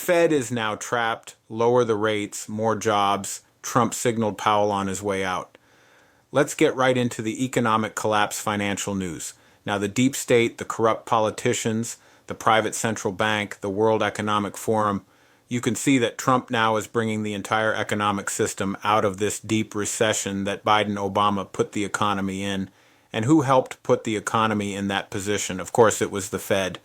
Fed is now trapped, lower the rates, more jobs. Trump signaled Powell on his way out. Let's get right into the economic collapse financial news. Now, the deep state, the corrupt politicians, the private central bank, the World Economic Forum, you can see that Trump now is bringing the entire economic system out of this deep recession that Biden-Obama put the economy in. And who helped put the economy in that position? Of course, it was the Fed.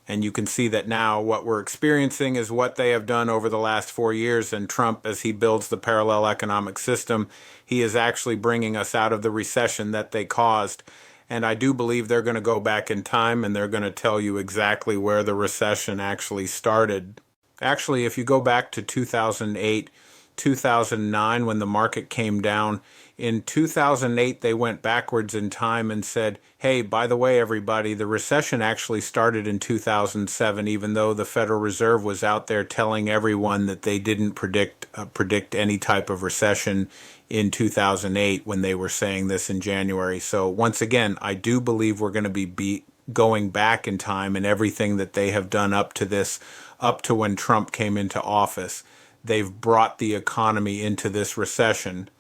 And you can see that now what we're experiencing is what they have done over the last 4 years. And Trump, as he builds the parallel economic system, he is actually bringing us out of the recession that they caused. And I do believe they're going to go back in time and they're going to tell you exactly where the recession actually started. Actually, if you go back to 2008, 2009, when the market came down, in 2008, they went backwards in time and said, hey, by the way, everybody, the recession actually started in 2007, even though the Federal Reserve was out there telling everyone that they didn't predict any type of recession in 2008 when they were saying this in January. So once again, I do believe we're going to be going back in time, and everything that they have done up to this, up to when Trump came into office, they've brought the economy into this recession,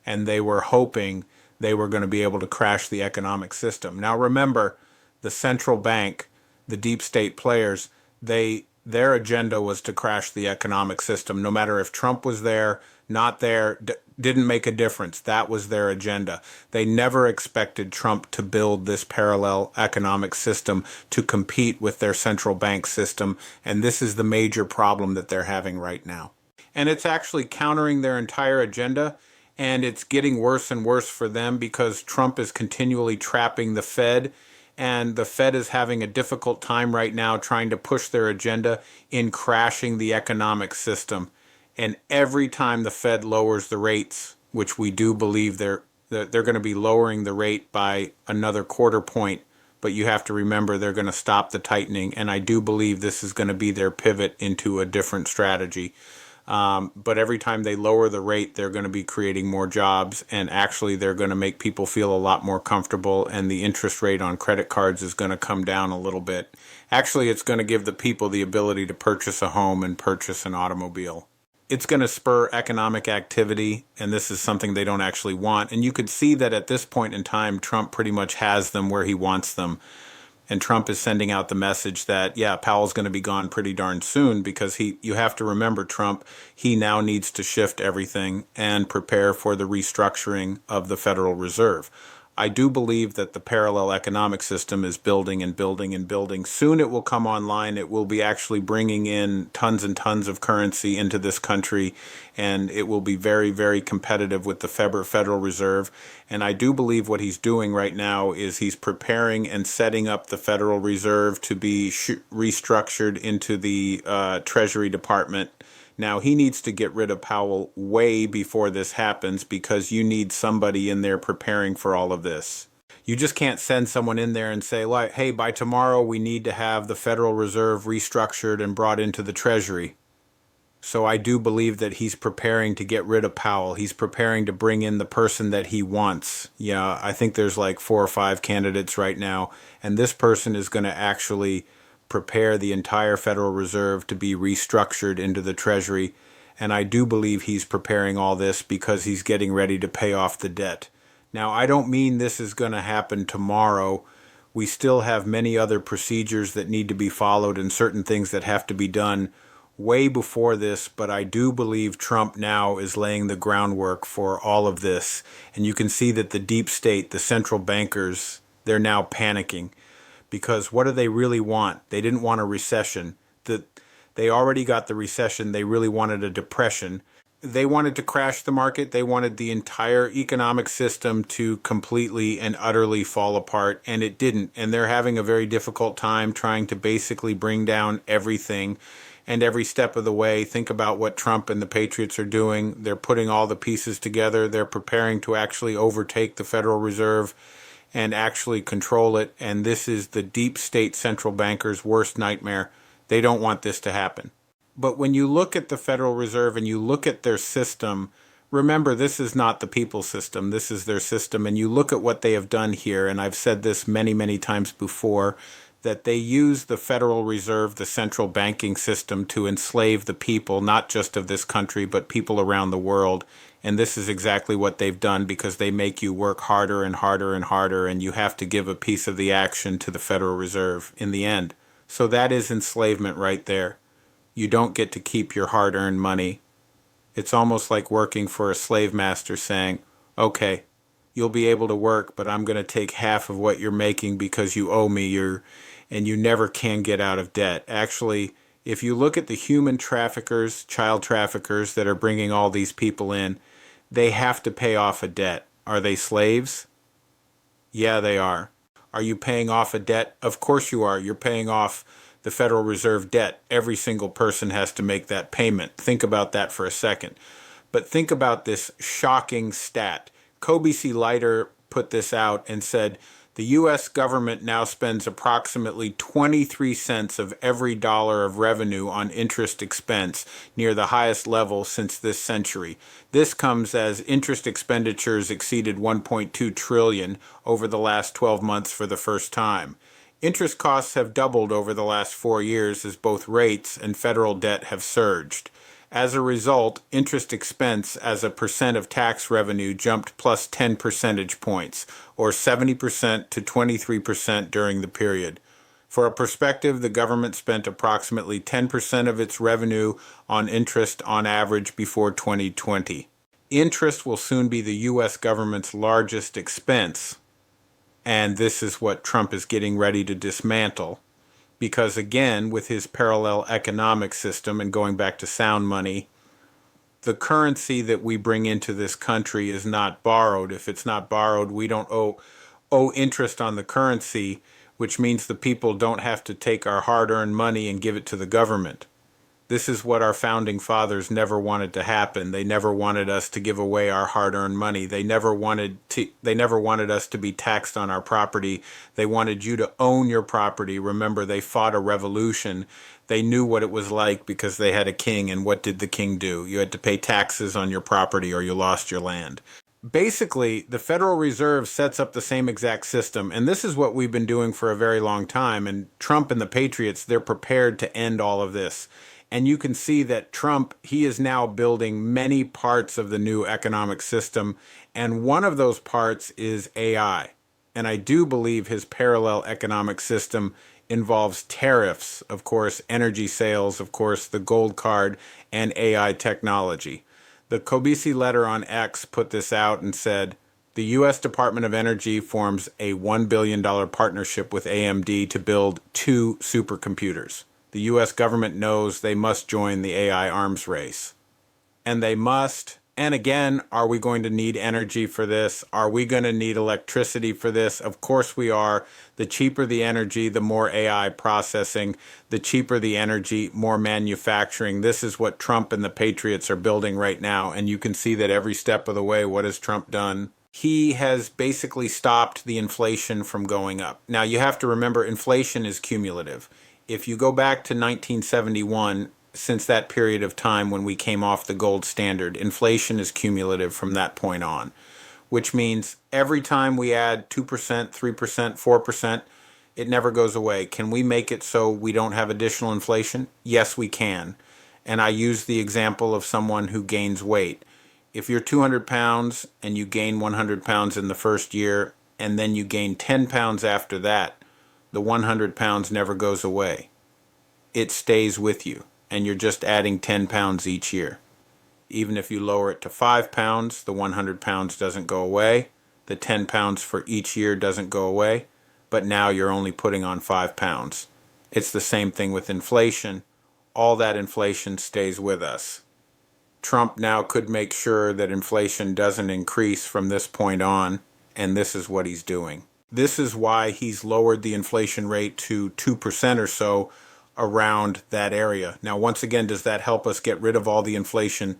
and they were hoping they were going to be able to crash the economic system. Now remember, the central bank, the deep state players, their agenda was to crash the economic system. No matter if Trump was there, not there, didn't make a difference. That was their agenda. They never expected Trump to build this parallel economic system to compete with their central bank system, and this is the major problem that they're having right now. And it's actually countering their entire agenda, and it's getting worse and worse for them because Trump is continually trapping the Fed, and the Fed is having a difficult time right now trying to push their agenda in crashing the economic system. And every time the Fed lowers the rates, which we do believe they're going to be lowering the rate by another quarter point, but you have to remember they're going to stop the tightening, and I do believe this is going to be their pivot into a different strategy. But every time they lower the rate, they're going to be creating more jobs, and actually they're going to make people feel a lot more comfortable, and the interest rate on credit cards is going to come down a little bit. Actually, it's going to give the people the ability to purchase a home and purchase an automobile. It's going to spur economic activity, and this is something they don't actually want. And you could see that at this point in time, Trump pretty much has them where he wants them. And Trump is sending out the message that, yeah, Powell's going to be gone pretty darn soon, because you have to remember Trump, he now needs to shift everything and prepare for the restructuring of the Federal Reserve. I do believe that the parallel economic system is building and building and building. Soon it will come online. It will be actually bringing in tons and tons of currency into this country, and it will be very, very competitive with the Federal Reserve. And I do believe what he's doing right now is he's preparing and setting up the Federal Reserve to be restructured into the Treasury Department. Now, he needs to get rid of Powell way before this happens, because you need somebody in there preparing for all of this. You just can't send someone in there and say, like, hey, by tomorrow we need to have the Federal Reserve restructured and brought into the Treasury. So I do believe that he's preparing to get rid of Powell. He's preparing to bring in the person that he wants. Yeah, I think there's like 4 or 5 candidates right now, and this person is going to actually prepare the entire Federal Reserve to be restructured into the Treasury, and I do believe he's preparing all this because he's getting ready to pay off the debt. Now, I don't mean this is going to happen tomorrow. We still have many other procedures that need to be followed and certain things that have to be done way before this, but I do believe Trump now is laying the groundwork for all of this, and you can see that the deep state, the central bankers, they're now panicking. Because what do they really want? They didn't want a recession. They already got the recession. They really wanted a depression. They wanted to crash the market. They wanted the entire economic system to completely and utterly fall apart, and it didn't. And they're having a very difficult time trying to basically bring down everything. And every step of the way, think about what Trump and the Patriots are doing. They're putting all the pieces together. They're preparing to actually overtake the Federal Reserve and actually control it. And this is the deep state central bankers' worst nightmare. They don't want this to happen. But when you look at the Federal Reserve and you look at their system, remember, this is not the people's system. This is their system. And you look at what they have done here, and I've said this many, many times before, that they use the Federal Reserve, the central banking system, to enslave the people, not just of this country, but people around the world. And this is exactly what they've done, because they make you work harder and harder and harder, and you have to give a piece of the action to the Federal Reserve in the end. So that is enslavement right there. You don't get to keep your hard-earned money. It's almost like working for a slave master saying, okay, you'll be able to work, but I'm going to take half of what you're making because you owe me, and you never can get out of debt. Actually, if you look at the human traffickers, child traffickers that are bringing all these people in, they have to pay off a debt. Are they slaves? Yeah, they are. Are you paying off a debt? Of course you are. You're paying off the Federal Reserve debt. Every single person has to make that payment. Think about that for a second. But think about this shocking stat. Kobe C. Leiter put this out and said, the U.S. government now spends approximately 23 cents of every dollar of revenue on interest expense, near the highest level since this century. This comes as interest expenditures exceeded 1.2 trillion over the last 12 months for the first time. Interest costs have doubled over the last 4 years as both rates and federal debt have surged. As a result, interest expense as a percent of tax revenue jumped plus 10 percentage points, or 70% to 23% during the period. For a perspective, the government spent approximately 10% of its revenue on interest on average before 2020. Interest will soon be the U.S. government's largest expense, and this is what Trump is getting ready to dismantle. Because again, with his parallel economic system, and going back to sound money, the currency that we bring into this country is not borrowed. If it's not borrowed, we don't owe interest on the currency, which means the people don't have to take our hard-earned money and give it to the government. This is what our founding fathers never wanted to happen. They never wanted us to give away our hard-earned money. They never wanted us to be taxed on our property. They wanted you to own your property. Remember, they fought a revolution. They knew what it was like because they had a king, and what did the king do? You had to pay taxes on your property or you lost your land. Basically, the Federal Reserve sets up the same exact system, and this is what we've been doing for a very long time, and Trump and the Patriots, they're prepared to end all of this. And you can see that Trump, he is now building many parts of the new economic system. And one of those parts is AI. And I do believe his parallel economic system involves tariffs, of course, energy sales, of course, the gold card, and AI technology. The Kobisi letter on X put this out and said, the U.S. Department of Energy forms a $1 billion partnership with AMD to build 2 supercomputers. The U.S. government knows they must join the AI arms race. And they must. And again, are we going to need energy for this? Are we going to need electricity for this? Of course we are. The cheaper the energy, the more AI processing. The cheaper the energy, more manufacturing. This is what Trump and the Patriots are building right now. And you can see that every step of the way, what has Trump done? He has basically stopped the inflation from going up. Now, you have to remember, inflation is cumulative. If you go back to 1971, since that period of time when we came off the gold standard, inflation is cumulative from that point on, which means every time we add 2%, 3%, 4%, it never goes away. Can we make it so we don't have additional inflation? Yes, we can. And I use the example of someone who gains weight. If you're 200 pounds and you gain 100 pounds in the first year, and then you gain 10 pounds after that, the 100 pounds never goes away. It stays with you, and you're just adding 10 pounds each year. Even if you lower it to 5 pounds, the 100 pounds doesn't go away. The 10 pounds for each year doesn't go away, but now you're only putting on 5 pounds. It's the same thing with inflation. All that inflation stays with us. Trump now could make sure that inflation doesn't increase from this point on, and this is what he's doing. This is why he's lowered the inflation rate to 2% or so around that area. Now, once again, does that help us get rid of all the inflation?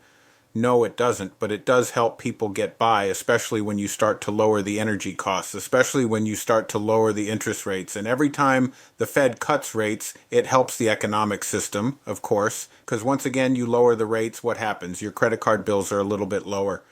No, it doesn't, but it does help people get by, especially when you start to lower the energy costs, especially when you start to lower the interest rates. And every time the Fed cuts rates, it helps the economic system, of course, because once again, you lower the rates, what happens? Your credit card bills are a little bit lower.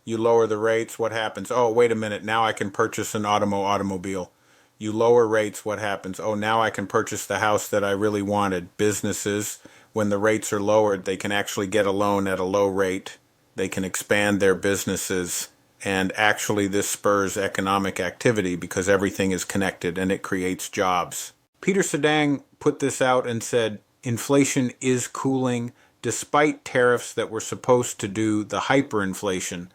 You lower the rates, what happens? Oh, wait a minute, now I can purchase an automobile. You lower rates, what happens? Oh, now I can purchase the house that I really wanted. Businesses, when the rates are lowered, they can actually get a loan at a low rate. They can expand their businesses. And actually, this spurs economic activity because everything is connected and it creates jobs. Peter Sedang put this out and said, inflation is cooling despite tariffs that were supposed to do the hyperinflation.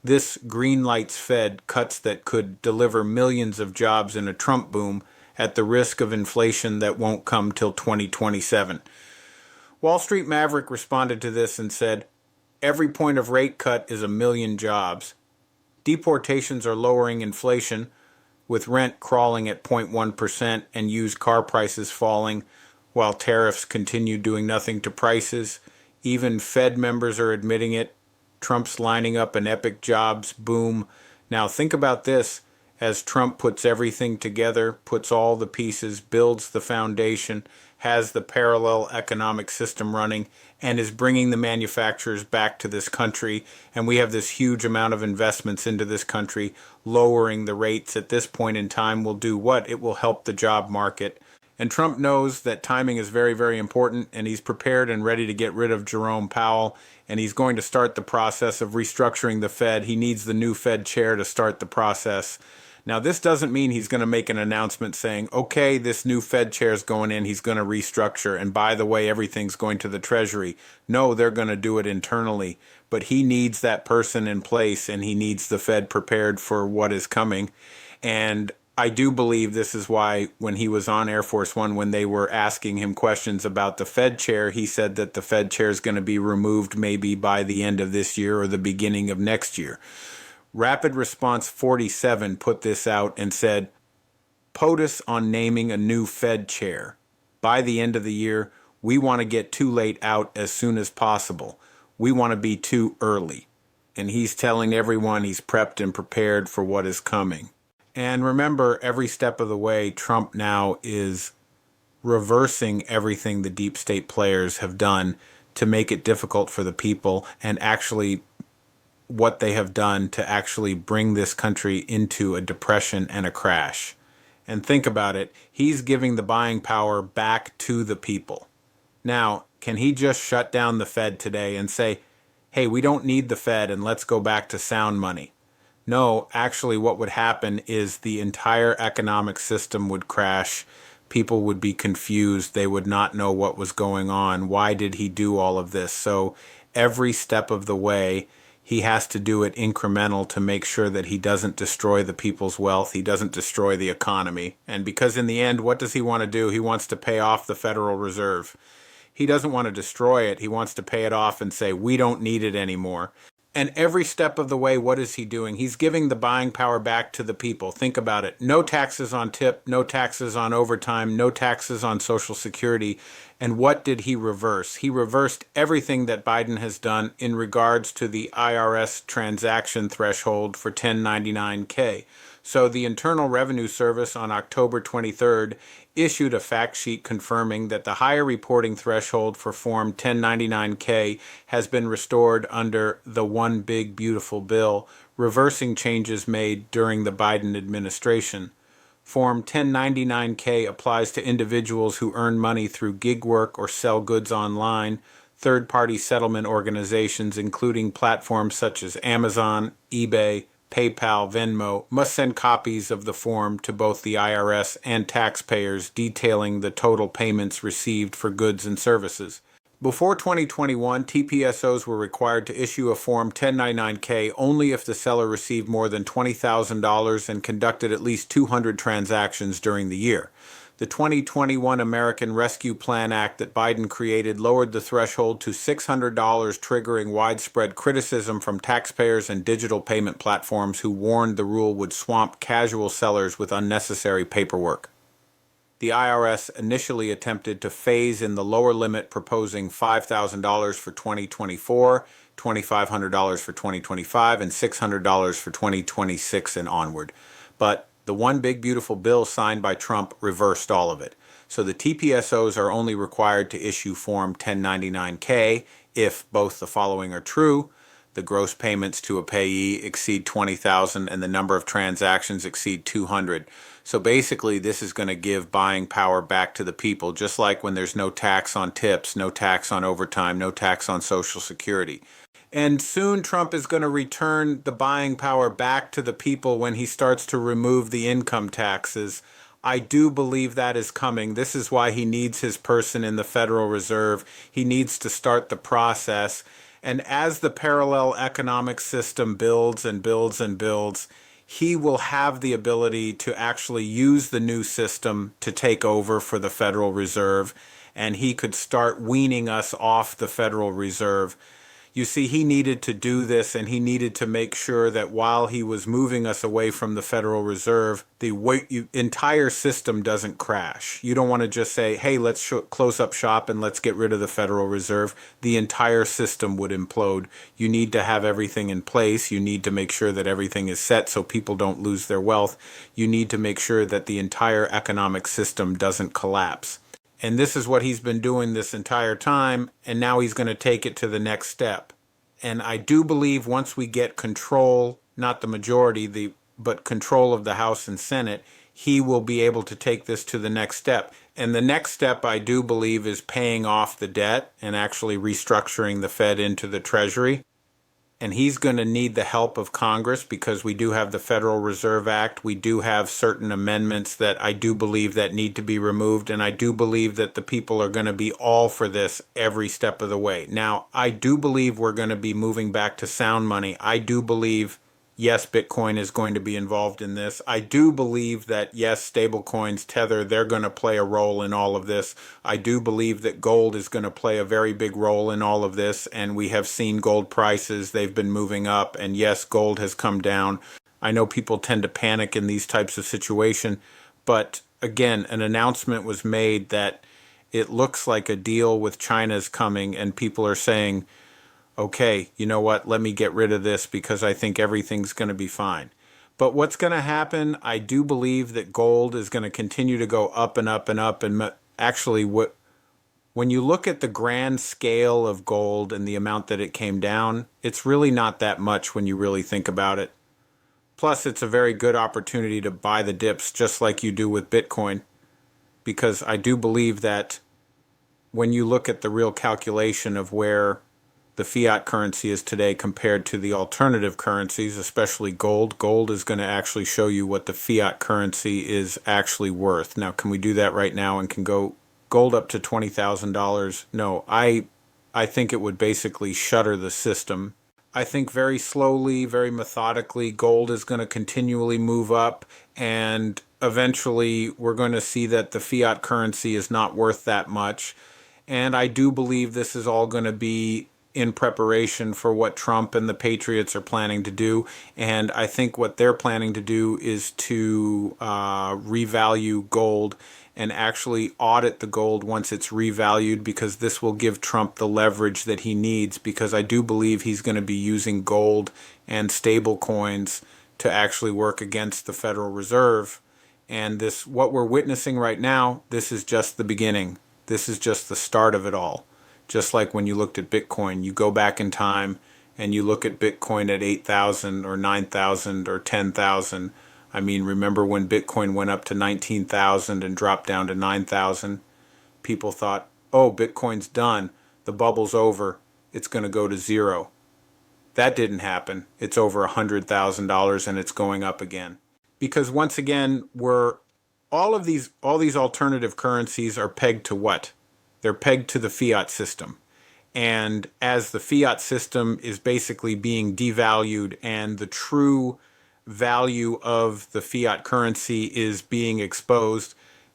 This greenlights Fed cuts that could deliver millions of jobs in a Trump boom at the risk of inflation that won't come till 2027. Wall Street Maverick responded to this and said, every point of rate cut is a million jobs. Deportations are lowering inflation, with rent crawling at 0.1% and used car prices falling, while tariffs continue doing nothing to prices. Even Fed members are admitting it. Trump's lining up an epic jobs boom. Now think about this. As Trump puts everything together, puts all the pieces, builds the foundation, has the parallel economic system running, and is bringing the manufacturers back to this country, and we have this huge amount of investments into this country, lowering the rates at this point in time will do what? It will help the job market. And Trump knows that timing is very, very important, and he's prepared and ready to get rid of Jerome Powell, and he's going to start the process of restructuring the Fed. He needs the new Fed chair to start the process. Now, this doesn't mean he's going to make an announcement saying, okay, this new Fed chair is going in, he's going to restructure, and by the way, everything's going to the Treasury. No, they're going to do it internally. But he needs that person in place, and he needs the Fed prepared for what is coming. And I do believe this is why when he was on Air Force One, when they were asking him questions about the Fed chair, he said that the Fed chair is going to be removed maybe by the end of this year or the beginning of next year. Rapid Response 47 put this out and said, POTUS on naming a new Fed chair. By the end of the year, we want to get too late out as soon as possible. We want to be too early. And he's telling everyone he's prepped and prepared for what is coming. And remember, every step of the way, Trump now is reversing everything the deep state players have done to make it difficult for the people, and actually what they have done to actually bring this country into a depression and a crash. And think about it, he's giving the buying power back to the people. Now, can he just shut down the Fed today and say, hey, we don't need the Fed and let's go back to sound money? No, actually what would happen is the entire economic system would crash. People would be confused. They would not know what was going on. Why did he do all of this? So every step of the way, he has to do it incremental to make sure that he doesn't destroy the people's wealth. He doesn't destroy the economy. And because in the end, what does he want to do? He wants to pay off the Federal Reserve. He doesn't want to destroy it. He wants to pay it off and say, we don't need it anymore. And every step of the way, what is he doing? He's giving the buying power back to the people. Think about it. No taxes on tip, no taxes on overtime, no taxes on Social Security. And what did he reverse? He reversed everything that Biden has done in regards to the IRS transaction threshold for 1099K. So the Internal Revenue Service on October 23rd issued a fact sheet confirming that the higher reporting threshold for Form 1099K has been restored under the One Big Beautiful Bill, reversing changes made during the Biden administration. Form 1099K applies to individuals who earn money through gig work or sell goods online. Third-party settlement organizations, including platforms such as Amazon, eBay, PayPal, Venmo, must send copies of the form to both the IRS and taxpayers detailing the total payments received for goods and services. Before 2021, TPSOs were required to issue a Form 1099K only if the seller received more than $20,000 and conducted at least 200 transactions during the year. The 2021 American Rescue Plan Act that Biden created lowered the threshold to $600, triggering widespread criticism from taxpayers and digital payment platforms who warned the rule would swamp casual sellers with unnecessary paperwork. The IRS initially attempted to phase in the lower limit, proposing $5,000 for 2024, $2,500 for 2025, and $600 for 2026 and onward. But the One Big Beautiful Bill signed by Trump reversed all of it. So the TPSOs are only required to issue Form 1099K if both the following are true: the gross payments to a payee exceed 20,000 and the number of transactions exceed 200. So basically this is going to give buying power back to the people, just like when there's no tax on tips, no tax on overtime, no tax on Social Security. And soon Trump is going to return the buying power back to the people when he starts to remove the income taxes. I do believe that is coming. This is why he needs his person in the Federal Reserve. He needs to start the process. And as the parallel economic system builds and builds and builds, he will have the ability to actually use the new system to take over for the Federal Reserve, and he could start weaning us off the Federal Reserve. You see, he needed to do this, and he needed to make sure that while he was moving us away from the Federal Reserve, the entire system doesn't crash. You don't want to just say, hey, let's close up shop and let's get rid of the Federal Reserve. The entire system would implode. You need to have everything in place. You need to make sure that everything is set so people don't lose their wealth. You need to make sure that the entire economic system doesn't collapse. And this is what he's been doing this entire time, and now he's going to take it to the next step. And I do believe once we get control, not the majority, but control of the House and Senate, he will be able to take this to the next step. And the next step, I do believe, is paying off the debt and actually restructuring the Fed into the Treasury. And he's going to need the help of Congress because we do have the Federal Reserve Act. We do have certain amendments that I do believe that need to be removed. And I do believe that the people are going to be all for this every step of the way. Now, I do believe we're going to be moving back to sound money. I do believe, yes, Bitcoin is going to be involved in this. I do believe that, yes, stablecoins, Tether, they're going to play a role in all of this. I do believe that gold is going to play a very big role in all of this, and we have seen gold prices. They've been moving up, and yes, gold has come down. I know people tend to panic in these types of situations, but again, an announcement was made that it looks like a deal with China is coming, and people are saying, okay, you know what, let me get rid of this because I think everything's going to be fine. But what's going to happen, I do believe that gold is going to continue to go up and up and up. And actually, when you look at the grand scale of gold and the amount that it came down, it's really not that much when you really think about it. Plus, it's a very good opportunity to buy the dips just like you do with Bitcoin, because I do believe that when you look at the real calculation of where the fiat currency is today compared to the alternative currencies, especially gold. Gold is going to actually show you what the fiat currency is actually worth. Now, can we do that right now and can go gold up to $20,000? No, I think it would basically shutter the system. I think very slowly, very methodically, gold is going to continually move up, and eventually we're going to see that the fiat currency is not worth that much. And I do believe this is all going to be in preparation for what Trump and the Patriots are planning to do. And I think what they're planning to do is to revalue gold and actually audit the gold once it's revalued, because this will give Trump the leverage that he needs, because I do believe he's going to be using gold and stable coins to actually work against the Federal Reserve. And this, what we're witnessing right now, this is just the beginning. This is just the start of it all. Just like when you looked at Bitcoin, you go back in time and you look at Bitcoin at 8,000 or 9,000 or 10,000. I mean, remember when Bitcoin went up to 19,000 and dropped down to 9,000? People thought, oh, Bitcoin's done. The bubble's over. It's going to go to zero. That didn't happen. It's over $100,000 and it's going up again. Because once again, all these alternative currencies are pegged to what? They're pegged to the fiat system. And as the fiat system is basically being devalued and the true value of the fiat currency is being exposed,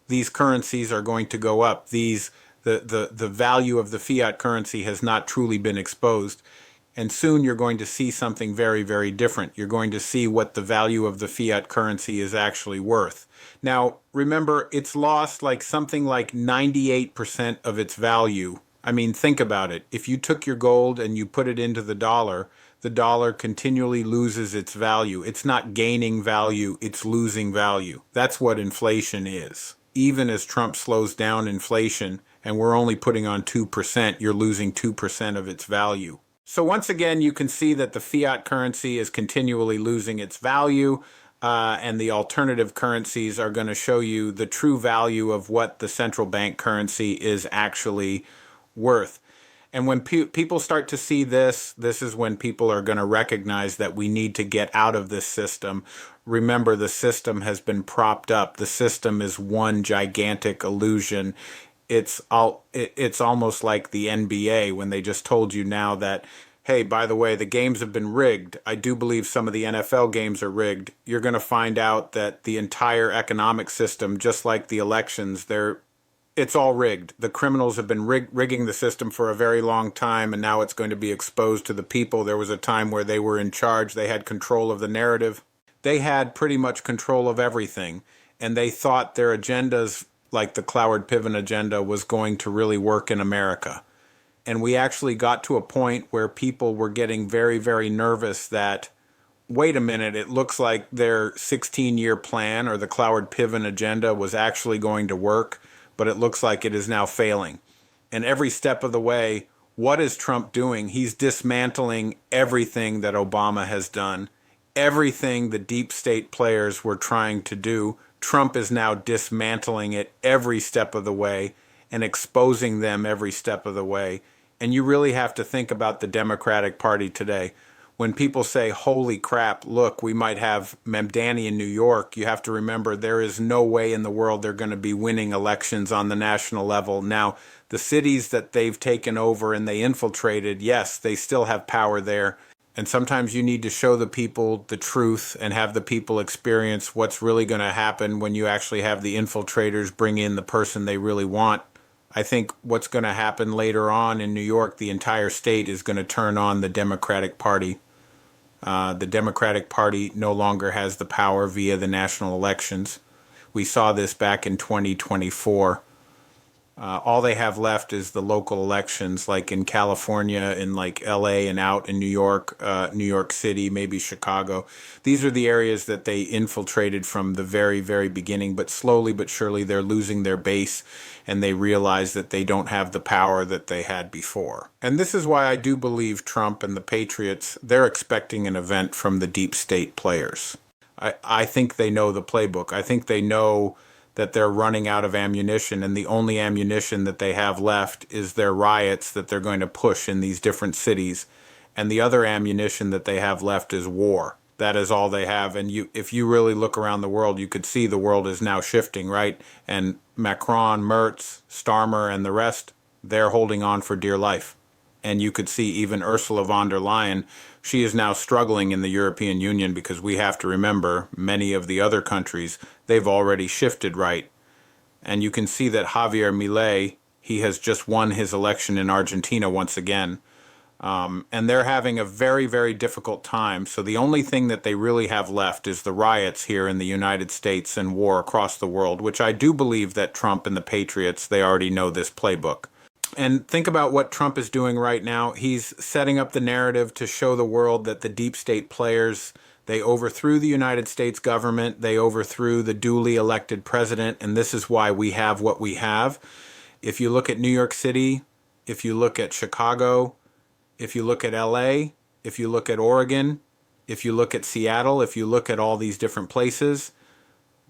these currencies are going to go up. The value of the fiat currency has not truly been exposed. And soon you're going to see something very, very different. You're going to see what the value of the fiat currency is actually worth. Now, remember, it's lost something like 98% of its value. I mean, think about it. If you took your gold and you put it into the dollar continually loses its value. It's not gaining value, it's losing value. That's what inflation is. Even as Trump slows down inflation, and we're only putting on 2%, you're losing 2% of its value. So once again, you can see that the fiat currency is continually losing its value, and the alternative currencies are going to show you the true value of what the central bank currency is actually worth. And when people start to see this, this is when people are going to recognize that we need to get out of this system. Remember, the system has been propped up. The system is one gigantic illusion. It's almost like the NBA when they just told you now that, hey, by the way, the games have been rigged. I do believe some of the NFL games are rigged. You're going to find out that the entire economic system, just like the elections, it's all rigged. The criminals have been rigging the system for a very long time, and now it's going to be exposed to the people. There was a time where they were in charge. They had control of the narrative. They had pretty much control of everything, and they thought their agendas, like the Cloward Piven agenda, was going to really work in America. And we actually got to a point where people were getting very, very nervous that, wait a minute, it looks like their 16-year plan or the Cloward Piven agenda was actually going to work, but it looks like it is now failing. And every step of the way, what is Trump doing? He's dismantling everything that Obama has done. Everything the deep state players were trying to do, Trump is now dismantling it every step of the way and exposing them every step of the way. And you really have to think about the Democratic Party today. When people say, holy crap, look, we might have Mamdani in New York, you have to remember there is no way in the world they're going to be winning elections on the national level. Now, the cities that they've taken over and they infiltrated, yes, they still have power there. And sometimes you need to show the people the truth and have the people experience what's really going to happen when you actually have the infiltrators bring in the person they really want. I think what's going to happen later on in New York, the entire state is going to turn on the Democratic Party. The Democratic Party no longer has the power via the national elections. We saw this back in 2024. All they have left is the local elections, like in California, in like LA, and out in New York City, maybe Chicago. These are the areas that they infiltrated from the very, very beginning, but slowly but surely they're losing their base, and they realize that they don't have the power that they had before. And this is why I do believe Trump and the Patriots, they're expecting an event from the deep state players. I think they know the playbook. I think they know that they're running out of ammunition, and the only ammunition that they have left is their riots that they're going to push in these different cities. And the other ammunition that they have left is war. That is all they have. And if you really look around the world, you could see the world is now shifting, right? And Macron, Merz, Starmer, and the rest, they're holding on for dear life. And you could see even Ursula von der Leyen, she is now struggling in the European Union because we have to remember many of the other countries, they've already shifted right. And you can see that Javier Milei, he has just won his election in Argentina once again. And they're having a very, very difficult time. So the only thing that they really have left is the riots here in the United States and war across the world, which I do believe that Trump and the Patriots, they already know this playbook. And think about what Trump is doing right now. He's setting up the narrative to show the world that the deep state players, they overthrew the United States government, they overthrew the duly elected president, and this is why we have what we have. If you look at New York City, if you look at Chicago, if you look at LA, if you look at Oregon, if you look at Seattle, if you look at all these different places,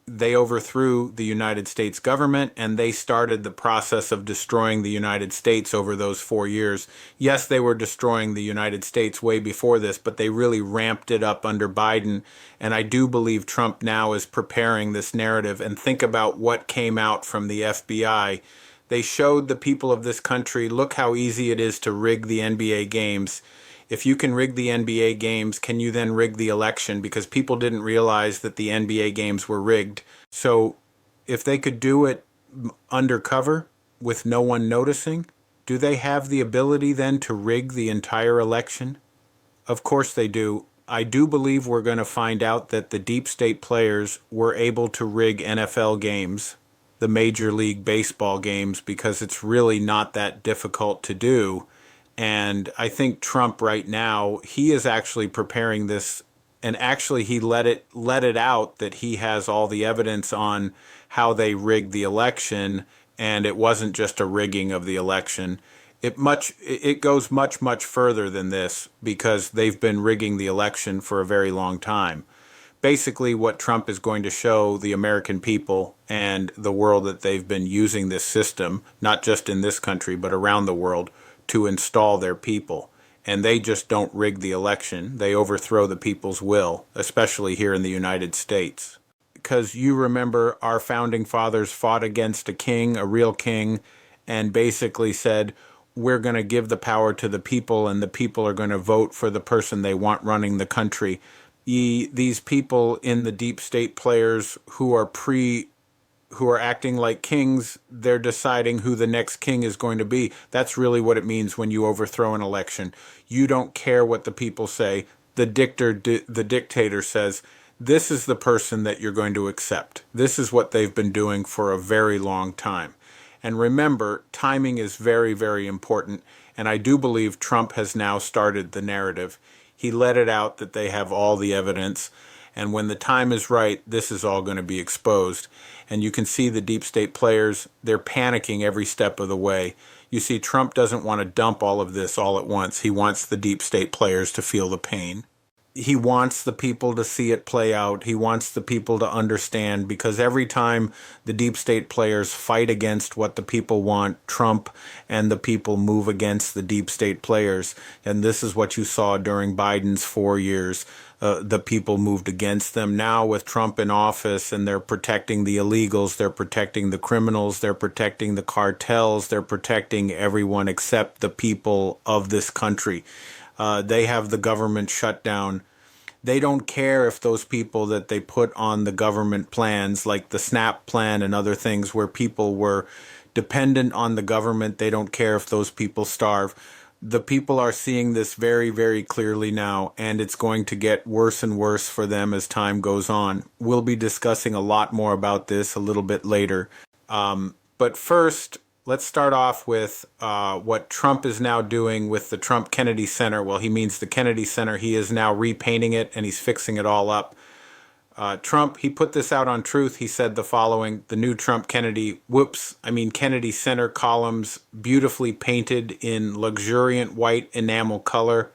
they overthrew the United States government, and they started the process of destroying the United States over those 4 years. Yes, they were destroying the United States way before this, but they really ramped it up under Biden. And I do believe Trump now is preparing this narrative. And think about what came out from the FBI. They showed the people of this country, look how easy it is to rig the NBA games. If you can rig the NBA games, can you then rig the election? Because people didn't realize that the NBA games were rigged. So if they could do it undercover with no one noticing, do they have the ability then to rig the entire election? Of course they do. I do believe we're going to find out that the deep state players were able to rig NFL games, the Major League Baseball games, because it's really not that difficult to do. And I think Trump right now, he is actually preparing this, and actually he let it out that he has all the evidence on how they rigged the election, and it wasn't just a rigging of the election. It goes much further than this because they've been rigging the election for a very long time. Basically, what Trump is going to show the American people and the world that they've been using this system, not just in this country, but around the world, to install their people. And they just don't rig the election. They overthrow the people's will, especially here in the United States. Because you remember our founding fathers fought against a king, a real king, and basically said, we're going to give the power to the people, and the people are going to vote for the person they want running the country. These people in the deep state players who are acting like kings, they're deciding who the next king is going to be. That's really what it means when you overthrow an election. You don't care what the people say. The dictator says, this is the person that you're going to accept. This is what they've been doing for a very long time. And remember, timing is very important. And I do believe Trump has now started the narrative. He let it out that they have all the evidence. And when the time is right, this is all going to be exposed. And you can see the deep state players, they're panicking every step of the way. You see, Trump doesn't want to dump all of this all at once. He wants the deep state players to feel the pain. He wants the people to see it play out. He wants the people to understand, because every time the deep state players fight against what the people want, Trump and the people move against the deep state players. And this is what you saw during Biden's 4 years. The people moved against them. Now with Trump in office, and they're protecting the illegals, they're protecting the criminals, they're protecting the cartels, they're protecting everyone except the people of this country. They have the government shut down. They don't care if those people that they put on the government plans, like the SNAP plan and other things where people were dependent on the government, they don't care if those people starve. The people are seeing this very clearly now, and it's going to get worse and worse for them as time goes on. We'll be discussing a lot more about this a little bit later. But first, let's start off with what Trump is now doing with the Trump Kennedy Center. Well, he means the Kennedy Center. He is now repainting it, and he's fixing it all up. Trump, he put this out on Truth. He said the following: the new Trump Kennedy Center columns, beautifully painted in luxuriant white enamel color,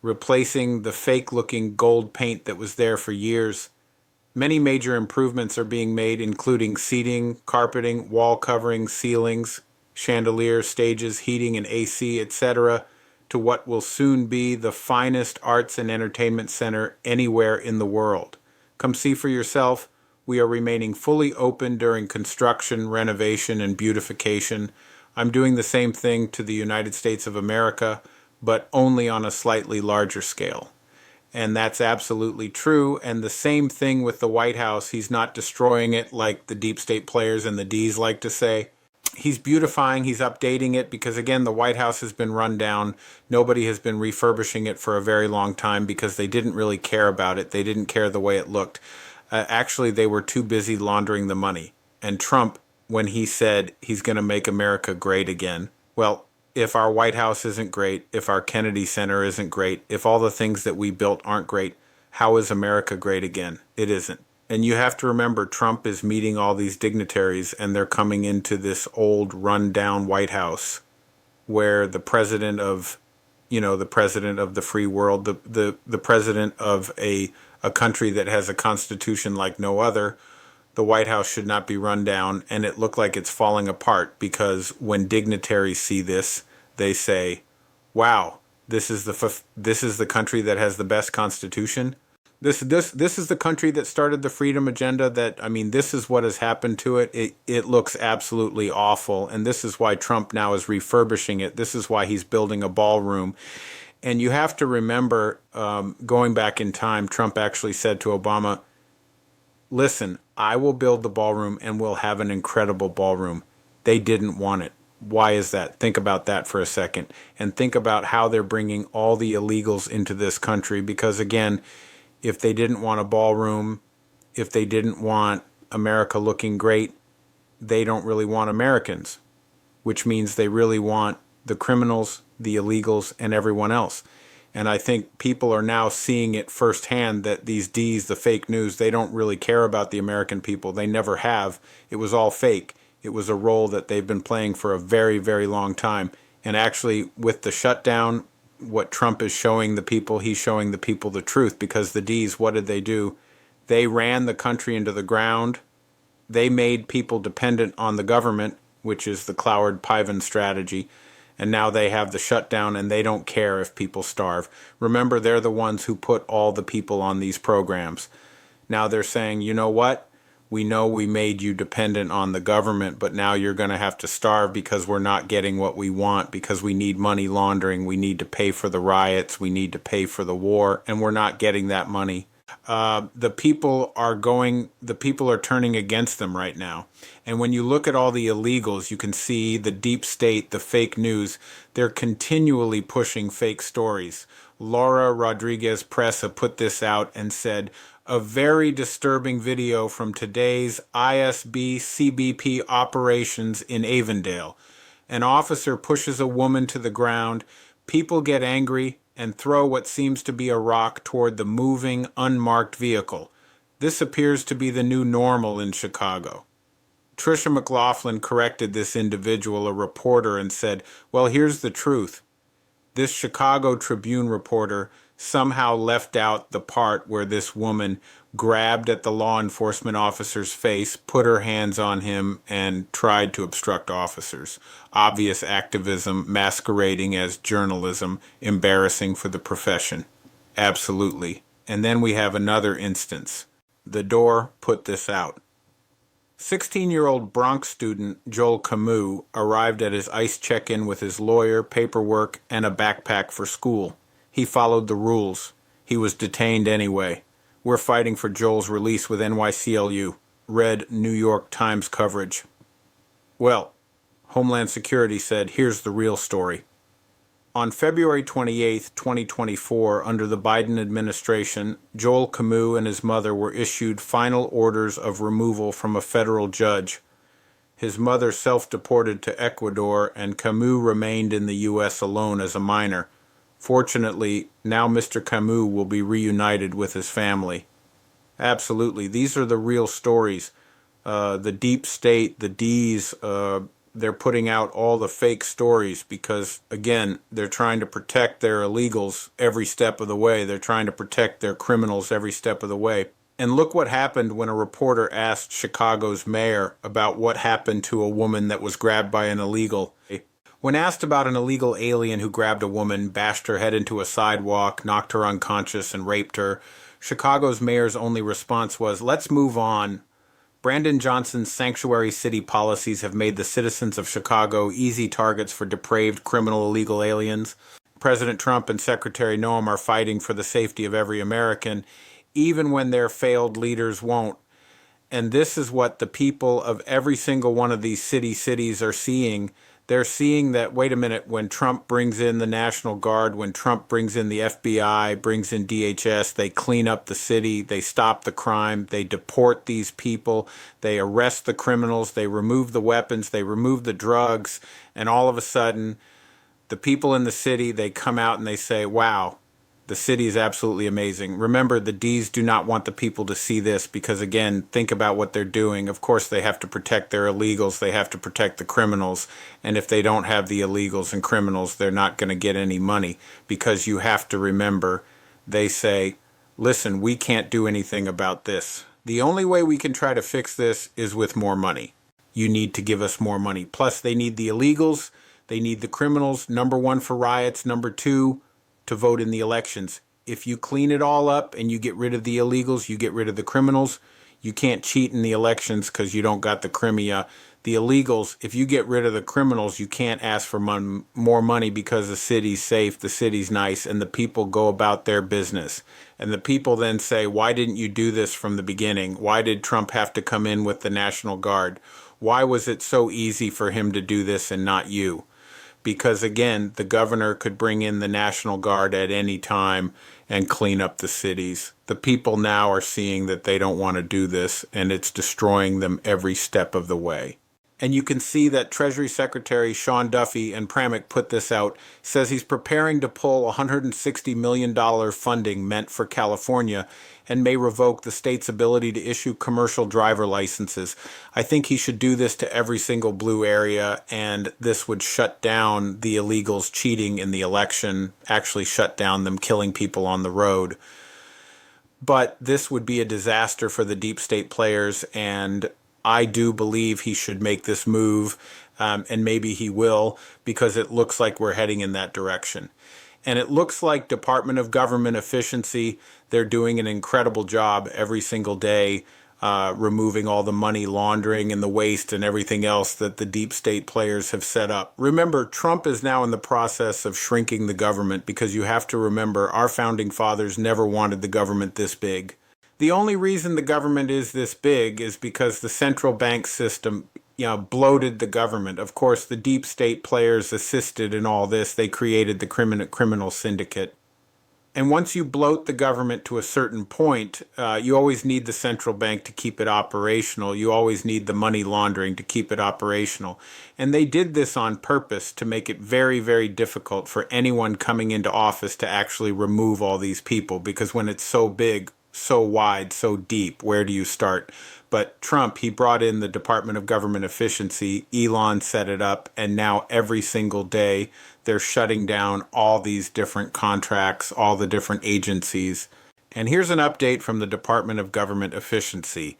replacing the fake-looking gold paint that was there for years. Many major improvements are being made, including seating, carpeting, wall covering, ceilings, chandeliers, stages, heating and AC, etc., to what will soon be the finest arts and entertainment center anywhere in the world. Come see for yourself. We are remaining fully open during construction, renovation, and beautification. I'm doing the same thing to the United States of America, but only on a slightly larger scale. And that's absolutely true. And the same thing with the White House. He's not destroying it like the deep state players and the Ds like to say. He's beautifying, he's updating it, because again, the White House has been run down. Nobody has been refurbishing it for a very long time because they didn't really care about it. They didn't care the way it looked. Actually, they were too busy laundering the money. And Trump, when he said he's going to make America great again, well, if our White House isn't great, if our Kennedy Center isn't great, if all the things that we built aren't great, how is America great again? It isn't. And you have to remember, Trump is meeting all these dignitaries, and they're coming into this old, run-down White House where the president of, the president of the free world, the president of a country that has a constitution like no other, the White House should not be run down, and it looked like it's falling apart, because when dignitaries see this, they say, wow, this is the country that has the best constitution. This is the country that started the freedom agenda. This is what has happened to it. It looks absolutely awful. And this is why Trump now is refurbishing it. This is why he's building a ballroom. And you have to remember, going back in time, Trump actually said to Obama, listen, I will build the ballroom and we'll have an incredible ballroom. They didn't want it. Why is that? Think about that for a second. And think about how they're bringing all the illegals into this country. Because again, if they didn't want a ballroom, if they didn't want America looking great, they don't really want Americans, which means they really want the criminals, the illegals, and everyone else. And I think people are now seeing it firsthand that these Ds, the fake news, they don't really care about the American people. They never have. It was all fake. It was a role that they've been playing for a very long time. And actually, with the shutdown, what Trump is showing the people, he's showing the people the truth, because the D's, what did they do? They ran the country into the ground. They made people dependent on the government, which is the Cloward-Piven strategy. And now they have the shutdown, and they don't care if people starve. Remember, they're the ones who put all the people on these programs. Now they're saying, you know what? We know we made you dependent on the government, but now you're going to have to starve because we're not getting what we want, because we need money laundering, we need to pay for the riots, we need to pay for the war, and we're not getting that money. The people are turning against them right now. And when you look at all the illegals, you can see the deep state, the fake news, they're continually pushing fake stories. Laura Rodriguez Presa put this out and said, a very disturbing video from today's ISB CBP operations in Avondale. An officer pushes a woman to the ground. People get angry and throw what seems to be a rock toward the moving, unmarked vehicle. This appears to be the new normal in Chicago. Tricia McLaughlin corrected this individual, a reporter, and said, well, here's the truth. This Chicago Tribune reporter somehow left out the part where this woman grabbed at the law enforcement officer's face, put her hands on him, and tried to obstruct officers. Obvious activism masquerading as journalism, embarrassing for the profession. Absolutely. And then we have another instance. The Door put this out. 16-year-old Bronx student Joel Camus arrived at his ICE check-in with his lawyer, paperwork, and a backpack for school. He followed the rules. He was detained anyway. We're fighting for Joel's release with NYCLU. Read New York Times coverage. Well, Homeland Security said, here's the real story. On February 28, 2024, under the Biden administration, Joel Camus and his mother were issued final orders of removal from a federal judge. His mother self-deported to Ecuador, and Camus remained in the U.S. alone as a minor. Fortunately, now Mr. Camus will be reunited with his family. Absolutely. These are the real stories. The deep state, the D's, they're putting out all the fake stories because, again, they're trying to protect their illegals every step of the way. They're trying to protect their criminals every step of the way. And look what happened when a reporter asked Chicago's mayor about what happened to a woman that was grabbed by an illegal. When asked about an illegal alien who grabbed a woman, bashed her head into a sidewalk, knocked her unconscious, and raped her, Chicago's mayor's only response was, let's move on. Brandon Johnson's sanctuary city policies have made the citizens of Chicago easy targets for depraved criminal illegal aliens. President Trump and Secretary Noem are fighting for the safety of every American, even when their failed leaders won't. And this is what the people of every single one of these cities are seeing. They're seeing that, wait a minute, when Trump brings in the National Guard, when Trump brings in the FBI, brings in DHS, they clean up the city, they stop the crime, they deport these people, they arrest the criminals, they remove the weapons, they remove the drugs, and all of a sudden, the people in the city, they come out and they say, wow, the city is absolutely amazing. Remember, the D's do not want the people to see this because, again, think about what they're doing. Of course, they have to protect their illegals. They have to protect the criminals. And if they don't have the illegals and criminals, they're not going to get any money because you have to remember, they say, listen, we can't do anything about this. The only way we can try to fix this is with more money. You need to give us more money. Plus, they need the illegals. They need the criminals. Number one, for riots. Number two, to vote in the elections. If you clean it all up and you get rid of the illegals, you get rid of the criminals, you can't cheat in the elections because you don't got the crimea. The illegals, if you get rid of the criminals, you can't ask for more money because the city's safe, the city's nice, and the people go about their business. And the people then say, why didn't you do this from the beginning? Why did Trump have to come in with the National Guard? Why was it so easy for him to do this and not you? Because, again, the governor could bring in the National Guard at any time and clean up the cities. The people now are seeing that they don't want to do this, and it's destroying them every step of the way. And you can see that Treasury Secretary Sean Duffy and Pramik put this out, says he's preparing to pull $160 million funding meant for California and may revoke the state's ability to issue commercial driver licenses. I think he should do this to every single blue area, and this would shut down the illegals cheating in the election, actually shut down them killing people on the road. But this would be a disaster for the deep state players, and I do believe he should make this move, and maybe he will, because it looks like we're heading in that direction. And it looks like Department of Government Efficiency, they're doing an incredible job every single day, removing all the money laundering and the waste and everything else that the deep state players have set up. Remember, Trump is now in the process of shrinking the government, because you have to remember our founding fathers never wanted the government this big. The only reason the government is this big is because the central bank system, bloated the government. Of course, the deep state players assisted in all this. They created the criminal syndicate. And once you bloat the government to a certain point, you always need the central bank to keep it operational. You always need the money laundering to keep it operational. And they did this on purpose to make it very, very difficult for anyone coming into office to actually remove all these people, because when it's so big, so wide, so deep, where do you start? But Trump, he brought in the Department of Government Efficiency, Elon set it up, and now every single day they're shutting down all these different contracts, all the different agencies. And here's an update from the Department of Government Efficiency.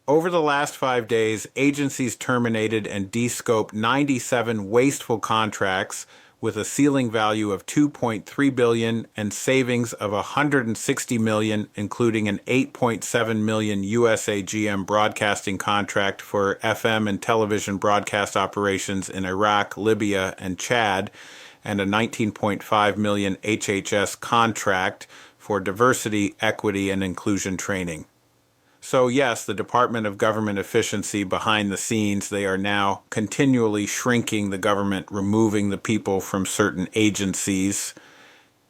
Over the last 5 days, agencies terminated and de-scoped 97 wasteful contracts with a ceiling value of $2.3 billion and savings of $160 million, including an $8.7 million USAGM broadcasting contract for FM and television broadcast operations in Iraq, Libya, and Chad, and a $19.5 million HHS contract for diversity, equity, and inclusion training. So yes, the Department of Government Efficiency behind the scenes, they are now continually shrinking the government, removing the people from certain agencies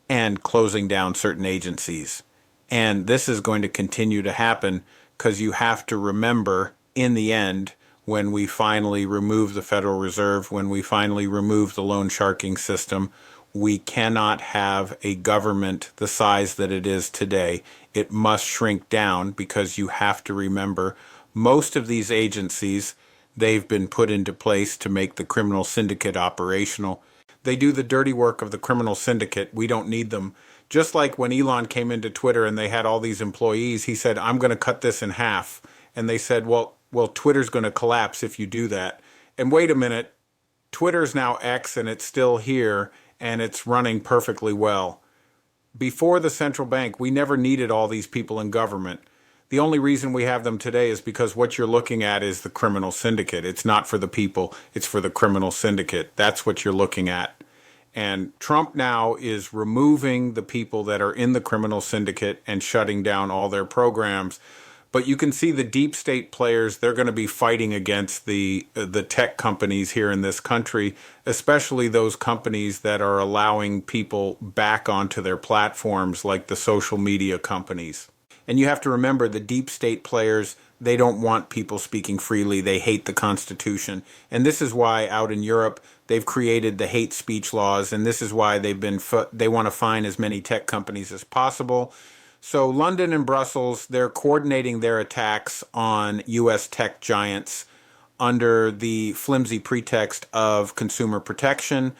and closing down certain agencies. And this is going to continue to happen, because you have to remember, in the end, when we finally remove the Federal Reserve, when we finally remove the loan sharking system, we cannot have a government the size that it is today. It must shrink down, because you have to remember most of these agencies, they've been put into place to make the criminal syndicate operational. They do the dirty work of the criminal syndicate. We don't need them. Just like when Elon came into Twitter and they had all these employees, he said, I'm going to cut this in half. And they said, well, Twitter's going to collapse if you do that. And wait a minute, Twitter's now X and it's still here, and it's running perfectly well. Before the central bank, we never needed all these people in government. The only reason we have them today is because what you're looking at is the criminal syndicate. It's not for the people, it's for the criminal syndicate. That's what you're looking at. And Trump now is removing the people that are in the criminal syndicate and shutting down all their programs. But you can see the deep state players, they're going to be fighting against the tech companies here in this country, especially those companies that are allowing people back onto their platforms, like the social media companies. And you have to remember, the deep state players, they don't want people speaking freely. They hate the Constitution. And this is why out in Europe, they've created the hate speech laws. And this is why they want to fine as many tech companies as possible. So London and Brussels, they're coordinating their attacks on U.S. tech giants under the flimsy pretext of consumer protection.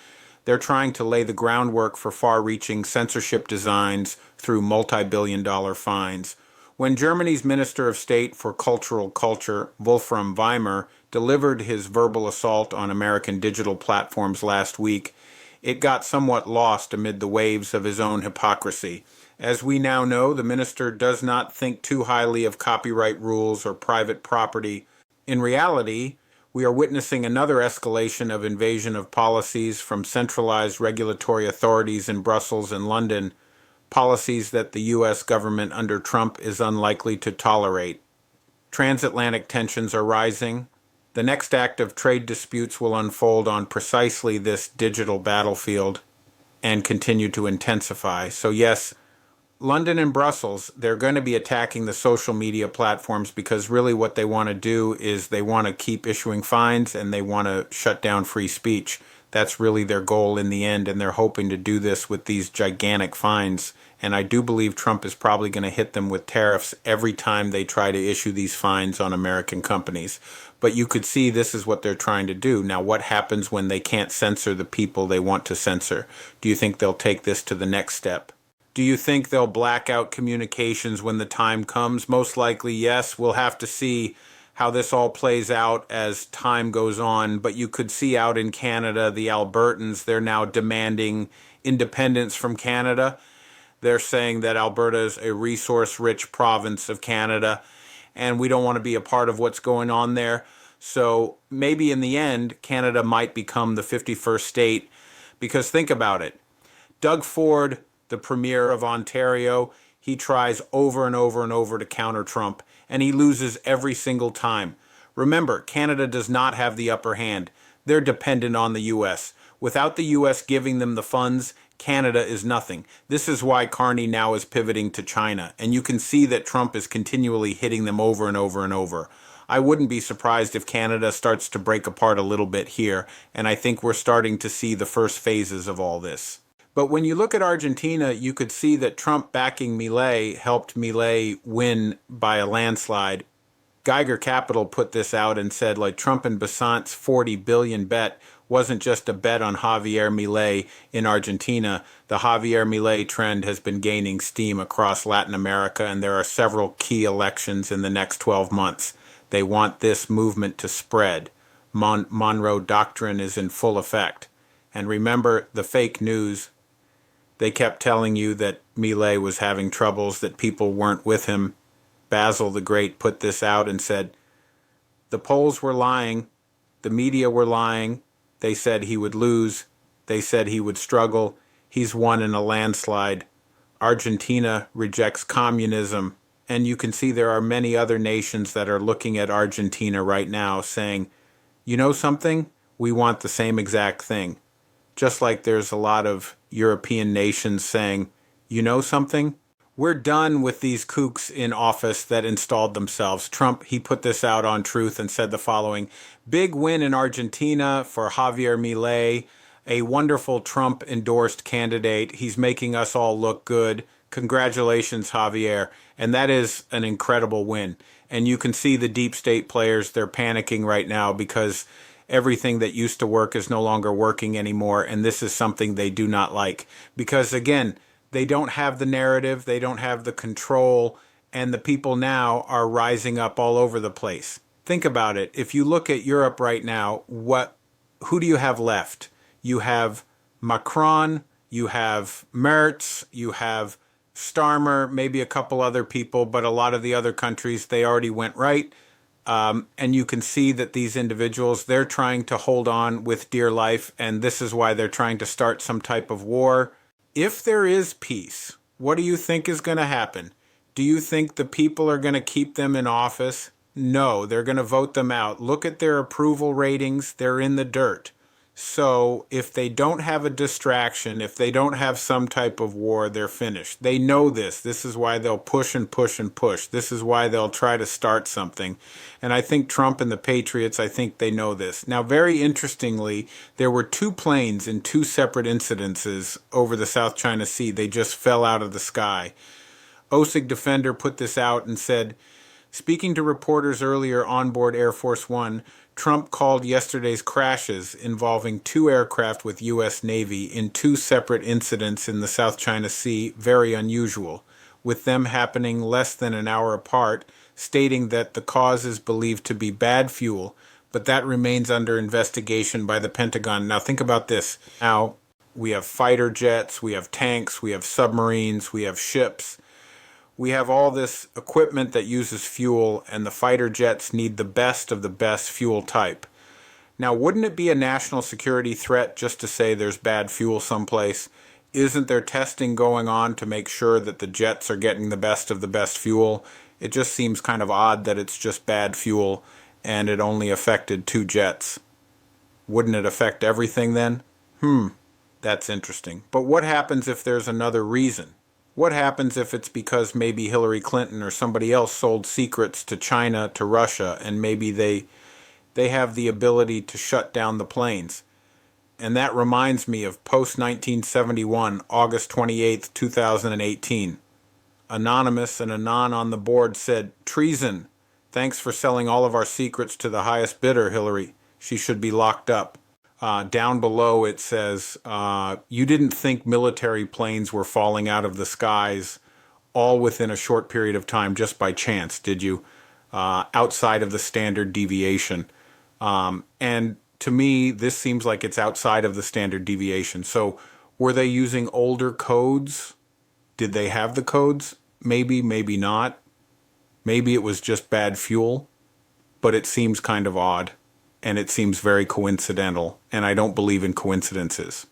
They're trying to lay the groundwork for far-reaching censorship designs through multi-billion-dollar fines. When Germany's Minister of State for Cultural Culture, Wolfram Weimer, delivered his verbal assault on American digital platforms last week, it got somewhat lost amid the waves of his own hypocrisy. As we now know, the minister does not think too highly of copyright rules or private property. In reality, we are witnessing another escalation of invasion of policies from centralized regulatory authorities in Brussels and London, policies that the U.S. government under Trump is unlikely to tolerate. Transatlantic tensions are rising. The next act of trade disputes will unfold on precisely this digital battlefield and continue to intensify. So yes, London and Brussels, they're going to be attacking the social media platforms because really what they want to do is they want to keep issuing fines and they want to shut down free speech. That's really their goal in the end, and they're hoping to do this with these gigantic fines. And I do believe Trump is probably going to hit them with tariffs every time they try to issue these fines on American companies. But you could see this is what they're trying to do. Now, what happens when they can't censor the people they want to censor? Do you think they'll take this to the next step? Do you think they'll black out communications when the time comes? Most likely, yes. We'll have to see how this all plays out as time goes on. But you could see out in Canada, the Albertans, they're now demanding independence from Canada. They're saying that Alberta is a resource-rich province of Canada, and we don't want to be a part of what's going on there. So maybe in the end, Canada might become the 51st state, because think about it. Doug Ford, the Premier of Ontario, he tries over and over and over to counter Trump, and he loses every single time. Remember, Canada does not have the upper hand. They're dependent on the U.S. Without the U.S. giving them the funds, Canada is nothing. This is why Carney now is pivoting to China, and you can see that Trump is continually hitting them over and over and over. I wouldn't be surprised if Canada starts to break apart a little bit here, and I think we're starting to see the first phases of all this. But when you look at Argentina, you could see that Trump backing Milei helped Milei win by a landslide. Geiger Capital put this out and said, like, Trump and Basant's 40 billion bet wasn't just a bet on Javier Milei in Argentina. The Javier Milei trend has been gaining steam across Latin America, and there are several key elections in the next 12 months. They want this movement to spread. Monroe Doctrine is in full effect. And remember the fake news. They kept telling you that Milei was having troubles, that people weren't with him. Basil the Great put this out and said, the polls were lying, the media were lying, they said he would lose, they said he would struggle, he's won in a landslide. Argentina rejects communism, and you can see there are many other nations that are looking at Argentina right now saying, you know something? We want the same exact thing. Just like there's a lot of European nations saying, you know something? We're done with these kooks in office that installed themselves. Trump, he put this out on Truth and said the following: big win in Argentina for Javier Milei, a wonderful Trump-endorsed candidate. He's making us all look good. Congratulations, Javier. And that is an incredible win. And you can see the deep state players, they're panicking right now because everything that used to work is no longer working anymore. And this is something they do not like. Because again, they don't have the narrative, they don't have the control, and the people now are rising up all over the place. Think about it. If you look at Europe right now, who do you have left? You have Macron, you have Merz, you have Starmer, maybe a couple other people, but a lot of the other countries, they already went right. And you can see that these individuals, they're trying to hold on with dear life, and this is why they're trying to start some type of war. If there is peace, what do you think is going to happen? Do you think the people are going to keep them in office? No, they're going to vote them out. Look at their approval ratings. They're in the dirt. So if they don't have a distraction, if they don't have some type of war, they're finished. They know this. This is why they'll push and push and push. This is why they'll try to start something. And I think Trump and the Patriots, I think they know this. Now, very interestingly, there were 2 planes in 2 separate incidences over the South China Sea. They just fell out of the sky. OSIG Defender put this out and said, speaking to reporters earlier on board Air Force One, Trump called yesterday's crashes involving 2 aircraft with U.S. Navy in 2 separate incidents in the South China Sea very unusual, with them happening less than an hour apart, stating that the cause is believed to be bad fuel, but that remains under investigation by the Pentagon. Now think about this. Now we have fighter jets, we have tanks, we have submarines, we have ships. We have all this equipment that uses fuel, and the fighter jets need the best of the best fuel type. Now, wouldn't it be a national security threat just to say there's bad fuel someplace? Isn't there testing going on to make sure that the jets are getting the best of the best fuel? It just seems kind of odd that it's just bad fuel and it only affected 2 jets. Wouldn't it affect everything then? That's interesting. But what happens if there's another reason? What happens if it's because maybe Hillary Clinton or somebody else sold secrets to China, to Russia, and maybe they have the ability to shut down the planes? And that reminds me of post 1971, August 28th, 2018. Anonymous and Anon on the board said, "Treason. Thanks for selling all of our secrets to the highest bidder, Hillary. She should be locked up." Down below it says, "You didn't think military planes were falling out of the skies all within a short period of time just by chance, did you? Outside of the standard deviation." And to me, this seems like it's outside of the standard deviation. So were they using older codes? Did they have the codes? Maybe, maybe not. Maybe it was just bad fuel, but it seems kind of odd, and it seems very coincidental, and I don't believe in coincidences.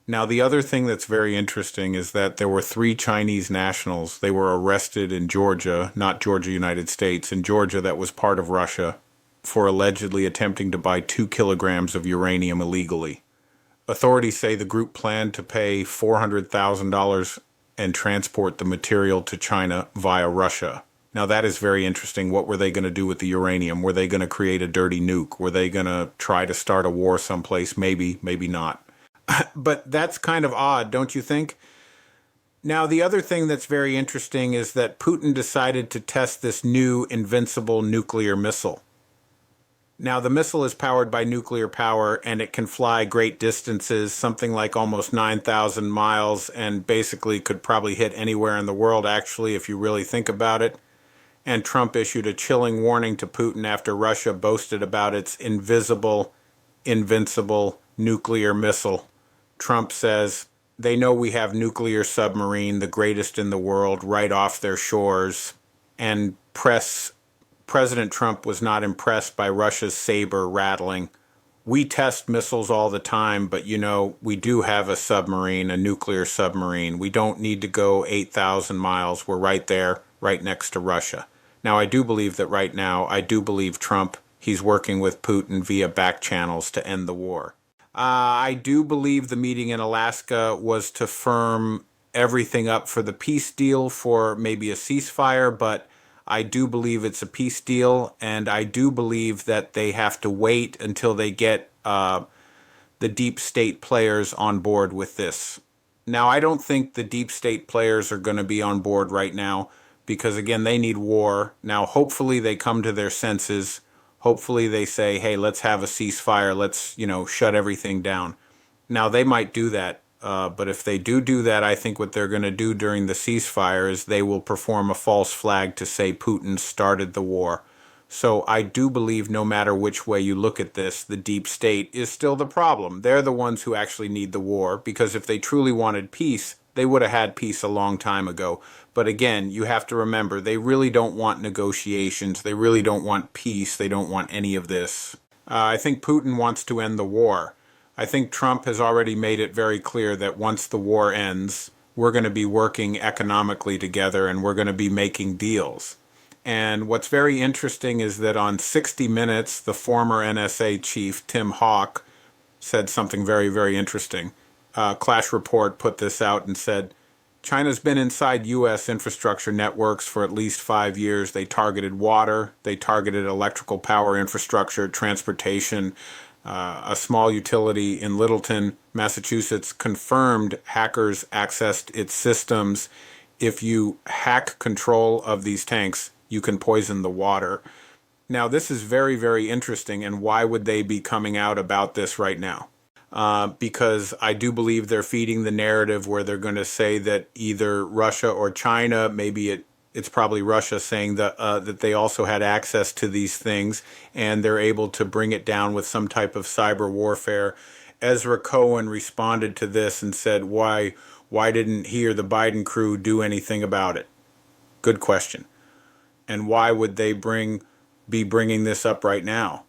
Now, the other thing that's very interesting is that there were 3 Chinese nationals. They were arrested in Georgia, not Georgia, United States, in Georgia that was part of Russia, for allegedly attempting to buy 2 kilograms of uranium illegally. Authorities say the group planned to pay $400,000 and transport the material to China via Russia. Now that is very interesting. What were they going to do with the uranium? Were they going to create a dirty nuke? Were they going to try to start a war someplace? Maybe, maybe not. But that's kind of odd, don't you think? Now, the other thing that's very interesting is that Putin decided to test this new invincible nuclear missile. Now, the missile is powered by nuclear power, and it can fly great distances, something like almost 9,000 miles, and basically could probably hit anywhere in the world, actually, if you really think about it. And Trump issued a chilling warning to Putin after Russia boasted about its invisible, invincible nuclear missile. Trump says, "They know we have nuclear submarine, the greatest in the world, right off their shores." And President Trump was not impressed by Russia's saber rattling. "We test missiles all the time, but we do have a submarine, a nuclear submarine. We don't need to go 8,000 miles. We're right there, right next to Russia." Now, I do believe that right now, I do believe Trump, he's working with Putin via back channels to end the war. I do believe the meeting in Alaska was to firm everything up for the peace deal, for maybe a ceasefire, but I do believe it's a peace deal, and I do believe that they have to wait until they get the deep state players on board with this. Now, I don't think the deep state players are going to be on board right now because, again, they need war. Now, hopefully they come to their senses. Hopefully they say, hey, let's have a ceasefire. Let's, shut everything down. Now, they might do that. But if they do that, I think what they're going to do during the ceasefire is they will perform a false flag to say Putin started the war. So I do believe no matter which way you look at this, the deep state is still the problem. They're the ones who actually need the war, because if they truly wanted peace, they would have had peace a long time ago. But again, you have to remember, they really don't want negotiations. They really don't want peace. They don't want any of this. I think Putin wants to end the war. I think Trump has already made it very clear that once the war ends, we're going to be working economically together and we're going to be making deals. And what's very interesting is that on 60 Minutes, the former NSA chief, Tim Hawk, said something very, very interesting. Clash Report put this out and said, China's been inside U.S. infrastructure networks for at least 5 years. They targeted water, they targeted electrical power infrastructure, transportation. A small utility in Littleton, Massachusetts, confirmed hackers accessed its systems. If you hack control of these tanks, you can poison the water. Now, this is very, very interesting, and why would they be coming out about this right now? Because I do believe they're feeding the narrative where they're going to say that either Russia or China, maybe it's probably Russia, saying that they also had access to these things, and they're able to bring it down with some type of cyber warfare. Ezra Cohen responded to this and said, why didn't he or the Biden crew do anything about it? Good question. And why would they be bringing this up right now?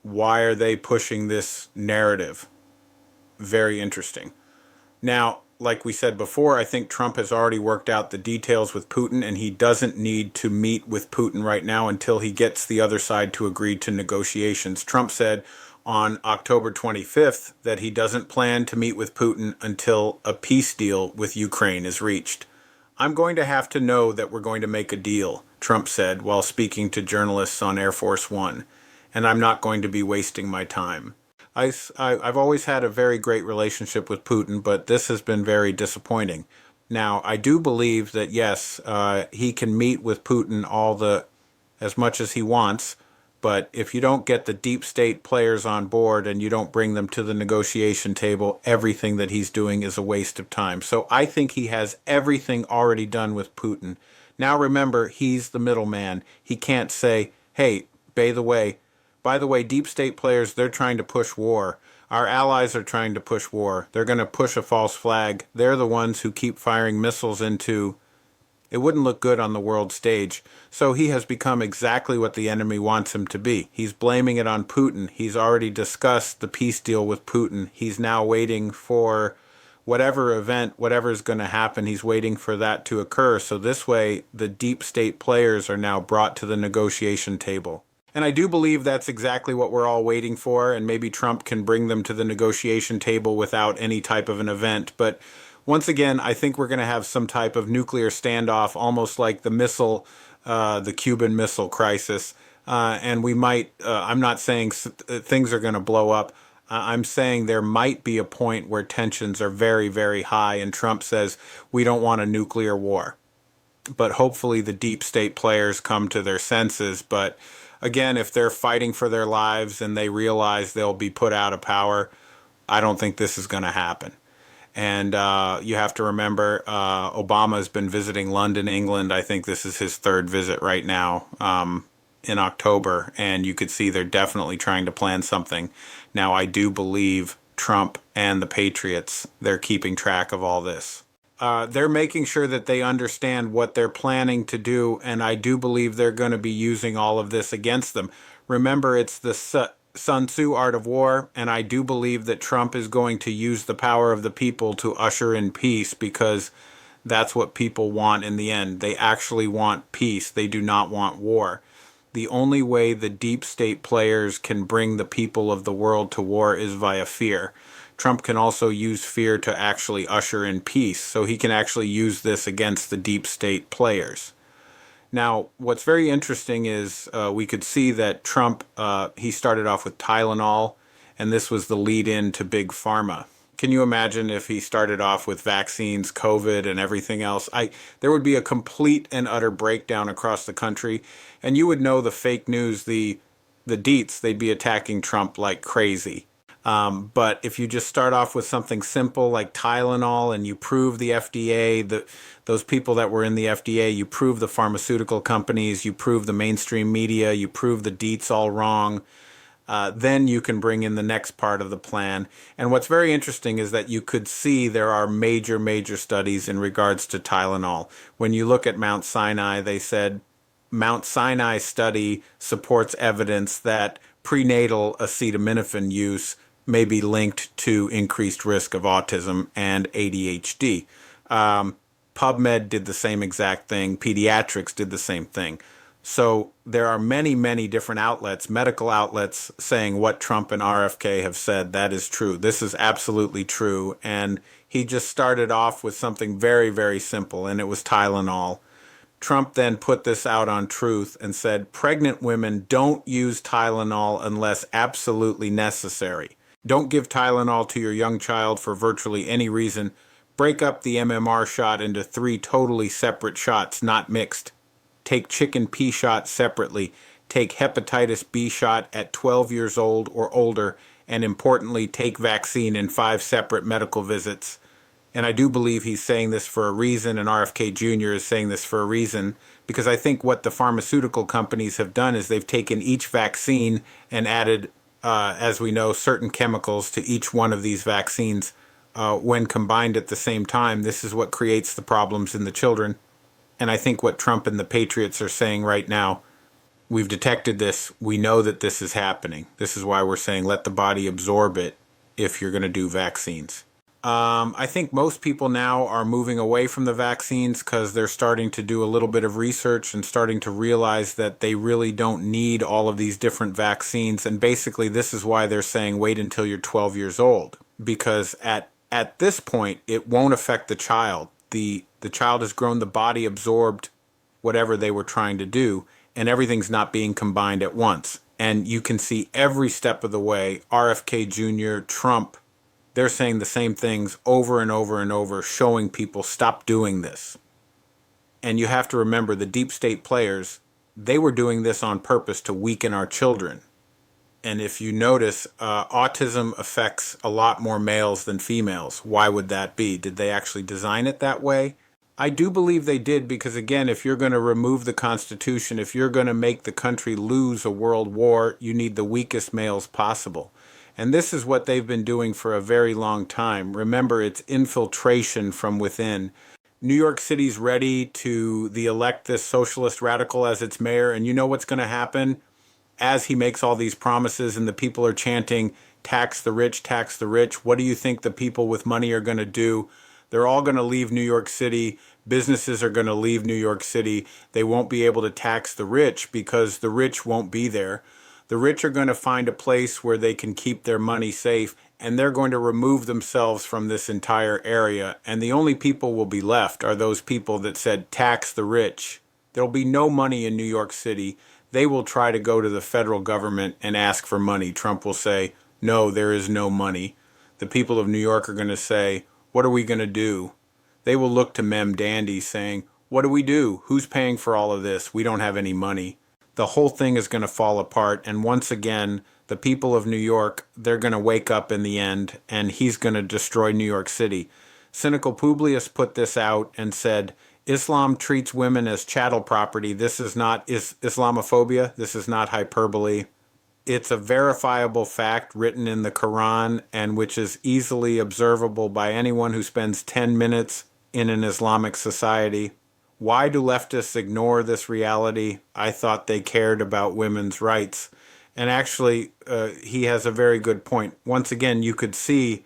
Why are they pushing this narrative? Very interesting. Now, like we said before, I think Trump has already worked out the details with Putin, and he doesn't need to meet with Putin right now until he gets the other side to agree to negotiations. Trump said on October 25th that he doesn't plan to meet with Putin until a peace deal with Ukraine is reached. I'm going to have to know that we're going to make a deal, Trump said while speaking to journalists on Air Force One, and I'm not going to be wasting my time. I've always had a very great relationship with Putin, but this has been very disappointing. Now, I do believe that yes, he can meet with Putin as much as he wants, but if you don't get the deep state players on board and you don't bring them to the negotiation table, everything that he's doing is a waste of time. So I think he has everything already done with Putin. Now remember, he's the middleman. He can't say, hey, by the way, deep state players, they're trying to push war. Our allies are trying to push war. They're going to push a false flag. They're the ones who keep firing missiles into. It wouldn't look good on the world stage. So he has become exactly what the enemy wants him to be. He's blaming it on Putin. He's already discussed the peace deal with Putin. He's now waiting for whatever event, whatever is going to happen, he's waiting for that to occur. So this way, the deep state players are now brought to the negotiation table. And I do believe that's exactly what we're all waiting for, and maybe Trump can bring them to the negotiation table without any type of an event. But once again, I think we're going to have some type of nuclear standoff, almost like the Cuban Missile Crisis. And we might, I'm not saying things are going to blow up. I'm saying there might be a point where tensions are very, very high, and Trump says, we don't want a nuclear war. But hopefully the deep state players come to their senses. But again, if they're fighting for their lives and they realize they'll be put out of power, I don't think this is going to happen. And you have to remember, Obama has been visiting London, England. I think this is his third visit right now in October. And you could see they're definitely trying to plan something. Now, I do believe Trump and the Patriots, they're keeping track of all this. They're making sure that they understand what they're planning to do, and I do believe they're going to be using all of this against them. Remember, it's the Sun Tzu Art of War, and I do believe that Trump is going to use the power of the people to usher in peace, because that's what people want in the end. They actually want peace. They do not want war. The only way the deep state players can bring the people of the world to war is via fear. Trump can also use fear to actually usher in peace, so he can actually use this against the deep state players. Now, what's very interesting is we could see that Trump, he started off with Tylenol, and this was the lead-in to Big Pharma. Can you imagine if he started off with vaccines, COVID, and everything else? There would be a complete and utter breakdown across the country, and you would know the fake news, the deets, they'd be attacking Trump like crazy. But if you just start off with something simple like Tylenol and you prove the FDA, those people that were in the FDA, you prove the pharmaceutical companies, you prove the mainstream media, you prove the deets all wrong, then you can bring in the next part of the plan. And what's very interesting is that you could see there are major, major studies in regards to Tylenol. When you look at Mount Sinai, they said Mount Sinai study supports evidence that prenatal acetaminophen use may be linked to increased risk of autism and ADHD. PubMed did the same exact thing. Pediatrics did the same thing. So there are many, many different outlets, medical outlets, saying what Trump and RFK have said. That is true. This is absolutely true. And he just started off with something very, very simple, and it was Tylenol. Trump then put this out on Truth and said, pregnant women don't use Tylenol unless absolutely necessary. Don't give Tylenol to your young child for virtually any reason. Break up the MMR shot into 3 totally separate shots, not mixed. Take chicken pea shot separately. Take hepatitis B shot at 12 years old or older. And importantly, take vaccine in 5 separate medical visits. And I do believe he's saying this for a reason, and RFK Jr. is saying this for a reason, because I think what the pharmaceutical companies have done is they've taken each vaccine and added, as we know, certain chemicals to each one of these vaccines. When combined at the same time, this is what creates the problems in the children. And I think what Trump and the Patriots are saying right now, we've detected this, we know that this is happening. This is why we're saying let the body absorb it if you're going to do vaccines. I think most people now are moving away from the vaccines because they're starting to do a little bit of research and starting to realize that they really don't need all of these different vaccines. And basically this is why they're saying wait until you're 12 years old, because at this point it won't affect the child. The child has grown, the body absorbed whatever they were trying to do, and everything's not being combined at once. And you can see every step of the way, RFK Jr., Trump, they're saying the same things over and over and over, showing people stop doing this. And you have to remember the deep state players, they were doing this on purpose to weaken our children. And if you notice, autism affects a lot more males than females. Why would that be? Did they actually design it that way? I do believe they did because, again, if you're going to remove the Constitution, if you're going to make the country lose a world war, you need the weakest males possible. And this is what they've been doing for a very long time. Remember, it's infiltration from within. New York City's ready to elect this socialist radical as its mayor, and you know what's going to happen? As he makes all these promises and the people are chanting, tax the rich, what do you think the people with money are going to do? They're all going to leave New York City. Businesses are going to leave New York City. They won't be able to tax the rich because the rich won't be there. The rich are going to find a place where they can keep their money safe, and they're going to remove themselves from this entire area. And the only people will be left are those people that said, tax the rich. There'll be no money in New York City. They will try to go to the federal government and ask for money. Trump will say, no, there is no money. The people of New York are going to say, what are we going to do? They will look to Mem Dandy saying, what do we do? Who's paying for all of this? We don't have any money. The whole thing is going to fall apart. And once again, the people of New York, they're going to wake up in the end, and he's going to destroy New York City. Cynical Publius put this out and said, Islam treats women as chattel property. This is not Islamophobia. This is not hyperbole. It's a verifiable fact written in the Quran and which is easily observable by anyone who spends 10 minutes in an Islamic society. Why do leftists ignore this reality? I thought they cared about women's rights. And actually, he has a very good point. Once again, you could see,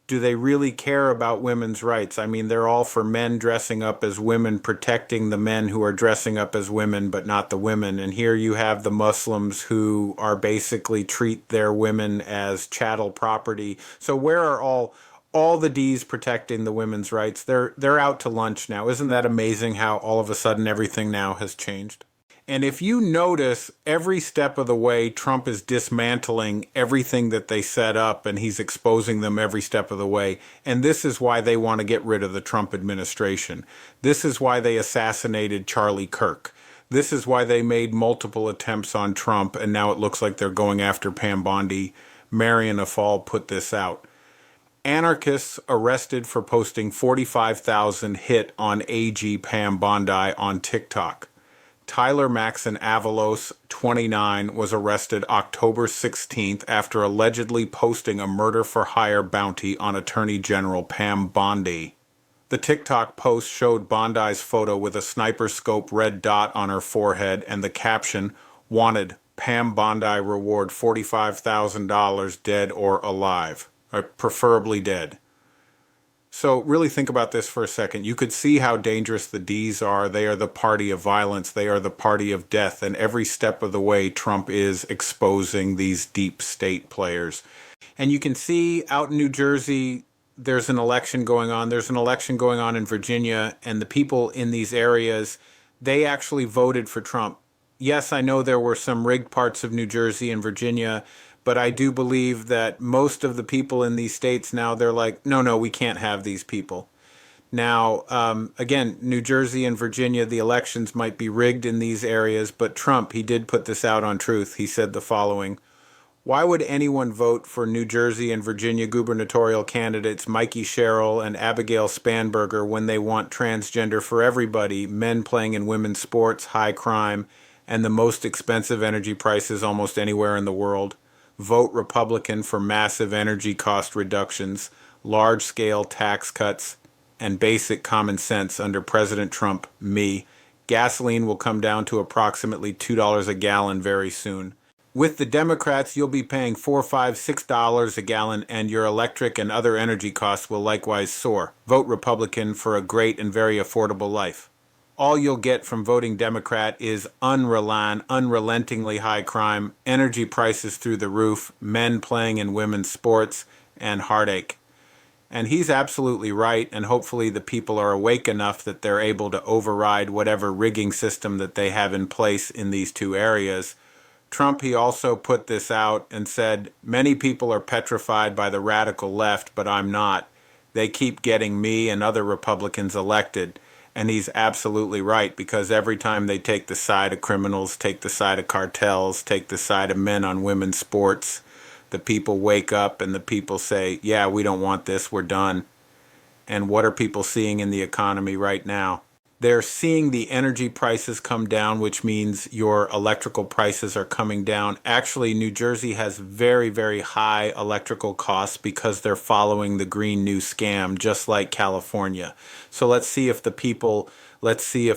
do they really care about women's rights? I mean, they're all for men dressing up as women, protecting the men who are dressing up as women, but not the women. And here you have the Muslims who are basically treat their women as chattel property. So where are all the D's protecting the women's rights? They're out to lunch now. Isn't that amazing how all of a sudden everything now has changed? And if you notice, every step of the way, Trump is dismantling everything that they set up, and he's exposing them every step of the way. And this is why they want to get rid of the Trump administration. This is why they assassinated Charlie Kirk. This is why they made multiple attempts on Trump, and now it looks like they're going after Pam Bondi. Marian Afal put this out. Anarchists arrested for posting 45,000 hit on AG Pam Bondi on TikTok. Tyler Maxon Avalos, 29, was arrested October 16th after allegedly posting a murder-for-hire bounty on Attorney General Pam Bondi. The TikTok post showed Bondi's photo with a sniper scope red dot on her forehead and the caption, "Wanted, Pam Bondi reward $45,000 dead or alive," or preferably dead. So really think about this for a second. You could see how dangerous the D's are. They are the party of violence. They are the party of death. And every step of the way, Trump is exposing these deep state players. And you can see out in New Jersey, there's an election going on. There's an election going on in Virginia. And the people in these areas, they actually voted for Trump. Yes, I know there were some rigged parts of New Jersey and Virginia, but I do believe that most of the people in these states now, they're like, no, we can't have these people. Now, again, New Jersey and Virginia, the elections might be rigged in these areas, but Trump, he did put this out on Truth. He said the following: why would anyone vote for New Jersey and Virginia gubernatorial candidates Mikey Sherrill and Abigail Spanberger when they want transgender for everybody, men playing in women's sports, high crime, and the most expensive energy prices almost anywhere in the world? Vote Republican for massive energy cost reductions, large-scale tax cuts, and basic common sense under President Trump, me. Gasoline will come down to approximately $2 a gallon very soon. With the Democrats, you'll be paying $4, $5, $6 a gallon, and your electric and other energy costs will likewise soar. Vote Republican for a great and very affordable life. All you'll get from voting Democrat is unrelentingly high crime, energy prices through the roof, men playing in women's sports, and heartache. And he's absolutely right, and hopefully the people are awake enough that they're able to override whatever rigging system that they have in place in these two areas. Trump, he also put this out and said, many people are petrified by the radical left, but I'm not. They keep getting me and other Republicans elected. And he's absolutely right, because every time they take the side of criminals, take the side of cartels, take the side of men on women's sports, the people wake up and the people say, yeah, we don't want this, we're done. And what are people seeing in the economy right now? They're seeing the energy prices come down, which means your electrical prices are coming down. Actually, New Jersey has very, very high electrical costs because they're following the Green New Scam, just like California. So let's see if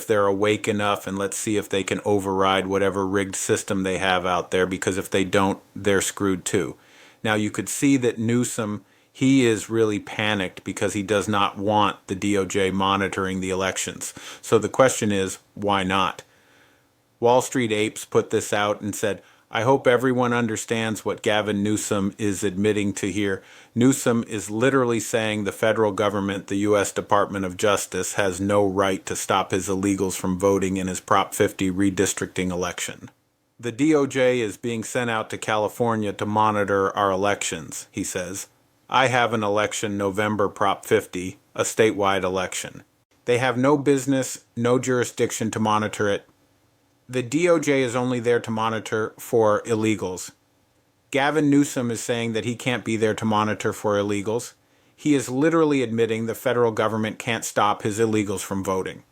they're awake enough, and let's see if they can override whatever rigged system they have out there, because if they don't, they're screwed too. Now, you could see that Newsom, he is really panicked because he does not want the DOJ monitoring the elections. So the question is, why not? Wall Street Apes put this out and said, I hope everyone understands what Gavin Newsom is admitting to here. Newsom is literally saying the federal government, the U.S. Department of Justice, has no right to stop his illegals from voting in his Prop 50 redistricting election. The DOJ is being sent out to California to monitor our elections, he says. I have an election November Prop 50, a statewide election. They have no business, no jurisdiction to monitor it. The DOJ is only there to monitor for illegals. Gavin Newsom is saying that he can't be there to monitor for illegals. He is literally admitting the federal government can't stop his illegals from voting.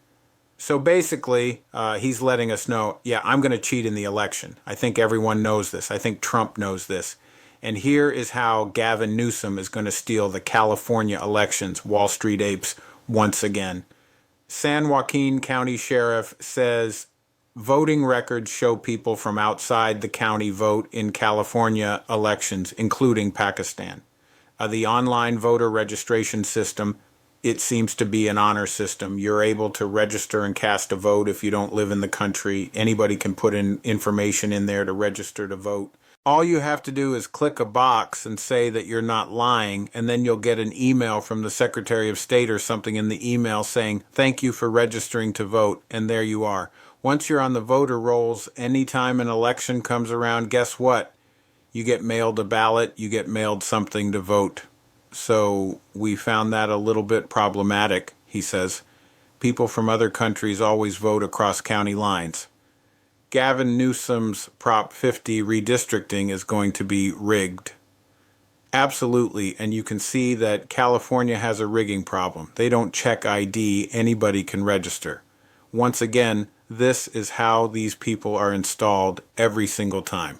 So basically, he's letting us know, yeah, I'm going to cheat in the election. I think everyone knows this. I think Trump knows this. And here is how Gavin Newsom is going to steal the California elections, Wall Street Apes, once again. San Joaquin County Sheriff says voting records show people from outside the county vote in California elections, including Pakistan. The online voter registration system, it seems to be an honor system. You're able to register and cast a vote if you don't live in the country. Anybody can put in information in there to register to vote. All you have to do is click a box and say that you're not lying, and then you'll get an email from the Secretary of State or something in the email saying, thank you for registering to vote, and there you are. Once you're on the voter rolls, anytime an election comes around, guess what? You get mailed a ballot, you get mailed something to vote. So we found that a little bit problematic, he says. People from other countries always vote across county lines. Gavin Newsom's Prop 50 redistricting is going to be rigged. Absolutely, and you can see that California has a rigging problem. They don't check ID, anybody can register. Once again, this is how these people are installed every single time.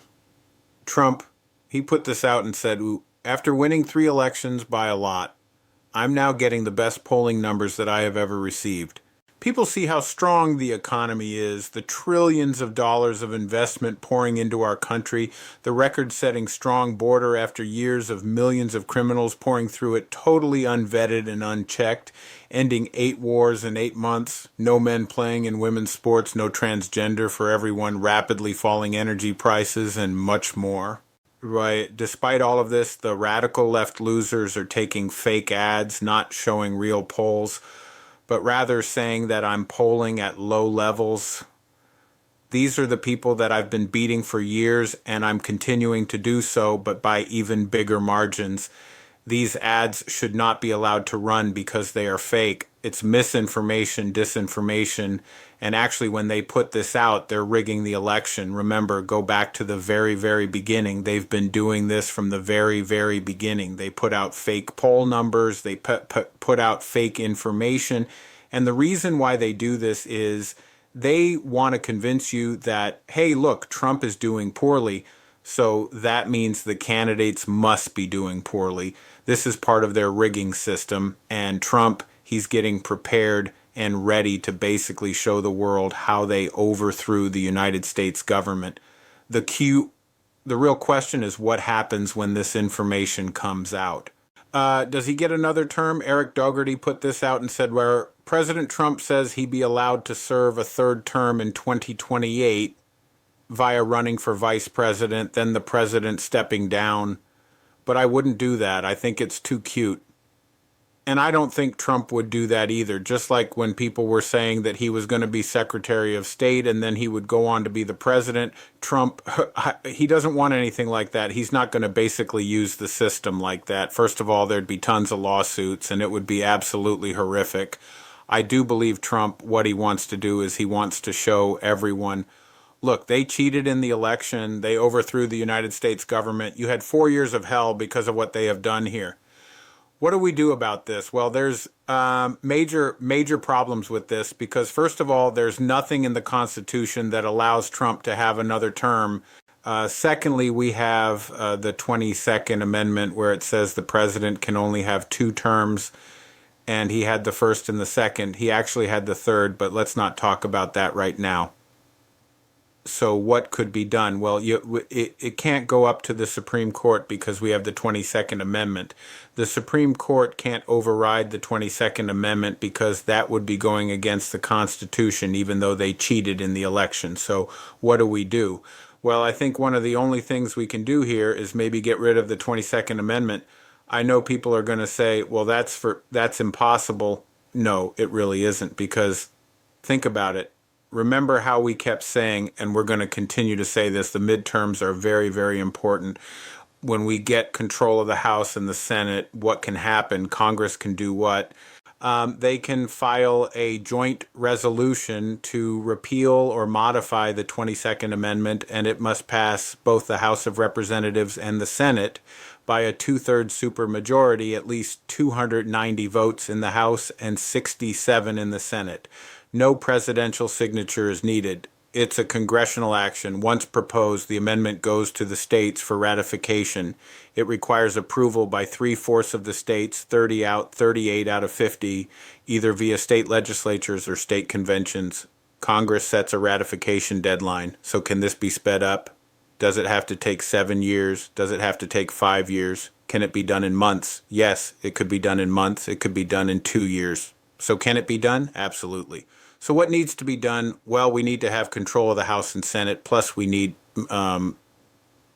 Trump, he put this out and said, after winning 3 elections by a lot, I'm now getting the best polling numbers that I have ever received. People see how strong the economy is, the trillions of dollars of investment pouring into our country, the record-setting strong border after years of millions of criminals pouring through it totally unvetted and unchecked, ending 8 wars in 8 months, no men playing in women's sports, no transgender for everyone, rapidly falling energy prices, and much more. Right. Despite all of this, the radical left losers are taking fake ads, not showing real polls, but rather saying that I'm polling at low levels. These are the people that I've been beating for years, and I'm continuing to do so, but by even bigger margins. These ads should not be allowed to run because they are fake. It's misinformation, disinformation, and actually when they put this out, they're rigging the election. Remember, go back to the very, very beginning. They've been doing this from the very, very beginning. They put out fake poll numbers, they put out fake information, and the reason why they do this is they want to convince you that, hey, look, Trump is doing poorly, so that means the candidates must be doing poorly. This is part of their rigging system, and Trump, he's getting prepared and ready to basically show the world how they overthrew the United States government. The real question is what happens when this information comes out. Does he get another term? Eric Dougherty put this out and said where President Trump says he'd be allowed to serve a 3rd term in 2028 via running for vice president, then the president stepping down. But I wouldn't do that. I think it's too cute. And I don't think Trump would do that either. Just like when people were saying that he was going to be Secretary of State and then he would go on to be the president, Trump, he doesn't want anything like that. He's not going to basically use the system like that. First of all, there'd be tons of lawsuits and it would be absolutely horrific. I do believe Trump, what he wants to do is he wants to show everyone, look, they cheated in the election. They overthrew the United States government. You had 4 years of hell because of what they have done here. What do we do about this? Well, there's major problems with this because, first of all, there's nothing in the Constitution that allows Trump to have another term. Secondly, we have the 22nd Amendment where it says the president can only have 2 terms, and he had the first and the second. He actually had the third, but let's not talk about that right now. So what could be done? Well, it can't go up to the Supreme Court because we have the 22nd Amendment. The Supreme Court can't override the 22nd Amendment because that would be going against the Constitution, even though they cheated in the election. So what do? Well, I think one of the only things we can do here is maybe get rid of the 22nd Amendment. I know people are going to say, well, that's impossible. No, it really isn't, because think about it. Remember how we kept saying, and we're going to continue to say this, the midterms are very, very important. When we get control of the House and the Senate, what can happen? Congress can do what? They can file a joint resolution to repeal or modify the 22nd Amendment, and it must pass both the House of Representatives and the Senate by a 2/3 supermajority, at least 290 votes in the House and 67 in the Senate. No presidential signature is needed. It's a congressional action. Once proposed, the amendment goes to the states for ratification. It requires approval by 3/4 of the states, 38 out of 50, either via state legislatures or state conventions. Congress sets a ratification deadline. So can this be sped up? Does it have to take 7 years? Does it have to take 5 years? Can it be done in months? Yes, it could be done in months. It could be done in 2 years. So can it be done? Absolutely. So what needs to be done? Well, we need to have control of the House and Senate, plus we need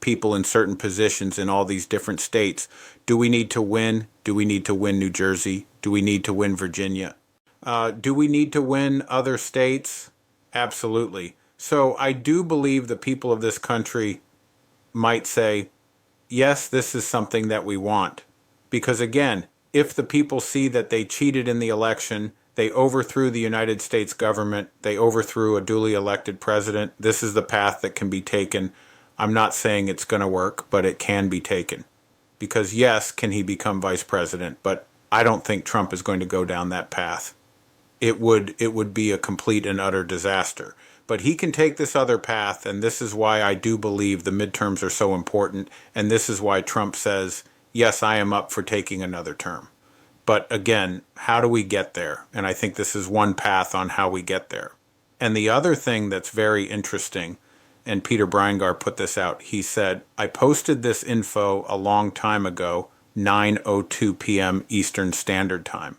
people in certain positions in all these different states. Do we need to win? Do we need to win New Jersey? Do we need to win Virginia? Do we need to win other states? Absolutely. So I do believe the people of this country might say, yes, this is something that we want. Because again, if the people see that they cheated in the election, they overthrew the United States government, they overthrew a duly elected president, this is the path that can be taken. I'm not saying it's going to work, but it can be taken. Because yes, can he become vice president? But I don't think Trump is going to go down that path. It would be a complete and utter disaster. But he can take this other path, and this is why I do believe the midterms are so important, and this is why Trump says, yes, I am up for taking another term. But again, how do we get there? And I think this is one path on how we get there. And the other thing that's very interesting, and Peter Breingar put this out, he said, I posted this info a long time ago, 9:02 p.m. Eastern Standard Time.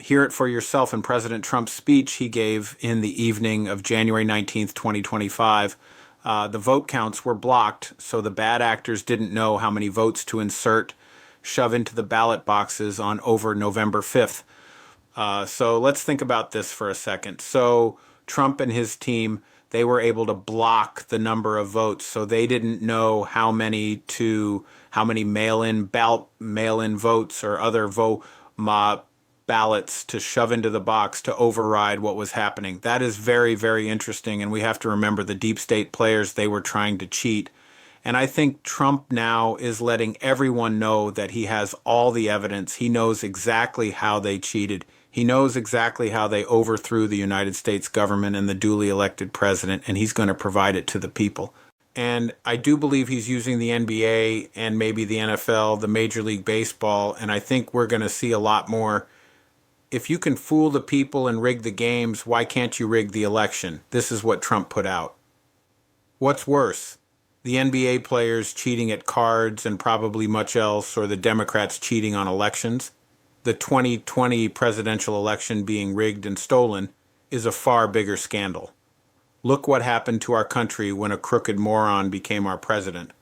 Hear it for yourself in President Trump's speech he gave in the evening of January 19th, 2025. The vote counts were blocked, so the bad actors didn't know how many votes to shove into the ballot boxes on over November 5th. So let's think about this for a second. So Trump and his team, they were able to block the number of votes, so they didn't know how many mail-in votes or other ballots to shove into the box to override what was happening. That is very, very interesting, and we have to remember the deep state players, they were trying to cheat. And I think Trump now is letting everyone know that he has all the evidence. He knows exactly how they cheated. He knows exactly how they overthrew the United States government and the duly elected president, and he's going to provide it to the people. And I do believe he's using the NBA and maybe the NFL, the Major League Baseball, and I think we're going to see a lot more. If you can fool the people and rig the games, why can't you rig the election? This is what Trump put out. What's worse? The NBA players cheating at cards and probably much else, or the Democrats cheating on elections? The 2020 presidential election being rigged and stolen is a far bigger scandal. Look what happened to our country when a crooked moron became our president.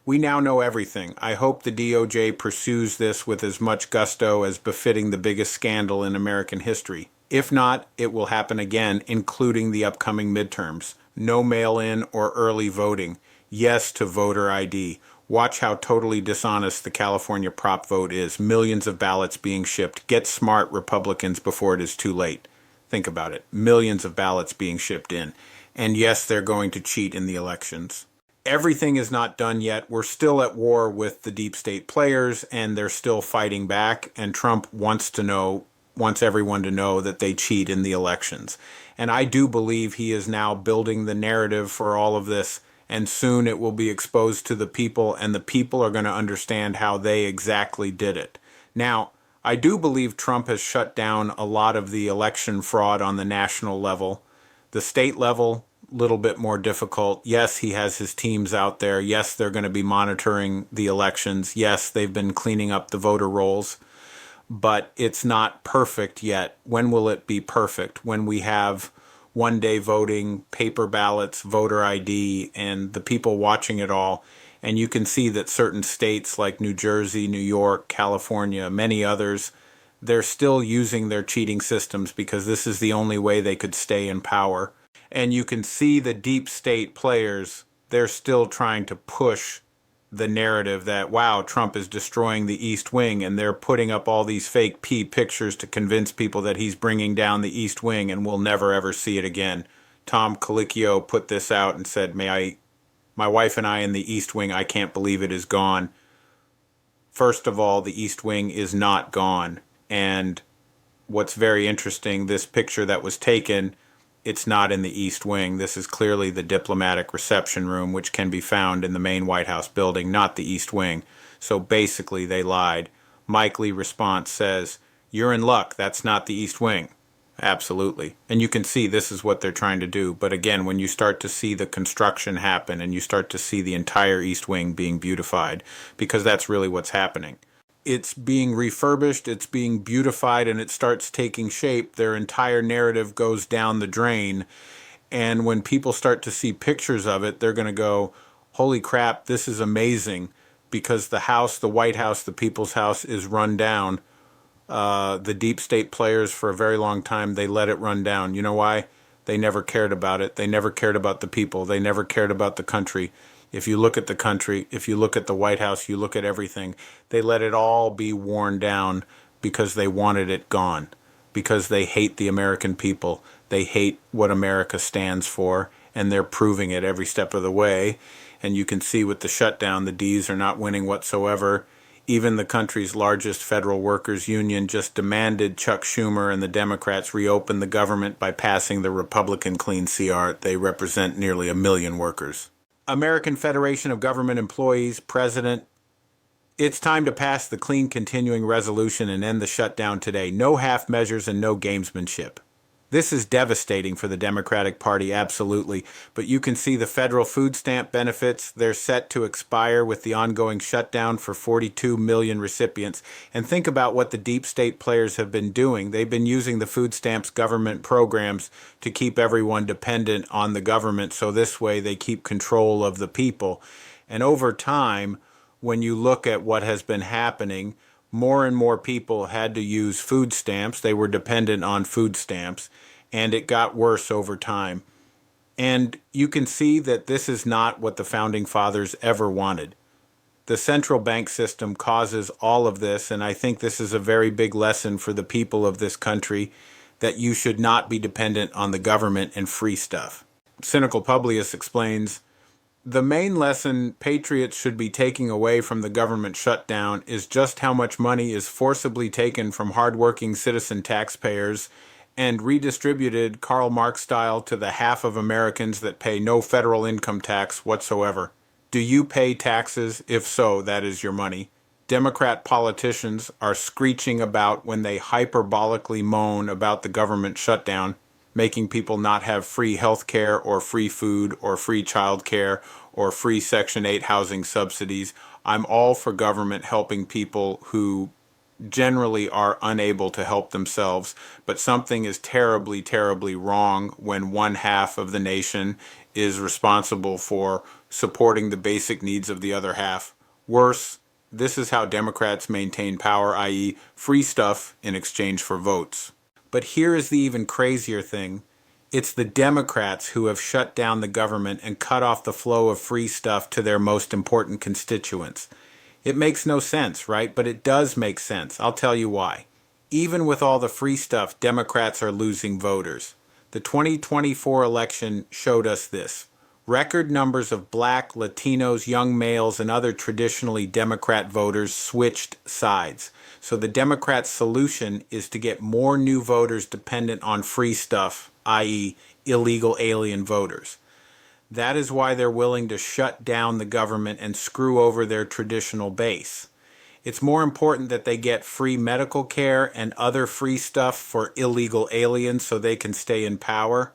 We now know everything. I hope the DOJ pursues this with as much gusto as befitting the biggest scandal in American history. If not, it will happen again, including the upcoming midterms. No mail-in or early voting. Yes to voter ID. Watch how totally dishonest the California prop vote is. Millions of ballots being shipped. Get smart, Republicans, before it is too late. Think about it. Millions of ballots being shipped in. And yes, they're going to cheat in the elections. Everything is not done yet. We're still at war with the deep state players, and they're still fighting back. And Trump wants everyone to know that they cheat in the elections. And I do believe he is now building the narrative for all of this, and soon it will be exposed to the people, and the people are going to understand how they exactly did it. Now, I do believe Trump has shut down a lot of the election fraud on the national level. The state level, little bit more difficult. Yes, he has his teams out there. Yes, they're going to be monitoring the elections. Yes, they've been cleaning up the voter rolls. But it's not perfect yet. When will it be perfect? When we have one-day voting, paper ballots, voter ID, and the people watching it all. And you can see that certain states like New Jersey, New York, California, many others, they're still using their cheating systems because this is the only way they could stay in power. And you can see the deep state players, they're still trying to push the narrative that, wow, Trump is destroying the East Wing, and they're putting up all these fake pictures to convince people that he's bringing down the East Wing and we'll never ever see it again. Tom Colicchio put this out and said, my wife and I in the East Wing, I can't believe it is gone. First of all, the East Wing is not gone. And what's very interesting, this picture that was taken, it's not in the East Wing. This is clearly the diplomatic reception room, which can be found in the main White House building, not the East Wing. So basically, they lied. Mike Lee response says, "You're in luck. That's not the East Wing." Absolutely. And you can see this is what they're trying to do. But again, when you start to see the construction happen and you start to see the entire East Wing being beautified, because that's really what's happening. It's being refurbished, it's being beautified, and it starts taking shape. Their entire narrative goes down the drain. And when people start to see pictures of it, they're going to go, holy crap, this is amazing. Because the house, the White House, the People's House is run down. The deep state players, for a very long time, they let it run down. You know why? They never cared about it. They never cared about the people. They never cared about the country. If you look at the country, if you look at the White House, you look at everything, they let it all be worn down because they wanted it gone, because they hate the American people. They hate what America stands for, and they're proving it every step of the way. And you can see with the shutdown, the D's are not winning whatsoever. Even the country's largest federal workers union just demanded Chuck Schumer and the Democrats reopen the government by passing the Republican Clean CR. They represent nearly 1 million workers. American Federation of Government Employees, President, it's time to pass the clean continuing resolution and end the shutdown today. No half measures and no gamesmanship. This is devastating for the Democratic Party, absolutely. But you can see the federal food stamp benefits. They're set to expire with the ongoing shutdown for 42 million recipients. And think about what the deep state players have been doing. They've been using the food stamps government programs to keep everyone dependent on the government. So this way they keep control of the people. And over time, when you look at what has been happening, more and more people had to use food stamps. They were dependent on food stamps, and it got worse over time. And you can see that this is not what the Founding Fathers ever wanted. The central bank system causes all of this, and I think this is a very big lesson for the people of this country, that you should not be dependent on the government and free stuff. Cynical Publius explains, the main lesson patriots should be taking away from the government shutdown is just how much money is forcibly taken from hardworking citizen taxpayers and redistributed Karl Marx style to the half of Americans that pay no federal income tax whatsoever. Do you pay taxes? If so, that is your money. Democrat politicians are screeching about when they hyperbolically moan about the government shutdown, making people not have free health care or free food or free child care or free Section 8 housing subsidies. I'm all for government helping people who generally are unable to help themselves, but something is terribly, terribly wrong when one half of the nation is responsible for supporting the basic needs of the other half. Worse, this is how Democrats maintain power, i.e., free stuff in exchange for votes. But here is the even crazier thing. It's the Democrats who have shut down the government and cut off the flow of free stuff to their most important constituents. It makes no sense, right? But it does make sense. I'll tell you why. Even with all the free stuff, Democrats are losing voters. The 2024 election showed us this. Record numbers of black, Latinos, young males, and other traditionally Democrat voters switched sides. So the Democrats' solution is to get more new voters dependent on free stuff, i.e., illegal alien voters. That is why they're willing to shut down the government and screw over their traditional base. It's more important that they get free medical care and other free stuff for illegal aliens so they can stay in power.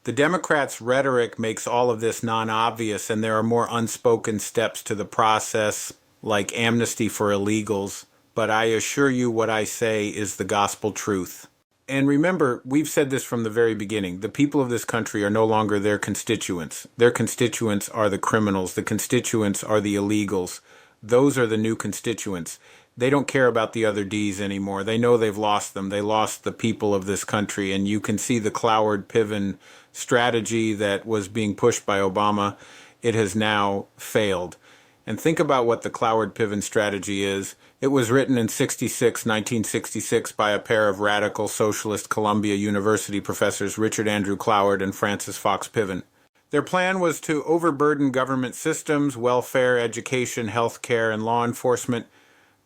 The Democrats' rhetoric makes all of this non-obvious, and there are more unspoken steps to the process, like amnesty for illegals, but I assure you what I say is the gospel truth. And remember, we've said this from the very beginning. The people of this country are no longer their constituents. Their constituents are the criminals. The constituents are the illegals. Those are the new constituents. They don't care about the other D's anymore. They know they've lost them. They lost the people of this country. And you can see the Cloward-Piven strategy that was being pushed by Obama. It has now failed. And think about what the Cloward-Piven strategy is. It was written in 1966 by a pair of radical socialist Columbia University professors, Richard Andrew Cloward and Francis Fox Piven. Their plan was to overburden government systems, welfare, education, healthcare, and law enforcement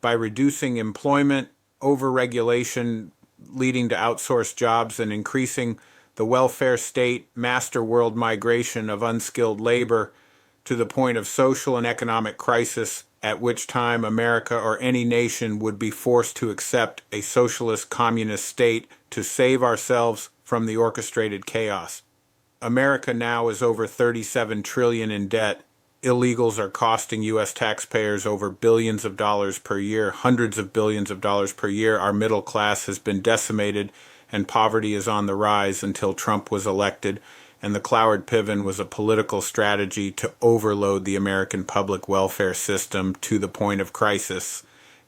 by reducing employment, overregulation leading to outsourced jobs, and increasing the welfare state, master world migration of unskilled labor to the point of social and economic crisis, at which time America or any nation would be forced to accept a socialist communist state to save ourselves from the orchestrated chaos. America now is over $37 trillion in debt. Illegals are costing U.S. taxpayers over billions of dollars per year, hundreds of billions of dollars per year. Our middle class has been decimated, and poverty is on the rise until Trump was elected. And the Cloward-Piven was a political strategy to overload the American public welfare system to the point of crisis.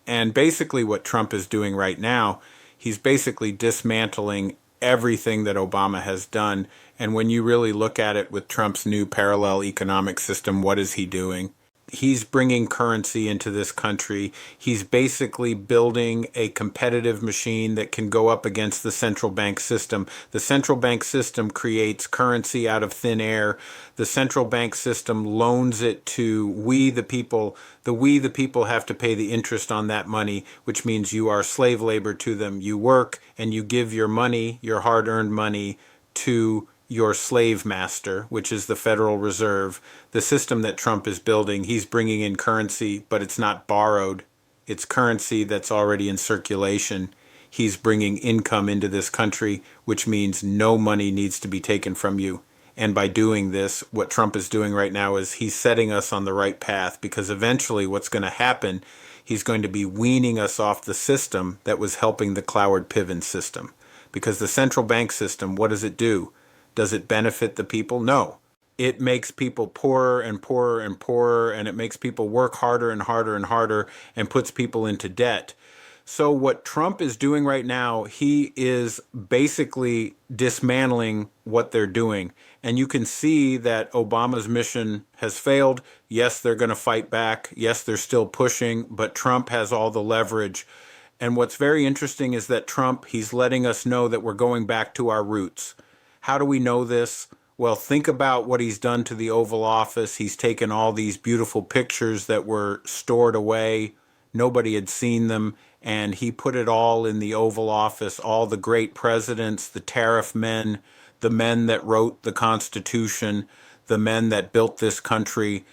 And basically what Trump is doing right now, he's basically dismantling everything that Obama has done. And when you really look at it with Trump's new parallel economic system, what is he doing? He's bringing currency into this country. He's basically building a competitive machine that can go up against the central bank system. The central bank system creates currency out of thin air. The central bank system loans it to we the people. We the people have to pay the interest on that money, which means you are slave labor to them. You work and you give your money, your hard-earned money, to your slave master, which is the Federal Reserve. The system that Trump is building, he's bringing in currency, but it's not borrowed. It's currency that's already in circulation. He's bringing income into this country, which means no money needs to be taken from you. And by doing this, what Trump is doing right now is he's setting us on the right path, because eventually what's going to happen, he's going to be weaning us off the system that was helping the Cloward-Piven system. Because the central bank system, what does it do? Does it benefit the people? No. It makes people poorer and poorer and poorer, and it makes people work harder and harder and harder and puts people into debt. So what Trump is doing right now, he is basically dismantling what they're doing. And you can see that Obama's mission has failed. Yes, they're going to fight back. Yes, they're still pushing, but Trump has all the leverage. And what's very interesting is that Trump, he's letting us know that we're going back to our roots. How do we know this? Well, think about what he's done to the Oval Office. He's taken all these beautiful pictures that were stored away. Nobody had seen them. And he put it all in the Oval Office, all the great presidents, the tariff men, the men that wrote the Constitution, the men that built this country,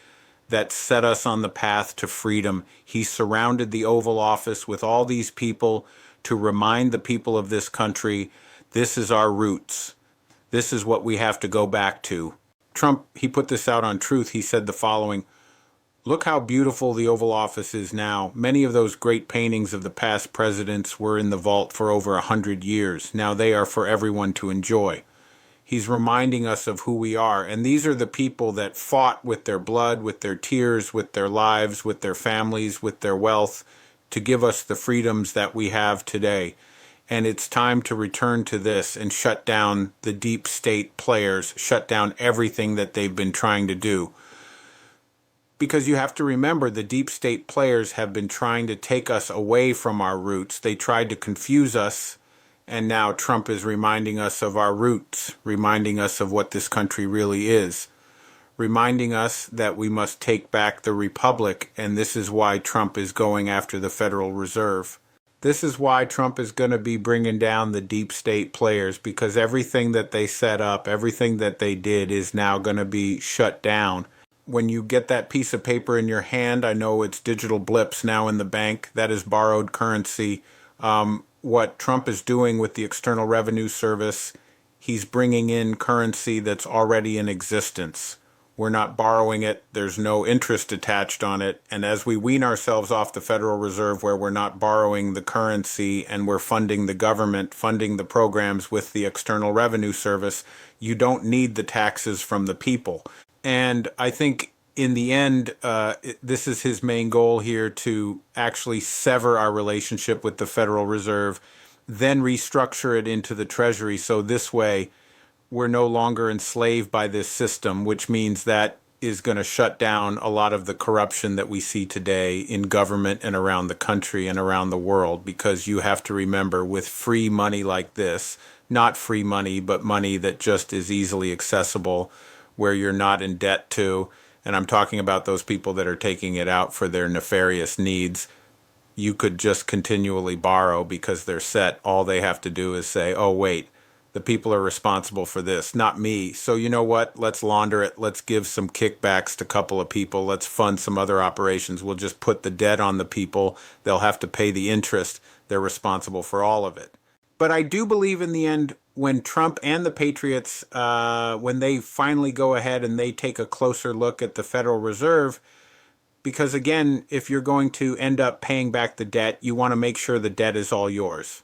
that set us on the path to freedom. He surrounded the Oval Office with all these people to remind the people of this country, this is our roots. This is what we have to go back to. Trump, he put this out on Truth. He said the following: Look how beautiful the Oval Office is now. Many of those great paintings of the past presidents were in the vault for over 100 years. Now they are for everyone to enjoy. He's reminding us of who we are. And these are the people that fought with their blood, with their tears, with their lives, with their families, with their wealth to give us the freedoms that we have today. And it's time to return to this and shut down the deep state players, shut down everything that they've been trying to do. Because you have to remember, the deep state players have been trying to take us away from our roots. They tried to confuse us. And now Trump is reminding us of our roots, reminding us of what this country really is, reminding us that we must take back the republic, and this is why Trump is going after the Federal Reserve. This is why Trump is going to be bringing down the deep state players, because everything that they set up, everything that they did is now going to be shut down. When you get that piece of paper in your hand, I know it's digital blips now in the bank, that is borrowed currency. What Trump is doing with the External Revenue Service, he's bringing in currency that's already in existence. We're not borrowing it. There's no interest attached on it. And as we wean ourselves off the Federal Reserve, where we're not borrowing the currency and we're funding the government, funding the programs with the External Revenue Service, you don't need the taxes from the people. And I think in the end, this is his main goal here, to actually sever our relationship with the Federal Reserve, then restructure it into the Treasury. So this way, we're no longer enslaved by this system, which means that is going to shut down a lot of the corruption that we see today in government and around the country and around the world. Because you have to remember, with free money like this, not free money, but money that just is easily accessible, where you're not in debt to, and I'm talking about those people that are taking it out for their nefarious needs, you could just continually borrow because they're set. All they have to do is say, oh, wait, the people are responsible for this, not me. So you know what? Let's launder it. Let's give some kickbacks to a couple of people. Let's fund some other operations. We'll just put the debt on the people. They'll have to pay the interest. They're responsible for all of it. But I do believe in the end, when Trump and the Patriots, when they finally go ahead and they take a closer look at the Federal Reserve, because again, if you're going to end up paying back the debt, you want to make sure the debt is all yours.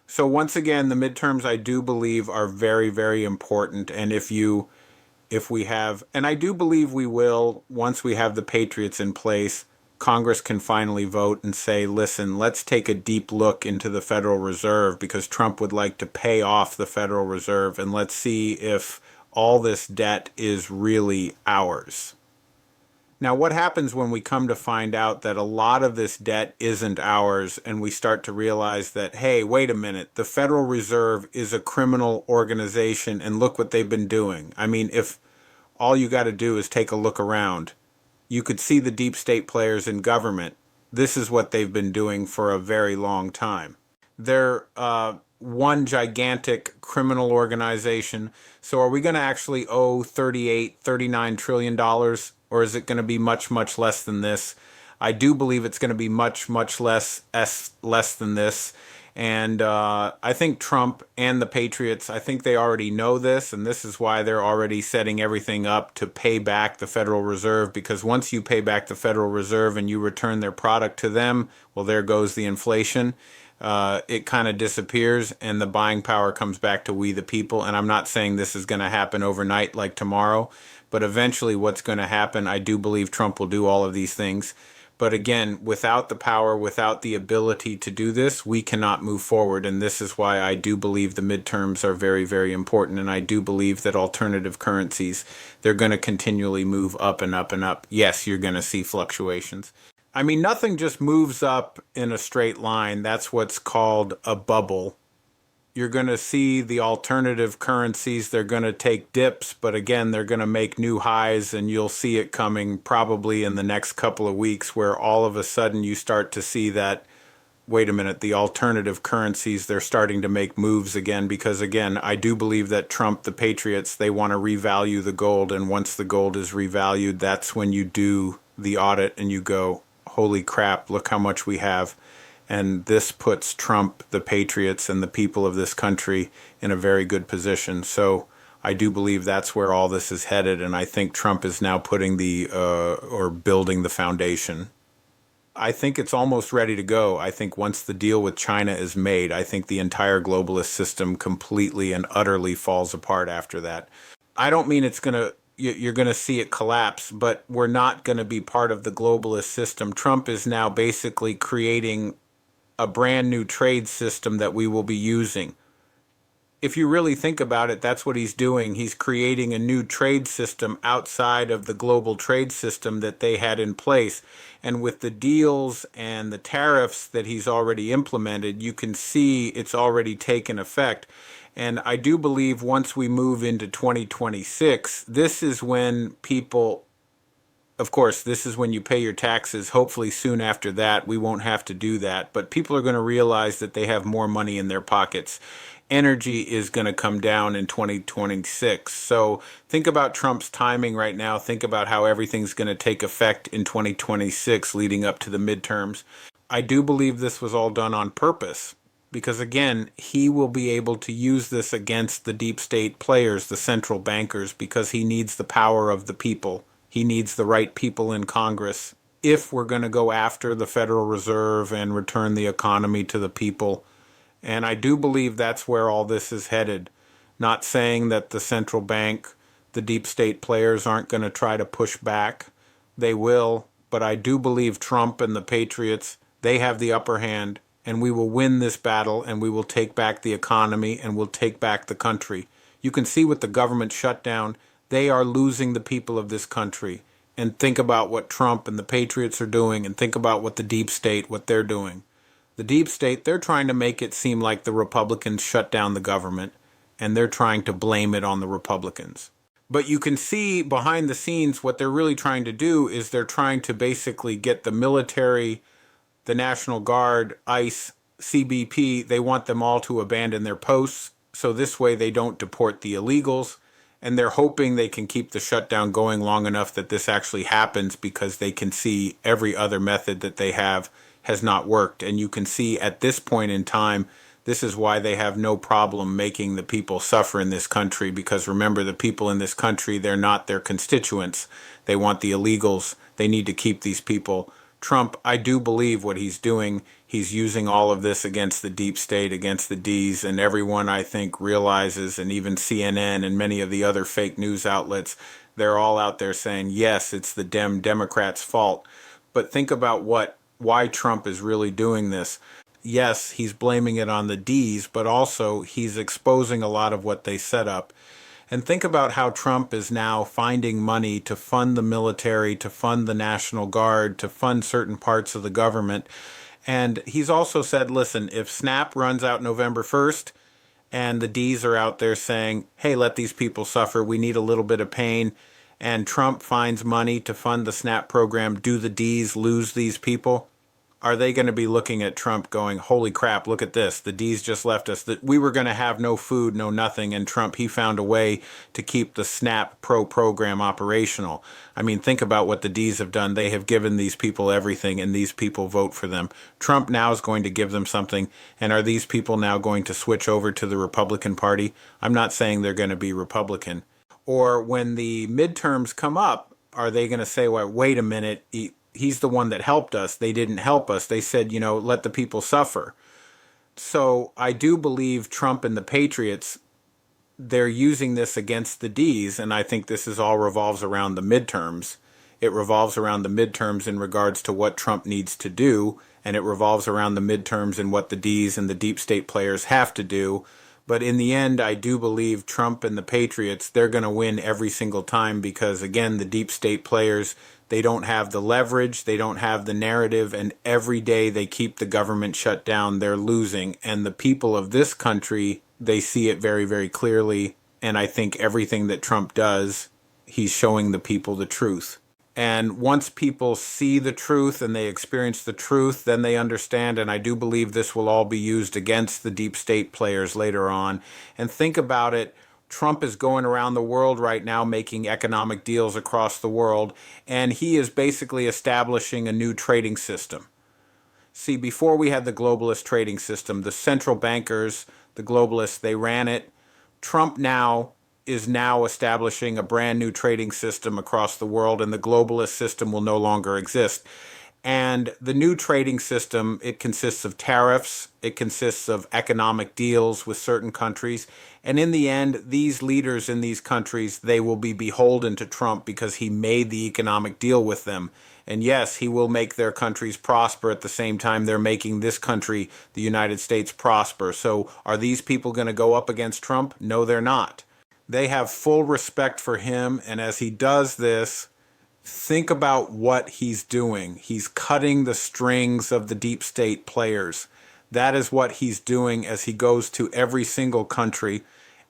So once again, the midterms, I do believe, are very, very important. And if we have, and I do believe we will, once we have the Patriots in place, Congress can finally vote and say, listen, let's take a deep look into the Federal Reserve, because Trump would like to pay off the Federal Reserve, and let's see if all this debt is really ours. Now, what happens when we come to find out that a lot of this debt isn't ours, and we start to realize that, hey, wait a minute, the Federal Reserve is a criminal organization, and look what they've been doing. I mean, if all you got to do is take a look around, you could see the deep state players in government. This is what they've been doing for a very long time. They're one gigantic criminal organization. So are we going to actually owe $39 trillion, or is it going to be much, much less than this? I do believe it's going to be much, much less than this. And I think Trump and the Patriots, I think they already know this, and this is why they're already setting everything up to pay back the Federal Reserve, because once you pay back the Federal Reserve and you return their product to them, well, there goes the inflation. It kind of disappears, and the buying power comes back to we the people. And I'm not saying this is going to happen overnight like tomorrow, but eventually what's going to happen, I do believe Trump will do all of these things. But again, without the power, without the ability to do this, we cannot move forward. And this is why I do believe the midterms are very, very important. And I do believe that alternative currencies, they're going to continually move up and up and up. Yes, you're going to see fluctuations. I mean, nothing just moves up in a straight line. That's what's called a bubble. You're going to see the alternative currencies, they're going to take dips, but again, they're going to make new highs, and you'll see it coming probably in the next couple of weeks, where all of a sudden you start to see that, wait a minute, the alternative currencies, they're starting to make moves again, because again, I do believe that Trump, the Patriots, they want to revalue the gold, and once the gold is revalued, that's when you do the audit and you go, holy crap, look how much we have. And this puts Trump, the Patriots, and the people of this country in a very good position. So I do believe that's where all this is headed, and I think Trump is now putting or building the foundation. I think it's almost ready to go. I think once the deal with China is made, I think the entire globalist system completely and utterly falls apart after that. I don't mean you're going to see it collapse, but we're not going to be part of the globalist system. Trump is now basically creating a brand new trade system that we will be using. If you really think about it, that's what he's doing. He's creating a new trade system outside of the global trade system that they had in place. And with the deals and the tariffs that he's already implemented, you can see it's already taken effect. And I do believe once we move into 2026, this is when people, of course, this is when you pay your taxes. Hopefully soon after that, we won't have to do that. But people are going to realize that they have more money in their pockets. Energy is going to come down in 2026. So think about Trump's timing right now. Think about how everything's going to take effect in 2026 leading up to the midterms. I do believe this was all done on purpose because, again, he will be able to use this against the deep state players, the central bankers, because he needs the power of the people. He needs the right people in Congress. If we're going to go after the Federal Reserve and return the economy to the people. And I do believe that's where all this is headed. Not saying that the central bank, the deep state players aren't going to try to push back. They will. But I do believe Trump and the Patriots, they have the upper hand. And we will win this battle and we will take back the economy and we'll take back the country. You can see with the government shutdown, they are losing the people of this country. And think about what Trump and the Patriots are doing and think about what the deep state, what they're doing. The deep state, they're trying to make it seem like the Republicans shut down the government and they're trying to blame it on the Republicans. But you can see behind the scenes what they're really trying to do is they're trying to basically get the military, the National Guard, ICE, CBP, they want them all to abandon their posts so this way they don't deport the illegals. And they're hoping they can keep the shutdown going long enough that this actually happens because they can see every other method that they have has not worked. And you can see at this point in time, this is why they have no problem making the people suffer in this country. Because remember, the people in this country, they're not their constituents. They want the illegals. They need to keep these people. Trump, I do believe what he's doing. He's using all of this against the deep state, against the Ds, and everyone I think realizes, and even CNN and many of the other fake news outlets, they're all out there saying, yes, it's the Democrats' fault. But think about why Trump is really doing this. Yes, he's blaming it on the Ds, but also he's exposing a lot of what they set up. And think about how Trump is now finding money to fund the military, to fund the National Guard, to fund certain parts of the government. And he's also said, listen, if SNAP runs out November 1st and the Ds are out there saying, hey, let these people suffer, we need a little bit of pain, and Trump finds money to fund the SNAP program, do the Ds lose these people? Are they going to be looking at Trump going, holy crap, look at this. The Ds just left us. That we were going to have no food, no nothing. And Trump, he found a way to keep the SNAP Pro program operational. I mean, think about what the Ds have done. They have given these people everything and these people vote for them. Trump now is going to give them something. And are these people now going to switch over to the Republican Party? I'm not saying they're going to be Republican. Or when the midterms come up, are they going to say, well, wait a minute, he's the one that helped us. They didn't help us. They said, let the people suffer. So I do believe Trump and the Patriots, they're using this against the Ds, and I think this all revolves around the midterms. It revolves around the midterms in regards to what Trump needs to do, and it revolves around the midterms and what the Ds and the deep state players have to do. But in the end, I do believe Trump and the Patriots, they're going to win every single time because, again, the deep state players, they don't have the leverage, they don't have the narrative, and every day they keep the government shut down, they're losing. And the people of this country, they see it very, very clearly. And I think everything that Trump does, he's showing the people the truth. And once people see the truth and they experience the truth, then they understand. And I do believe this will all be used against the deep state players later on. And think about it. Trump is going around the world right now making economic deals across the world. And he is basically establishing a new trading system. See, before we had the globalist trading system, the central bankers, the globalists, they ran it. Trump now is now establishing a brand new trading system across the world, and the globalist system will no longer exist. And the new trading system, it consists of tariffs, it consists of economic deals with certain countries. And in the end, these leaders in these countries, they will be beholden to Trump because he made the economic deal with them. And yes, he will make their countries prosper at the same time they're making this country, the United States, prosper. So are these people going to go up against Trump? No, they're not. They have full respect for him. And as he does this, think about what he's doing. He's cutting the strings of the deep state players. That is what he's doing as he goes to every single country,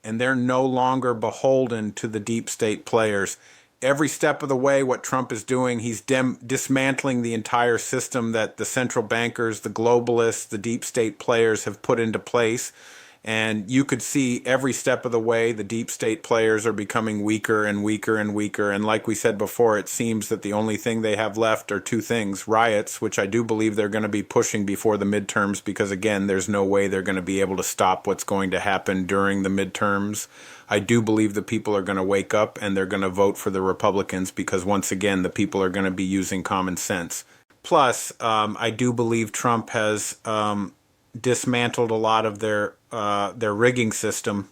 and they're no longer beholden to the deep state players. Every step of the way, what Trump is doing, he's dismantling the entire system that the central bankers, the globalists, the deep state players have put into place. And you could see every step of the way the deep state players are becoming weaker and weaker and weaker. And like we said before, it seems that the only thing they have left are two things: riots, which I do believe they're going to be pushing before the midterms, because again, there's no way they're going to be able to stop what's going to happen during the midterms. I do believe the people are going to wake up and they're going to vote for the Republicans, because once again, the people are going to be using common sense. Plus, I do believe Trump has dismantled a lot of their rigging system,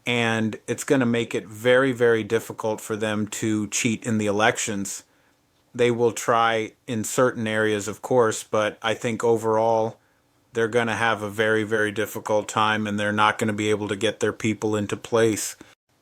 and it's going to make it very, very difficult for them to cheat in the elections. They will try in certain areas, of course, but I think overall they're going to have a very, very difficult time, and they're not going to be able to get their people into place.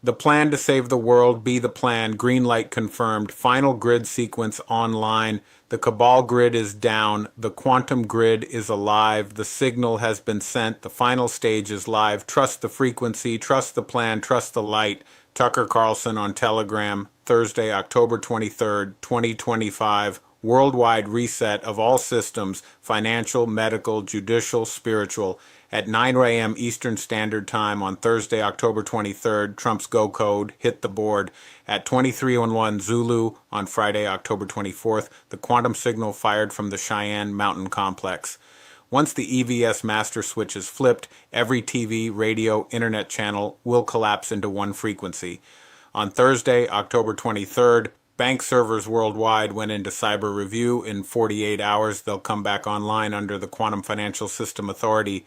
The plan to save the world, be the plan. Green light confirmed. Final grid sequence online. The cabal grid is down. The quantum grid is alive. The signal has been sent. The final stage is live. Trust the frequency. Trust the plan. Trust the light. Tucker Carlson on Telegram. Thursday, October 23rd, 2025. Worldwide reset of all systems, financial, medical, judicial, spiritual. At 9 a.m. Eastern Standard Time on Thursday, October 23rd, Trump's Go Code hit the board. At 23:01 Zulu on Friday, October 24th, the quantum signal fired from the Cheyenne Mountain Complex. Once the EVS master switch is flipped, every TV, radio, internet channel will collapse into one frequency. On Thursday, October 23rd, bank servers worldwide went into cyber review. In 48 hours, they'll come back online under the Quantum Financial System Authority.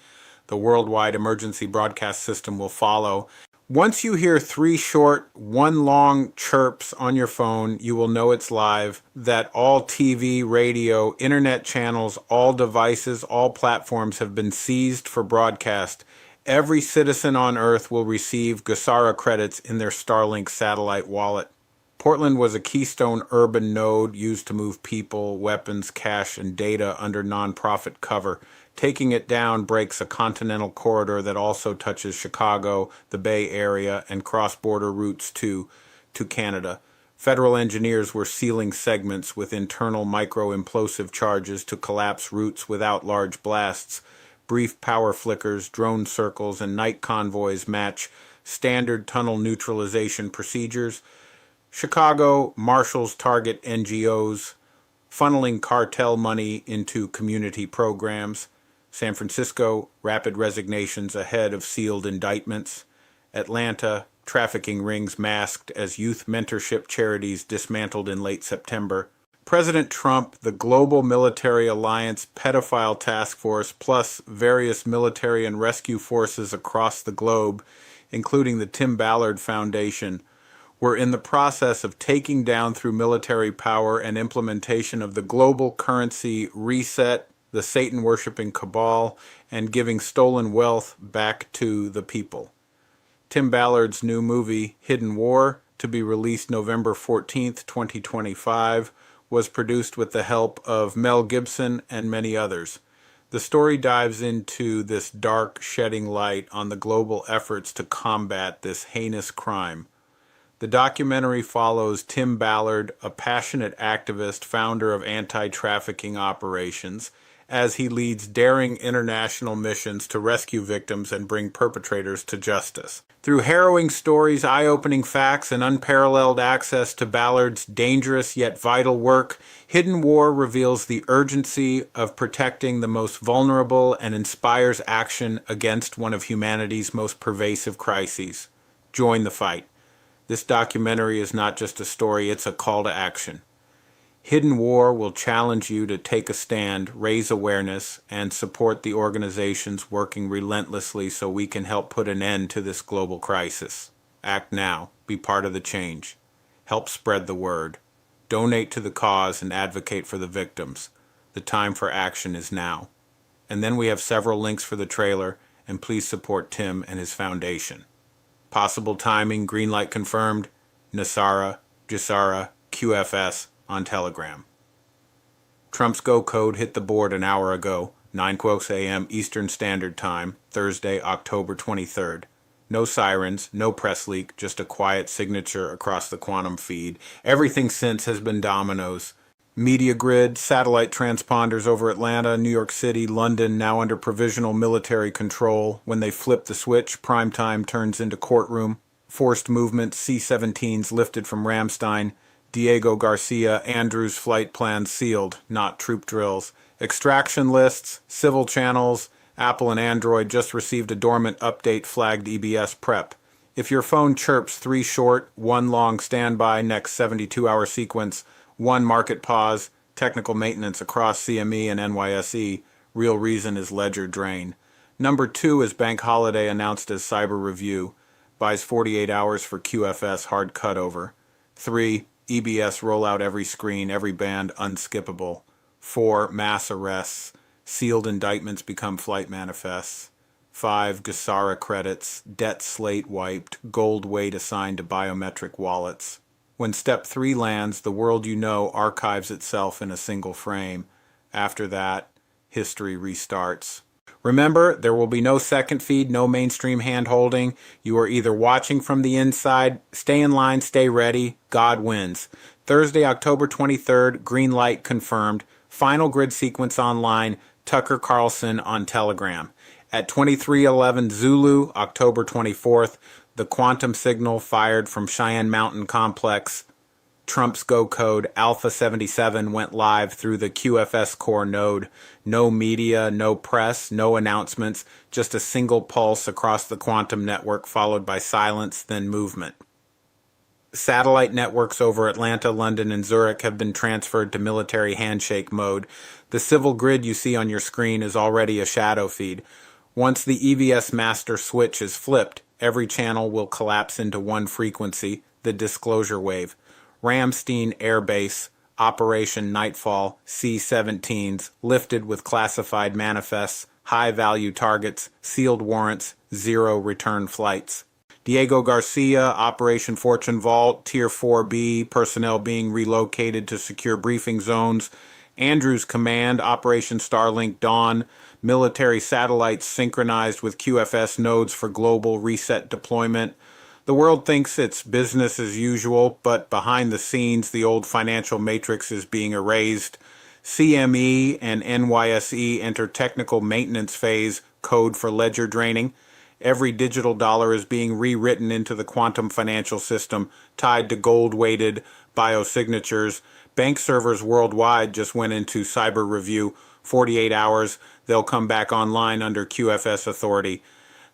The worldwide emergency broadcast system will follow. Once you hear 3 short, 1 long chirps on your phone, you will know it's live, that all TV, radio, internet channels, all devices, all platforms have been seized for broadcast. Every citizen on Earth will receive GSARA credits in their Starlink satellite wallet. Portland was a keystone urban node used to move people, weapons, cash, and data under nonprofit cover. Taking it down breaks a continental corridor that also touches Chicago, the Bay Area, and cross-border routes to Canada. Federal engineers were sealing segments with internal micro-implosive charges to collapse routes without large blasts. Brief power flickers, drone circles, and night convoys match standard tunnel neutralization procedures. Chicago marshals target NGOs, funneling cartel money into community programs. San Francisco, rapid resignations ahead of sealed indictments. Atlanta, trafficking rings masked as youth mentorship charities dismantled in late September. President Trump, the Global Military Alliance Pedophile Task Force, plus various military and rescue forces across the globe, including the Tim Ballard Foundation, were in the process of taking down through military power and implementation of the global currency reset, the Satan-worshipping cabal, and giving stolen wealth back to the people. Tim Ballard's new movie, Hidden War, to be released November 14th, 2025, was produced with the help of Mel Gibson and many others. The story dives into this dark, shedding light on the global efforts to combat this heinous crime. The documentary follows Tim Ballard, a passionate activist, founder of anti-trafficking operations, as he leads daring international missions to rescue victims and bring perpetrators to justice. Through harrowing stories, eye-opening facts, and unparalleled access to Ballard's dangerous yet vital work, Hidden War reveals the urgency of protecting the most vulnerable and inspires action against one of humanity's most pervasive crises. Join the fight. This documentary is not just a story, it's a call to action. Hidden War will challenge you to take a stand, raise awareness, and support the organizations working relentlessly so we can help put an end to this global crisis. Act now. Be part of the change. Help spread the word. Donate to the cause and advocate for the victims. The time for action is now. And then we have several links for the trailer, and please support Tim and his foundation. Possible timing, green light confirmed, Nasara, Jasara, QFS on Telegram. Trump's Go code hit the board an hour ago, 9 a.m. Eastern Standard Time, Thursday, October 23rd. No sirens, no press leak, just a quiet signature across the quantum feed. Everything since has been dominoes. Media grid, satellite transponders over Atlanta, New York City, London, now under provisional military control. When they flip the switch, primetime turns into courtroom. Forced movement, C-17s lifted from Ramstein. Diego Garcia Andrews flight plans sealed, not troop drills. Extraction lists, civil channels. Apple and Android just received a dormant update flagged EBS prep. If your phone chirps 3 short, 1 long standby, next 72-hour sequence, 1 market pause, technical maintenance across CME and NYSE, real reason is ledger drain. Number 2 is bank holiday announced as cyber review, buys 48 hours for QFS hard cutover. 3, EBS rollout every screen, every band unskippable. 4, mass arrests. Sealed indictments become flight manifests. 5, Gasara credits, debt slate wiped, gold weight assigned to biometric wallets. When step 3 lands, the world you know archives itself in a single frame. After that, history restarts. Remember, there will be no second feed, no mainstream hand-holding. You are either watching from the inside, stay in line, stay ready, God wins. Thursday, October 23rd, green light confirmed. Final grid sequence online, Tucker Carlson on Telegram. At 23:11 Zulu, October 24th, the quantum signal fired from Cheyenne Mountain Complex, Trump's Go code Alpha 77 went live through the QFS core node. No media, no press, no announcements, just a single pulse across the quantum network followed by silence, then movement. Satellite networks over Atlanta, London, and Zurich have been transferred to military handshake mode. The civil grid you see on your screen is already a shadow feed. Once the EVS master switch is flipped, every channel will collapse into one frequency, the disclosure wave. Ramstein Air Base, Operation Nightfall, C-17s, lifted with classified manifests, high-value targets, sealed warrants, 0 return flights. Diego Garcia, Operation Fortune Vault, Tier 4B, personnel being relocated to secure briefing zones. Andrews Command, Operation Starlink Dawn, military satellites synchronized with QFS nodes for global reset deployment. The world thinks it's business as usual, but behind the scenes, the old financial matrix is being erased. CME and NYSE enter technical maintenance phase, code for ledger draining. Every digital dollar is being rewritten into the quantum financial system, tied to gold-weighted biosignatures. Bank servers worldwide just went into cyber review. 48 hours, they'll come back online under QFS authority.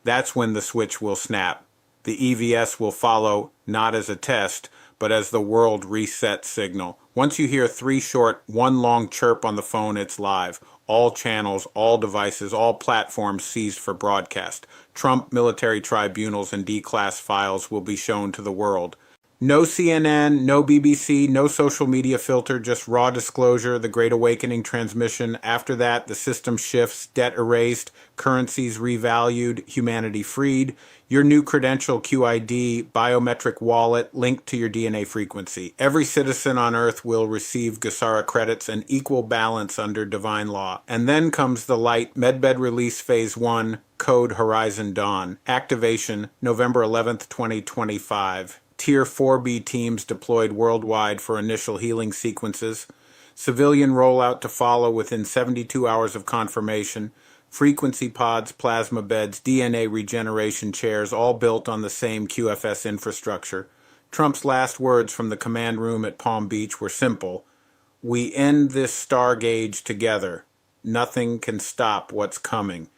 That's when the switch will snap. The EVS will follow, not as a test, but as the world reset signal. Once you hear 3 short, 1 long chirp on the phone, it's live. All channels, all devices, all platforms seized for broadcast. Trump military tribunals and D-class files will be shown to the world. No CNN, no BBC, no social media filter, just raw disclosure, the Great Awakening transmission. After that, the system shifts, debt erased, currencies revalued, humanity freed. Your new credential QID, biometric wallet linked to your DNA frequency. Every citizen on Earth will receive Gasara credits and equal balance under divine law. And then comes the light Medbed release phase 1, code Horizon Dawn. Activation November 11th, 2025. Tier 4B teams deployed worldwide for initial healing sequences. Civilian rollout to follow within 72 hours of confirmation. Frequency pods, plasma beds, DNA regeneration chairs, all built on the same QFS infrastructure. Trump's last words from the command room at Palm Beach were simple. We end this star gauge together. Nothing can stop what's coming.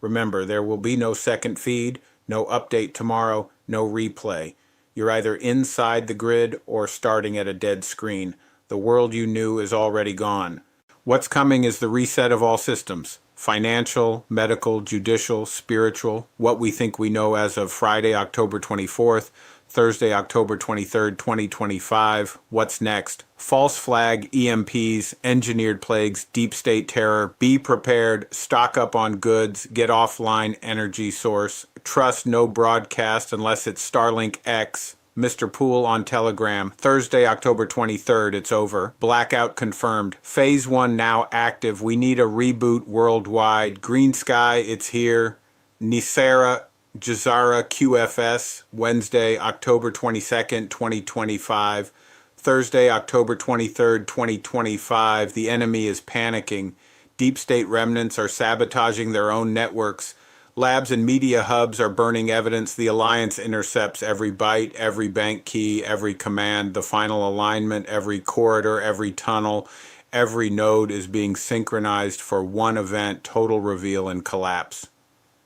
Remember, there will be no second feed, no update tomorrow, no replay. You're either inside the grid or starting at a dead screen. The world you knew is already gone. What's coming is the reset of all systems. Financial, medical, judicial, spiritual, what we think we know as of Friday, October 24th, Thursday, October 23rd, 2025. What's next? False flag, EMPs, engineered plagues, deep state terror. Be prepared, stock up on goods, get offline energy source. Trust no broadcast unless it's Starlink X. Mr. Poole on Telegram. Thursday, October 23rd, it's over. Blackout confirmed. Phase 1 now active. We need a reboot worldwide. Green Sky, it's here. Nisara, Jazara QFS, Wednesday, October 22nd, 2025. Thursday, October 23rd, 2025. The enemy is panicking. Deep state remnants are sabotaging their own networks. Labs and media hubs are burning evidence. The Alliance intercepts every byte, every bank key, every command, the final alignment, every corridor, every tunnel. Every node is being synchronized for one event, total reveal and collapse.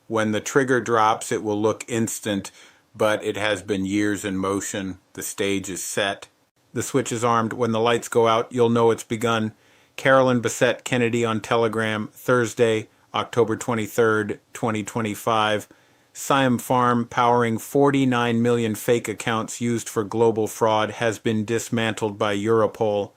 When the trigger drops, it will look instant, but it has been years in motion. The stage is set. The switch is armed. When the lights go out, you'll know it's begun. Carolyn Bessette Kennedy on Telegram, Thursday, October 23rd, 2025. Siam Farm, powering 49 million fake accounts used for global fraud, has been dismantled by Europol.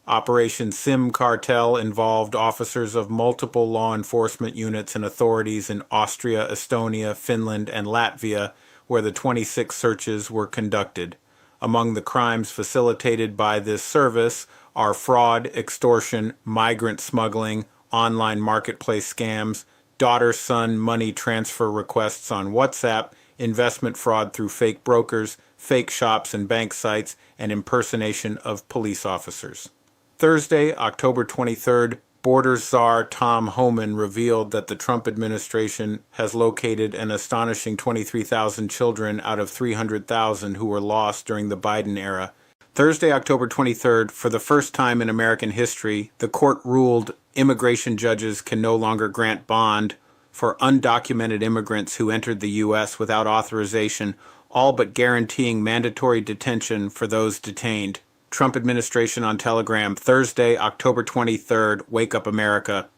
Operation Sim Cartel involved officers of multiple law enforcement units and authorities in Austria, Estonia, Finland, and Latvia, where the 26 searches were conducted. Among the crimes facilitated by this service are fraud, extortion, migrant smuggling, online marketplace scams, daughter-son money transfer requests on WhatsApp, investment fraud through fake brokers, fake shops and bank sites, and impersonation of police officers. Thursday, October 23rd, Borders Czar Tom Homan revealed that the Trump administration has located an astonishing 23,000 children out of 300,000 who were lost during the Biden era. Thursday, October 23rd, for the first time in American history, the court ruled immigration judges can no longer grant bond for undocumented immigrants who entered the U.S. without authorization, all but guaranteeing mandatory detention for those detained. Trump administration on Telegram, Thursday, October 23rd, Wake Up America.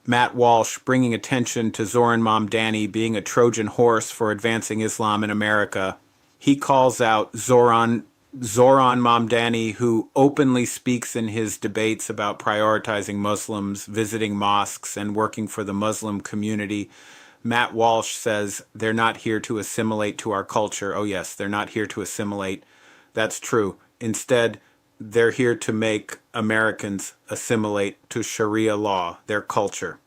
Matt Walsh bringing attention to Zoran Mamdani being a Trojan horse for advancing Islam in America. He calls out Zoran Mamdani, who openly speaks in his debates about prioritizing Muslims, visiting mosques, and working for the Muslim community. Matt Walsh says they're not here to assimilate to our culture. Oh yes, they're not here to assimilate. That's true. Instead, they're here to make Americans assimilate to Sharia law, their culture.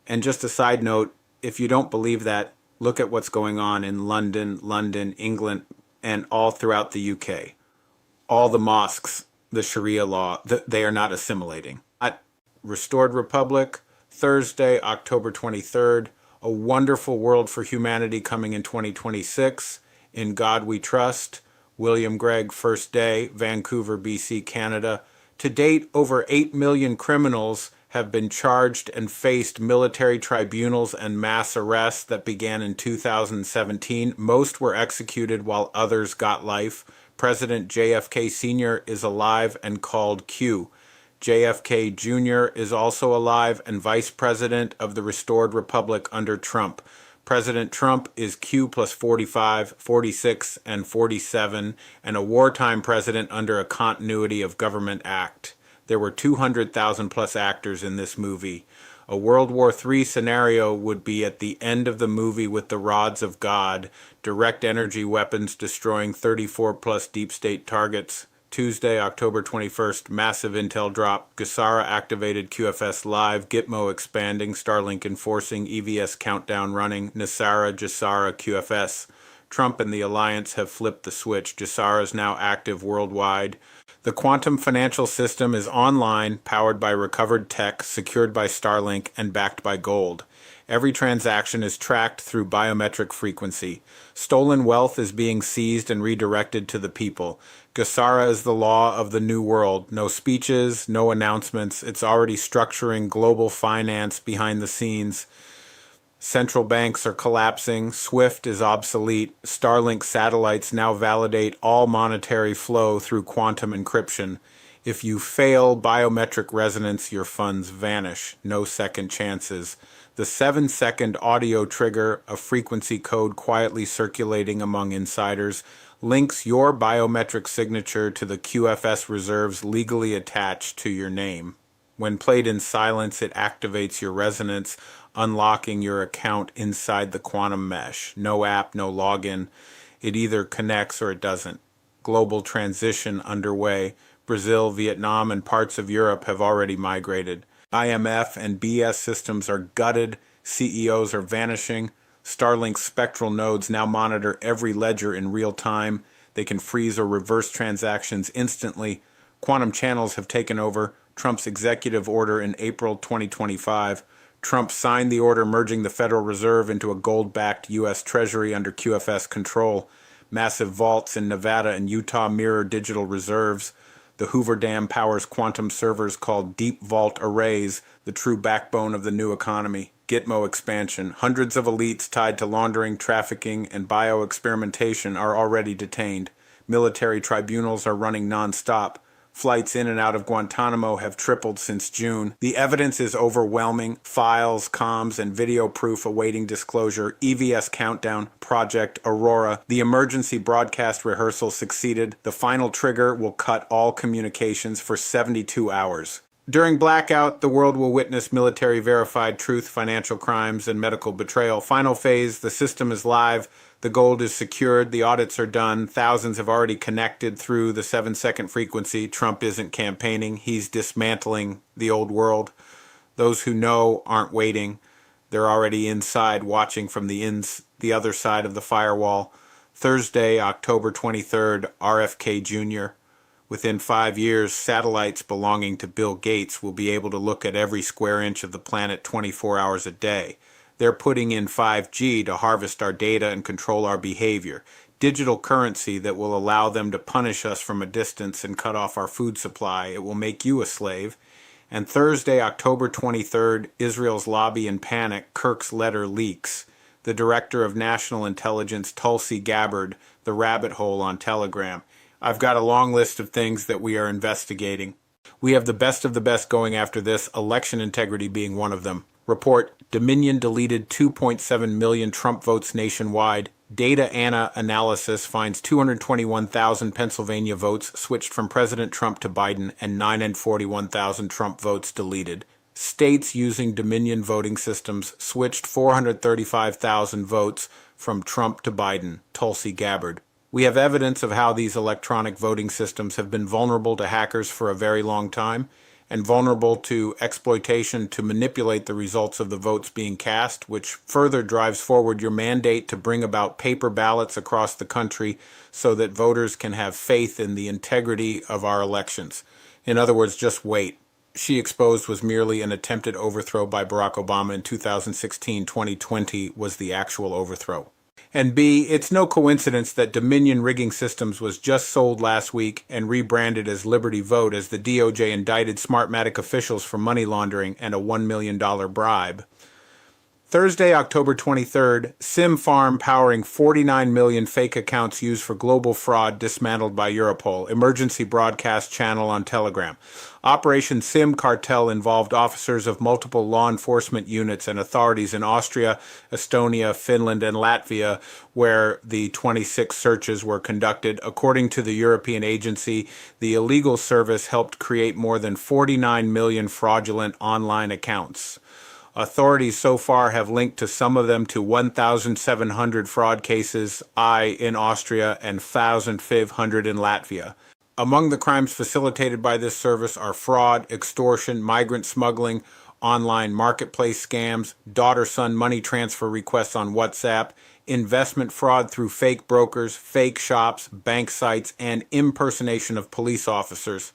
And just a side note, if you don't believe that, look at what's going on in London, England, and all throughout the UK. All the mosques, the Sharia law, they are not assimilating. At Restored Republic, Thursday, October 23rd, A Wonderful World for Humanity coming in 2026. In God We Trust. William Gregg, First Day, Vancouver, BC, Canada. To date, over 8 million criminals have been charged and faced military tribunals and mass arrests that began in 2017. Most were executed while others got life. President JFK Sr. is alive and called Q. JFK Jr. is also alive and Vice President of the Restored Republic under Trump. President Trump is Q plus 45, 46, and 47, and a wartime president under a continuity of government act. There were 200,000 plus actors in this movie. A World War III scenario would be at the end of the movie with the rods of God, direct energy weapons destroying 34 plus deep state targets. Tuesday, October 21st, massive intel drop. Gesara activated QFS live. Gitmo expanding. Starlink enforcing. EVS countdown running. Nisara, Gesara, QFS. Trump and the Alliance have flipped the switch. Gesara is now active worldwide. The quantum financial system is online, powered by recovered tech, secured by Starlink, and backed by gold. Every transaction is tracked through biometric frequency. Stolen wealth is being seized and redirected to the people. Gesara is the law of the new world. No speeches, no announcements. It's already structuring global finance behind the scenes. Central banks are collapsing. SWIFT is obsolete. Starlink satellites now validate all monetary flow through quantum encryption. If you fail biometric resonance, your funds vanish. No second chances. The 7-second audio trigger, a frequency code quietly circulating among insiders, links your biometric signature to the QFS reserves legally attached to your name. When played in silence, it activates your resonance, unlocking your account inside the quantum mesh. No app, no login. It either connects or it doesn't. Global transition underway. Brazil, Vietnam, and parts of Europe have already migrated. IMF and BS systems are gutted. CEOs are vanishing. Starlink's spectral nodes now monitor every ledger in real time. They can freeze or reverse transactions instantly. Quantum channels have taken over. Trump's executive order in April 2025. Trump signed the order merging the Federal Reserve into a gold-backed U.S. Treasury under QFS control. Massive vaults in Nevada and Utah mirror digital reserves. The Hoover Dam powers quantum servers called deep vault arrays, the true backbone of the new economy. Gitmo expansion. Hundreds of elites tied to laundering, trafficking, and bioexperimentation are already detained. Military tribunals are running non-stop. Flights in and out of Guantanamo have tripled since June. The evidence is overwhelming. Files, comms, and video proof awaiting disclosure. EVS countdown. Project Aurora. The emergency broadcast rehearsal succeeded. The final trigger will cut all communications for 72 hours. During blackout, the world will witness military-verified truth, financial crimes, and medical betrayal. Final phase, the system is live. The gold is secured. The audits are done. Thousands have already connected through the 7-second frequency. Trump isn't campaigning. He's dismantling the old world. Those who know aren't waiting. They're already inside watching from the other side of the firewall. Thursday, October 23rd, RFK Jr. Within 5 years, satellites belonging to Bill Gates will be able to look at every square inch of the planet 24 hours a day. They're putting in 5G to harvest our data and control our behavior. Digital currency that will allow them to punish us from a distance and cut off our food supply. It will make you a slave. And Thursday, October 23rd, Israel's lobby in panic. Kirk's letter leaks. The director of national intelligence, Tulsi Gabbard, the rabbit hole on Telegram. I've got a long list of things that we are investigating. We have the best of the best going after this, election integrity being one of them. Report, Dominion deleted 2.7 million Trump votes nationwide. Data Ana analysis finds 221,000 Pennsylvania votes switched from President Trump to Biden and 941,000 Trump votes deleted. States using Dominion voting systems switched 435,000 votes from Trump to Biden, Tulsi Gabbard. We have evidence of how these electronic voting systems have been vulnerable to hackers for a very long time, and vulnerable to exploitation to manipulate the results of the votes being cast, which further drives forward your mandate to bring about paper ballots across the country so that voters can have faith in the integrity of our elections. In other words, just wait. She exposed was merely an attempted overthrow by Barack Obama in 2016. 2020 was the actual overthrow. And B, it's no coincidence that Dominion Rigging Systems was just sold last week and rebranded as Liberty Vote as the DOJ indicted Smartmatic officials for money laundering and a $1 million bribe. Thursday, October 23rd, Sim Farm powering 49 million fake accounts used for global fraud dismantled by Europol, emergency broadcast channel on Telegram. Operation Sim Cartel involved officers of multiple law enforcement units and authorities in Austria, Estonia, Finland, and Latvia, where the 26 searches were conducted. According to the European agency, the illegal service helped create more than 49 million fraudulent online accounts. Authorities so far have linked to some of them to 1,700 fraud cases in Austria and 1,500 in Latvia. Among the crimes facilitated by this service are fraud, extortion, migrant smuggling, online marketplace scams, daughter-son money transfer requests on WhatsApp, investment fraud through fake brokers, fake shops, bank sites, and impersonation of police officers.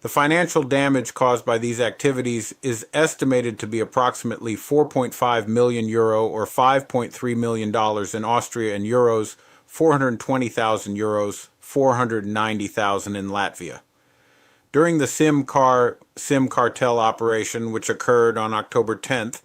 The financial damage caused by these activities is estimated to be approximately 4.5 million euro or $5.3 million in Austria and euros, 420,000 euros, 490,000 in Latvia. During the Sim Cartel operation, which occurred on October 10th,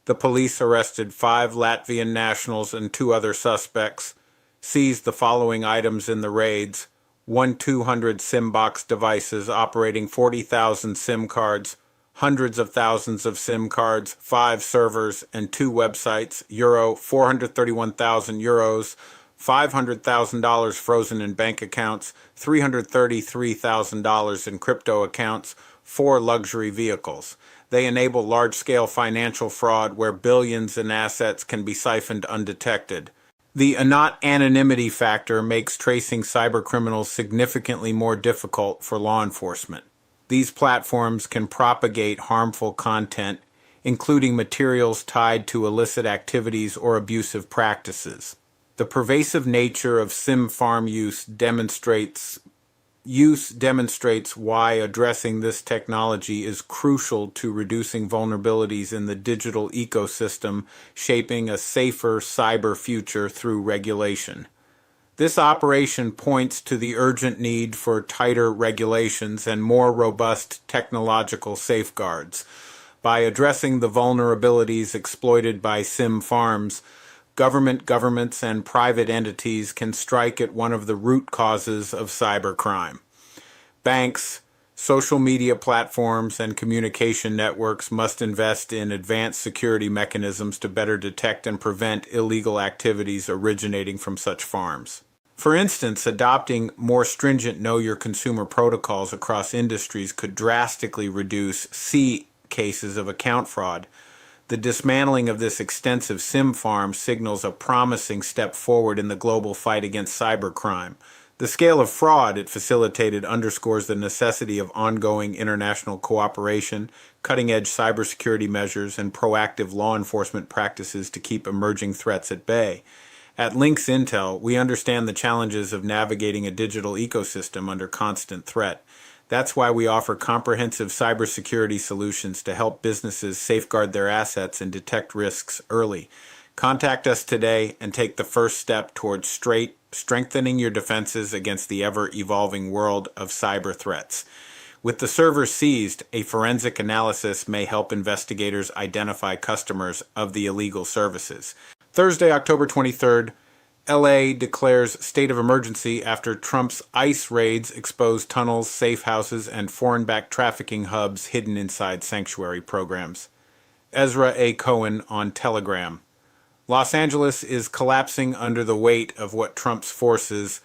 The police arrested 5 Latvian nationals and 2 other suspects, seized the following items in the raids: 200 SIM box devices operating 40,000 SIM cards, hundreds of thousands of SIM cards, 5 servers, and 2 websites, euro 431,000 euros, $500,000 frozen in bank accounts, $333,000 in crypto accounts, 4 luxury vehicles. They enable large-scale financial fraud where billions in assets can be siphoned undetected. The not anonymity factor makes tracing cybercriminals significantly more difficult for law enforcement. These platforms can propagate harmful content, including materials tied to illicit activities or abusive practices. The pervasive nature of SIM farm use demonstrates why addressing this technology is crucial to reducing vulnerabilities in the digital ecosystem, shaping a safer cyber future through regulation. This operation points to the urgent need for tighter regulations and more robust technological safeguards. By addressing the vulnerabilities exploited by SIM farms, governments, and private entities can strike at one of the root causes of cybercrime. Banks, social media platforms, and communication networks must invest in advanced security mechanisms to better detect and prevent illegal activities originating from such farms. For instance, adopting more stringent know-your-consumer protocols across industries could drastically reduce cases of account fraud. The dismantling of this extensive SIM farm signals a promising step forward in the global fight against cybercrime. The scale of fraud it facilitated underscores the necessity of ongoing international cooperation, cutting-edge cybersecurity measures, and proactive law enforcement practices to keep emerging threats at bay. At Lynx Intel, we understand the challenges of navigating a digital ecosystem under constant threat. That's why we offer comprehensive cybersecurity solutions to help businesses safeguard their assets and detect risks early. Contact us today and take the first step towards strengthening your defenses against the ever-evolving world of cyber threats. With the servers seized, a forensic analysis may help investigators identify customers of the illegal services. Thursday, October 23rd, LA declares state of emergency after Trump's ICE raids expose tunnels, safe houses, and foreign-backed trafficking hubs hidden inside sanctuary programs. Ezra A. Cohen on Telegram. Los Angeles is collapsing under the weight of what Trump's forces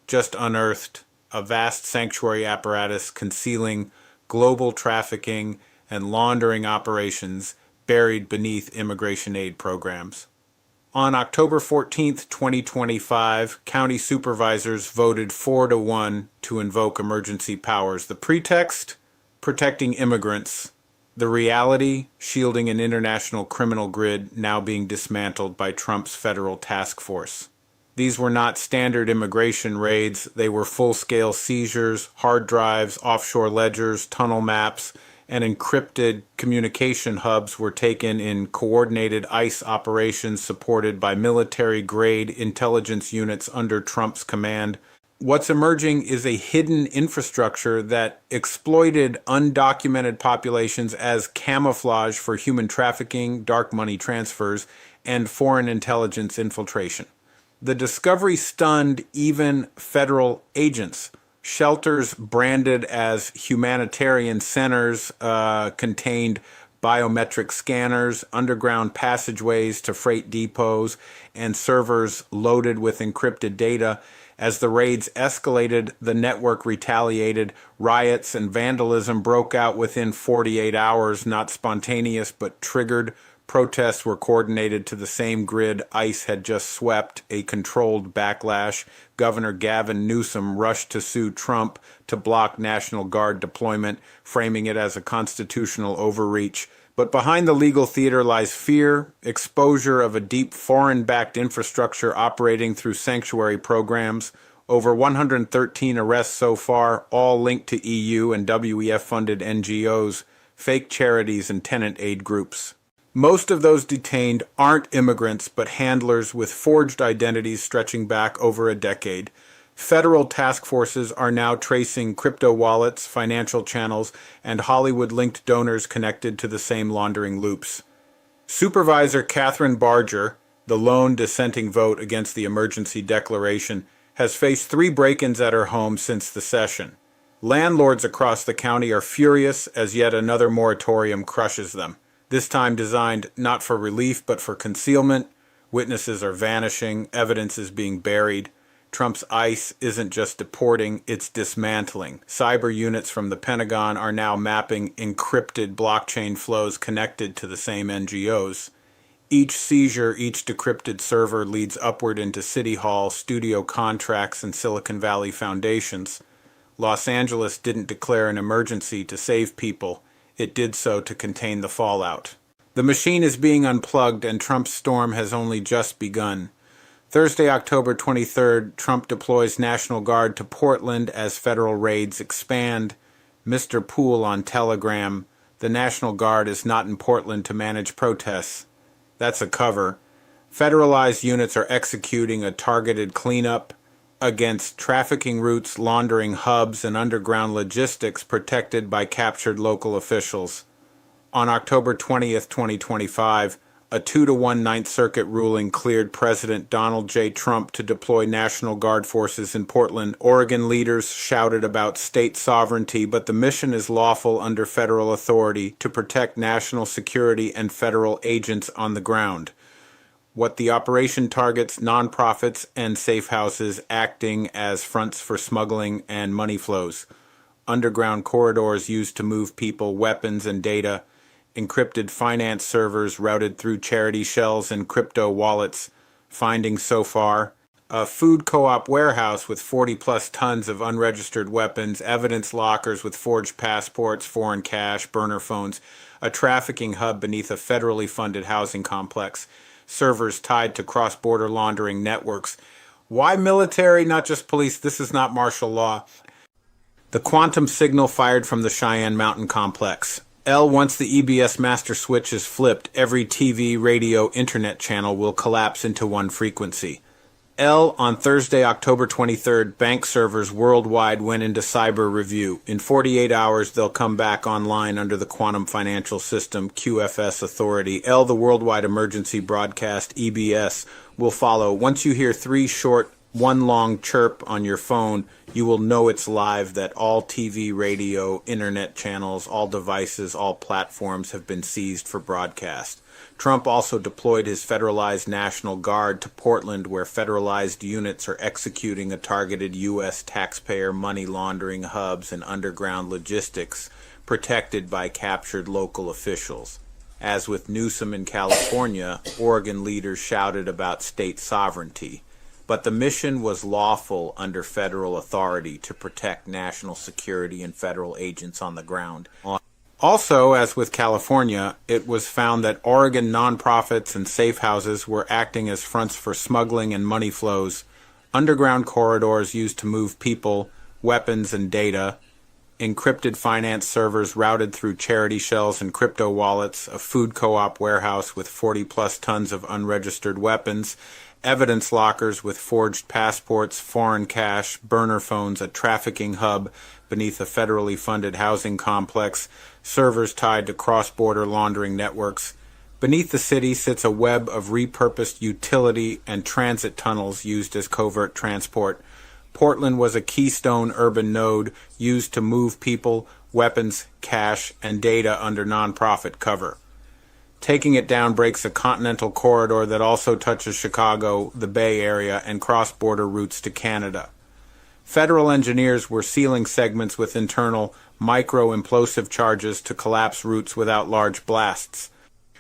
just unearthed: a vast sanctuary apparatus concealing global trafficking and laundering operations buried beneath immigration aid programs. On October 14, 2025, county supervisors voted 4-1 to invoke emergency powers. The pretext? Protecting immigrants. The reality? Shielding an international criminal grid now being dismantled by Trump's federal task force. These were not standard immigration raids. They were full-scale seizures, hard drives, offshore ledgers, tunnel maps, and encrypted communication hubs were taken in coordinated ICE operations supported by military-grade intelligence units under Trump's command. What's emerging is a hidden infrastructure that exploited undocumented populations as camouflage for human trafficking, dark money transfers, and foreign intelligence infiltration. The discovery stunned even federal agents. Shelters branded as humanitarian centers contained biometric scanners, underground passageways to freight depots, and servers loaded with encrypted data. As the raids escalated, the network retaliated. Riots and vandalism broke out within 48 hours, not spontaneous but triggered. Protests were coordinated to the same grid ICE had just swept, a controlled backlash. Governor Gavin Newsom rushed to sue Trump to block National Guard deployment, framing it as a constitutional overreach. But behind the legal theater lies fear, exposure of a deep foreign-backed infrastructure operating through sanctuary programs. Over 113 arrests so far, all linked to EU and WEF-funded NGOs, fake charities, and tenant aid groups. Most of those detained aren't immigrants, but handlers with forged identities stretching back over a decade. Federal task forces are now tracing crypto wallets, financial channels, and Hollywood-linked donors connected to the same laundering loops. Supervisor Catherine Barger, the lone dissenting vote against the emergency declaration, has faced 3 break-ins at her home since the session. Landlords across the county are furious as yet another moratorium crushes them, this time designed not for relief but for concealment. Witnesses are vanishing, evidence is being buried. Trump's ICE isn't just deporting, it's dismantling. Cyber units from the Pentagon are now mapping encrypted blockchain flows connected to the same NGOs. Each seizure, each decrypted server leads upward into City Hall, studio contracts, and Silicon Valley foundations. Los Angeles didn't declare an emergency to save people. It did so to contain the fallout. The machine is being unplugged and Trump's storm has only just begun. Thursday, October 23rd, Trump deploys National Guard to Portland as federal raids expand. Mr. Poole on Telegram, the National Guard is not in Portland to manage protests. That's a cover. Federalized units are executing a targeted cleanup against trafficking routes, laundering hubs, and underground logistics protected by captured local officials. On October 20th, 2025, a 2-1 Ninth Circuit ruling cleared President Donald J. Trump to deploy National Guard forces in Portland. Oregon leaders shouted about state sovereignty, but the mission is lawful under federal authority to protect national security and federal agents on the ground. What the operation targets nonprofits and safe houses acting as fronts for smuggling and money flows. Underground corridors used to move people, weapons, and data. Encrypted finance servers routed through charity shells and crypto wallets. Findings so far: a food co-op warehouse with 40-plus tons of unregistered weapons, evidence lockers with forged passports, foreign cash, burner phones, a trafficking hub beneath a federally funded housing complex, servers tied to cross-border laundering networks. Why military, not just police? This is not martial law. The quantum signal fired from the Cheyenne Mountain complex. Once the EBS master switch is flipped, every TV, radio, internet channel will collapse into one frequency. On Thursday, October 23rd, bank servers worldwide went into cyber review. In 48 hours, they'll come back online under the Quantum Financial System QFS authority. The worldwide emergency broadcast, EBS, will follow. Once you hear 3 short, 1 long chirp on your phone, you will know it's live, that all TV, radio, internet channels, all devices, all platforms have been seized for broadcast. Trump also deployed his federalized National Guard to Portland, where federalized units are executing a targeted U.S. taxpayer money laundering hubs and underground logistics protected by captured local officials. As with Newsom in California, Oregon leaders shouted about state sovereignty. But the mission was lawful under federal authority to protect national security and federal agents on the ground. Also, as with California, it was found that Oregon nonprofits and safe houses were acting as fronts for smuggling and money flows, underground corridors used to move people, weapons, and data, encrypted finance servers routed through charity shells and crypto wallets, a food co-op warehouse with 40-plus tons of unregistered weapons, evidence lockers with forged passports, foreign cash, burner phones, a trafficking hub beneath a federally funded housing complex, servers tied to cross-border laundering networks. Beneath the city sits a web of repurposed utility and transit tunnels used as covert transport. Portland was a keystone urban node used to move people, weapons, cash, and data under nonprofit cover. Taking it down breaks a continental corridor that also touches Chicago, the Bay Area, and cross-border routes to Canada. Federal engineers were sealing segments with internal micro-implosive charges to collapse routes without large blasts.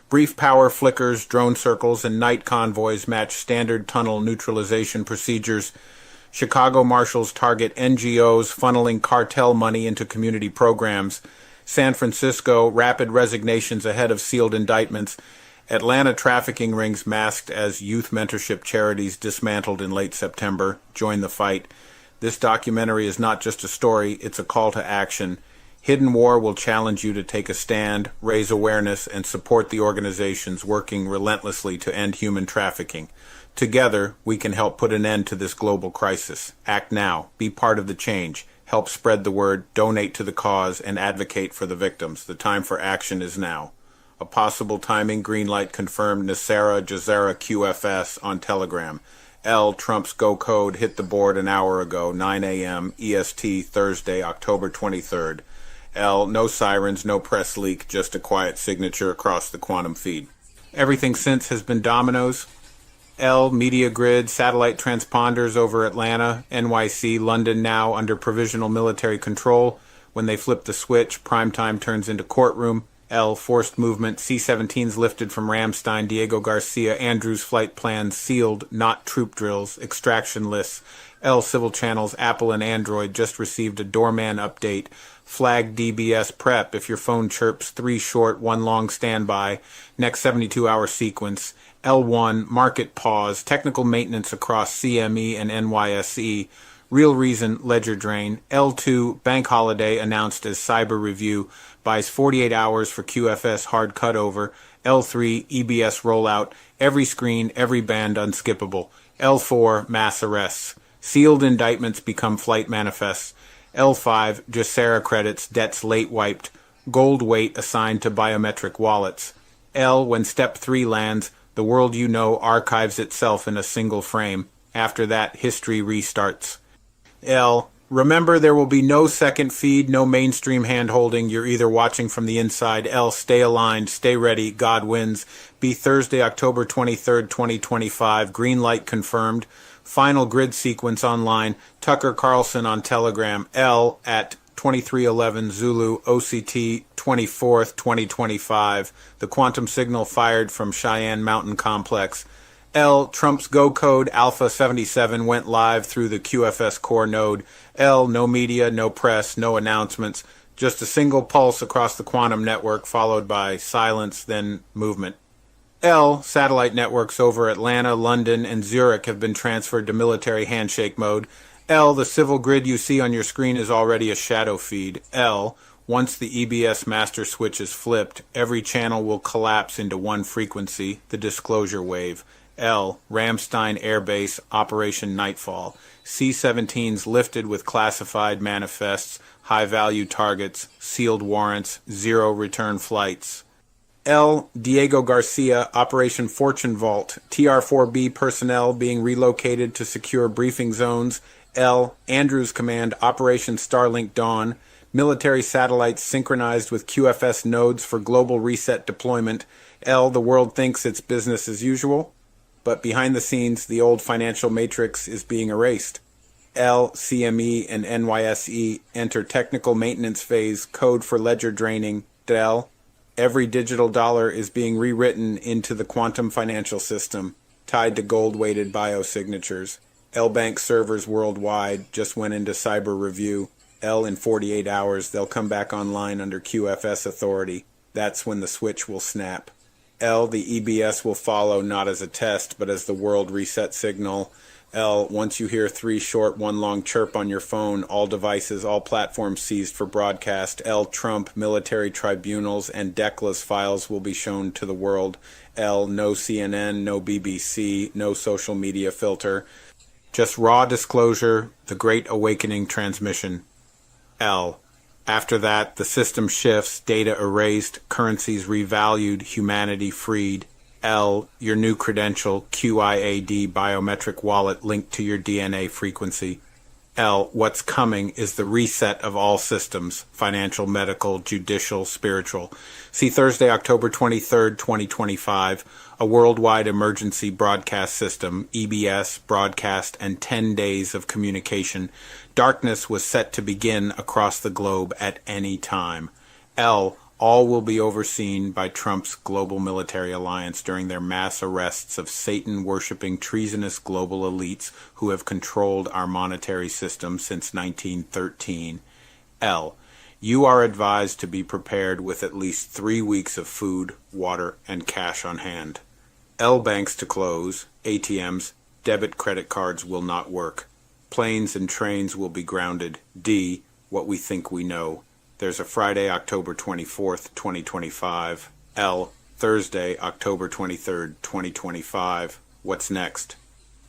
Brief power flickers, drone circles, and night convoys match standard tunnel neutralization procedures. Chicago marshals target NGOs funneling cartel money into community programs. San Francisco, rapid resignations ahead of sealed indictments. Atlanta trafficking rings masked as youth mentorship charities dismantled in late September. Join the fight. This documentary is not just a story, it's a call to action. Hidden War will challenge you to take a stand, raise awareness, and support the organizations working relentlessly to end human trafficking. Together, we can help put an end to this global crisis. Act now. Be part of the change. Help spread the word, donate to the cause, and advocate for the victims. The time for action is now. A possible timing green light confirmed Nicera Jazera QFS on Telegram. L. Trump's go code hit the board an hour ago, 9 a.m. EST, Thursday, October 23rd. L. No sirens, no press leak, just a quiet signature across the quantum feed. Everything since has been dominoes. L. Media grid, satellite transponders over Atlanta, NYC, London now under provisional military control. When they flip the switch, primetime turns into courtroom. L. Forced movement, C-17s lifted from Ramstein, Diego Garcia, Andrews flight plans sealed, not troop drills, extraction lists. L. Civil channels, Apple and Android just received a doorman update. Flag DBS prep if your phone chirps 3 short, 1 long standby. Next 72-hour sequence. L1, market pause, technical maintenance across CME and NYSE. Real reason, ledger drain. L2, bank holiday announced as cyber review. Buys 48 hours for QFS hard cutover. L3, EBS rollout. Every screen, every band unskippable. L4, mass arrests. Sealed indictments become flight manifests. L5, Jacera credits, debts late wiped. Gold weight assigned to biometric wallets. L, when step 3 lands, the world you know archives itself in a single frame. After that, history restarts. L, remember there will be no second feed, no mainstream hand-holding. You're either watching from the inside. L, stay aligned, stay ready, God wins. Be Thursday, October 23rd, 2025. Green light confirmed. Final grid sequence online. Tucker Carlson on Telegram. L at 2311 Zulu OCT 24th, 2025. The quantum signal fired from Cheyenne Mountain Complex. L. Trump's go code Alpha 77 went live through the QFS core node. L. No media, no press, no announcements. Just a single pulse across the quantum network followed by silence, then movement. L. Satellite networks over Atlanta, London, and Zurich have been transferred to military handshake mode. L. The civil grid you see on your screen is already a shadow feed. L. Once the EBS master switch is flipped, every channel will collapse into one frequency, the disclosure wave. L. Ramstein Air Base, Operation Nightfall. C-17s lifted with classified manifests, high-value targets, sealed warrants, 0 return flights. L. Diego Garcia, Operation Fortune Vault. TR-4B personnel being relocated to secure briefing zones. L. Andrews Command, Operation Starlink Dawn. Military satellites synchronized with QFS nodes for global reset deployment. L. The world thinks it's business as usual, but behind the scenes, the old financial matrix is being erased. L, CME, and NYSE enter technical maintenance phase, code for ledger draining. L, every digital dollar is being rewritten into the quantum financial system, tied to gold-weighted biosignatures. L Bank servers worldwide just went into cyber review. L, in 48 hours, they'll come back online under QFS authority. That's when the switch will snap. L, the EBS will follow not as a test, but as the world reset signal. L, once you hear 3 short, 1 long chirp on your phone, all devices, all platforms seized for broadcast. L, Trump, military tribunals, and DECLA's files will be shown to the world. L, no CNN, no BBC, no social media filter. Just raw disclosure, the Great Awakening transmission. L, after that, the system shifts, data erased, currencies revalued, humanity freed. L, your new credential, QIAD biometric wallet linked to your DNA frequency. L, what's coming is the reset of all systems, financial, medical, judicial, spiritual. See Thursday, October 23rd, 2025, a worldwide emergency broadcast system, EBS, broadcast, and 10 days of communication. Darkness was set to begin across the globe at any time. L, all will be overseen by Trump's global military alliance during their mass arrests of Satan-worshipping treasonous global elites who have controlled our monetary system since 1913. L, you are advised to be prepared with at least 3 weeks of food, water, and cash on hand. L, banks to close, ATMs, debit credit cards will not work. Planes and trains will be grounded. D, what we think we know. There's a Friday, October 24th, 2025. L, Thursday, October 23rd, 2025. What's next?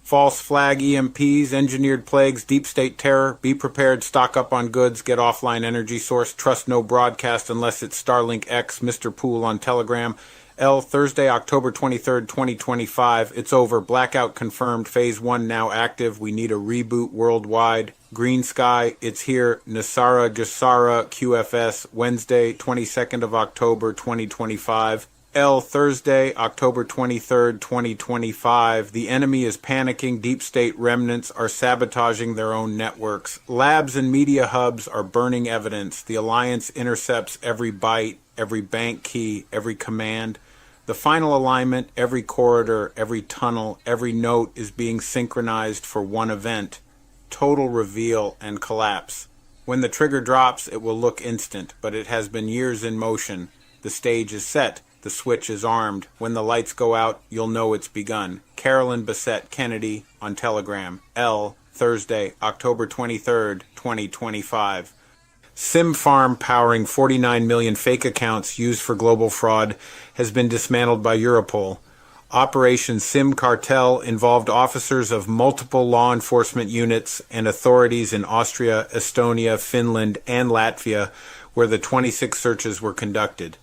False flag EMPs, engineered plagues, deep state terror. Be prepared, stock up on goods, get offline energy source, trust no broadcast unless it's Starlink X, Mr. Pool on Telegram. L, Thursday, October 23rd, 2025. It's over. Blackout confirmed. Phase 1 now active. We need a reboot worldwide. Green Sky, it's here. Nasara Jasara QFS, Wednesday, 22nd of October, 2025. L, Thursday, October 23rd, 2025. The enemy is panicking. Deep state remnants are sabotaging their own networks. Labs and media hubs are burning evidence. The Alliance intercepts every byte, every bank key, every command. The final alignment, every corridor, every tunnel, every note is being synchronized for one event. Total reveal and collapse. When the trigger drops, it will look instant, but it has been years in motion. The stage is set. The switch is armed. When the lights go out, you'll know it's begun. Carolyn Bessette Kennedy on Telegram. L, Thursday, October 23rd, 2025. Sim farm powering 49 million fake accounts used for global fraud has been dismantled by Europol. Operation Sim Cartel involved officers of multiple law enforcement units and authorities in Austria, Estonia, Finland, and Latvia, where the 26 searches were conducted.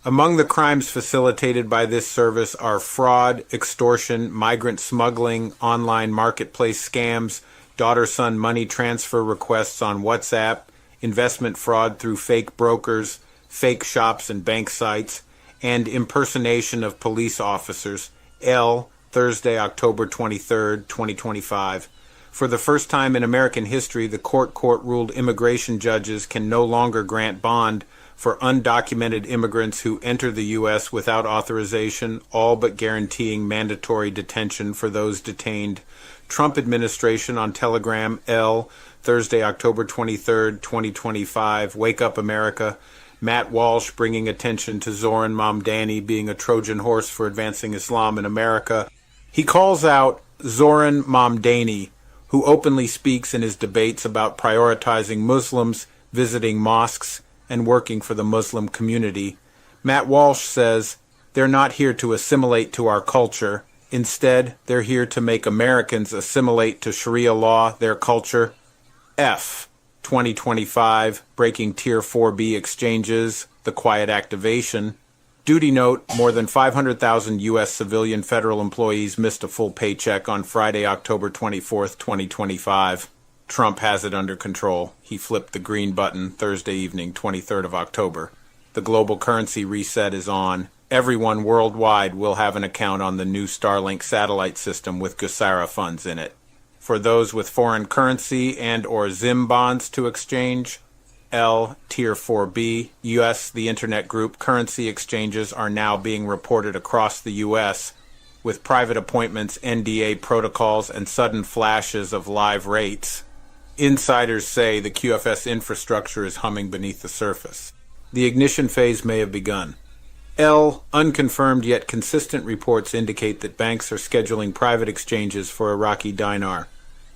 Among the crimes facilitated by this service are fraud, extortion, migrant smuggling, online marketplace scams, daughter-son money transfer requests on WhatsApp, investment fraud through fake brokers, fake shops and bank sites, and impersonation of police officers. L, Thursday, October 23rd, 2025. For the first time in American history, the court ruled immigration judges can no longer grant bond for undocumented immigrants who enter the U.S. without authorization, all but guaranteeing mandatory detention for those detained. Trump administration on Telegram. L, Thursday, October 23rd, 2025. Wake up, America. Matt Walsh bringing attention to Zoran Mamdani being a Trojan horse for advancing Islam in America. He calls out Zoran Mamdani, who openly speaks in his debates about prioritizing Muslims, visiting mosques, and working for the Muslim community. Matt Walsh says, they're not here to assimilate to our culture. Instead, they're here to make Americans assimilate to Sharia law, their culture. F, 2025, breaking Tier 4B exchanges, the quiet activation. Duty note, more than 500,000 U.S. civilian federal employees missed a full paycheck on Friday, October 24th, 2025. Trump has it under control. He flipped the green button Thursday evening, 23rd of October. The global currency reset is on. Everyone worldwide will have an account on the new Starlink satellite system with Gusara funds in it. For those with foreign currency and or ZIM bonds to exchange, L, Tier 4B, U.S. The Internet Group currency exchanges are now being reported across the U.S., with private appointments, NDA protocols, and sudden flashes of live rates. Insiders say the QFS infrastructure is humming beneath the surface. The ignition phase may have begun. L, unconfirmed yet consistent reports indicate that banks are scheduling private exchanges for Iraqi dinar.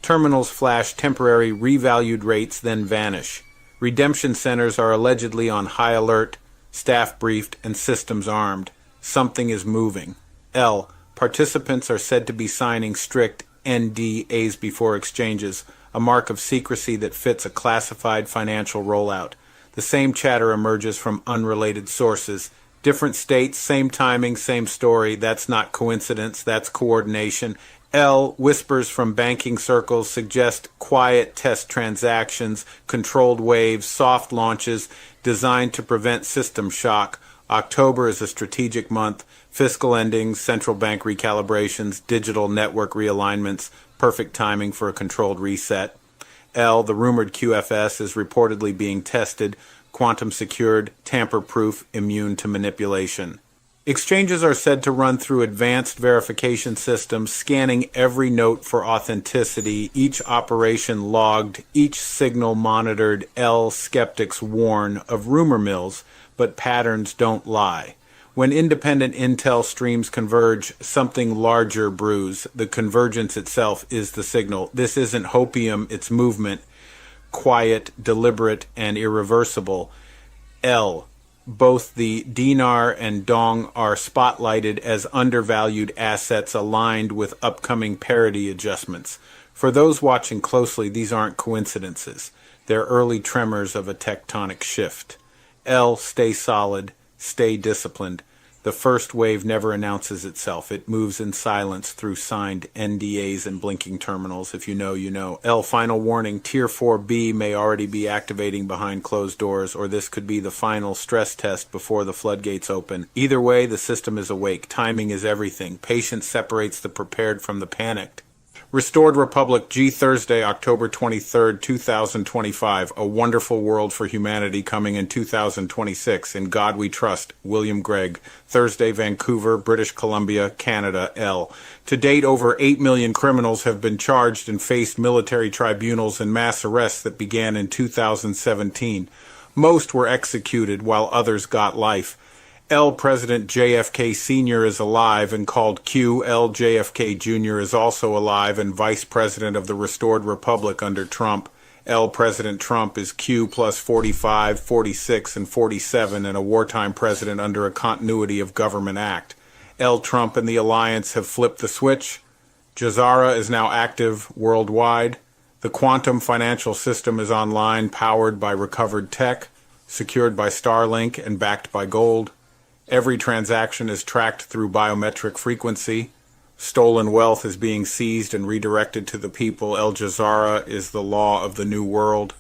Terminals flash temporary revalued rates, then vanish. Redemption centers are allegedly on high alert, staff briefed, and systems armed. Something is moving. L, participants are said to be signing strict NDAs before exchanges, a mark of secrecy that fits a classified financial rollout. The same chatter emerges from unrelated sources. Different states, same timing, same story. That's not coincidence, that's coordination. L, whispers from banking circles suggest quiet test transactions, controlled waves, soft launches designed to prevent system shock. October is a strategic month. Fiscal endings, central bank recalibrations, digital network realignments, perfect timing for a controlled reset. L, the rumored QFS is reportedly being tested, quantum secured, tamper-proof, immune to manipulation. Exchanges are said to run through advanced verification systems, scanning every note for authenticity, each operation logged, each signal monitored. L, skeptics warn of rumor mills, but patterns don't lie. When independent intel streams converge, something larger brews. The convergence itself is the signal. This isn't hopium, it's movement. Quiet, deliberate, and irreversible. L, Both the dinar and dong are spotlighted as undervalued assets aligned with upcoming parity adjustments. For those watching closely, these aren't coincidences. They're early tremors of a tectonic shift. L, stay solid, stay disciplined. The first wave never announces itself. It moves in silence through signed NDAs and blinking terminals. If you know, you know. L, final warning, Tier 4B may already be activating behind closed doors, or this could be the final stress test before the floodgates open. Either way, the system is awake. Timing is everything. Patience separates the prepared from the panicked. Restored Republic, G. Thursday, October 23rd, 2025. A wonderful world for humanity coming in 2026. In God we trust. William Gregg. Thursday, Vancouver, British Columbia, Canada, L. To date, over 8 million criminals have been charged and faced military tribunals and mass arrests that began in 2017. Most were executed while others got life. L. President JFK Sr. is alive and called Q. L. JFK Jr. is also alive and Vice President of the Restored Republic under Trump. L. President Trump is Q plus 45, 46, and 47 and a wartime president under a Continuity of Government Act. L. Trump and the Alliance have flipped the switch. Jazara is now active worldwide. The quantum financial system is online, powered by recovered tech, secured by Starlink, and backed by gold. Every transaction is tracked through biometric frequency. Stolen wealth is being seized and redirected to the people. El Jazara is the law of the new world.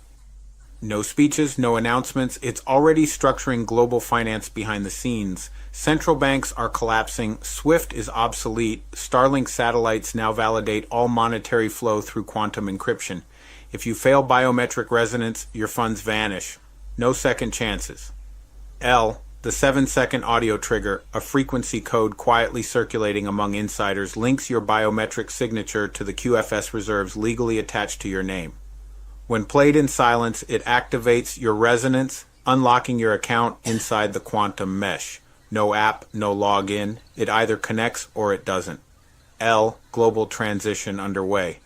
No speeches, no announcements. It's already structuring global finance behind the scenes. Central banks are collapsing. SWIFT is obsolete. Starlink satellites now validate all monetary flow through quantum encryption. If you fail biometric resonance, your funds vanish. No second chances. L. The 7-second audio trigger, a frequency code quietly circulating among insiders, links your biometric signature to the QFS reserves legally attached to your name. When played in silence, it activates your resonance, unlocking your account inside the quantum mesh. No app, no login. It either connects or it doesn't. L. Global transition underway.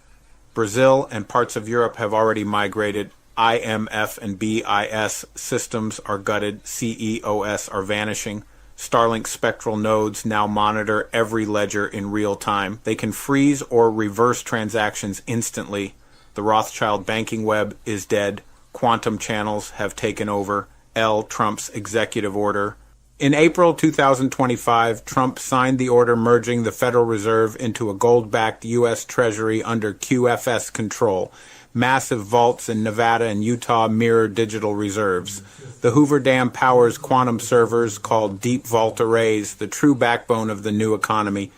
Brazil and parts of Europe have already migrated. IMF and BIS systems are gutted. CEOS are vanishing. Starlink spectral nodes now monitor every ledger in real time. They can freeze or reverse transactions instantly. The Rothschild banking web is dead. Quantum channels have taken over. L. Trump's executive order. In April 2025, Trump signed the order merging the Federal Reserve into a gold-backed U.S. Treasury under QFS control. Massive vaults in Nevada and Utah mirror digital reserves. The Hoover Dam powers quantum servers called deep vault arrays, the true backbone of the new economy.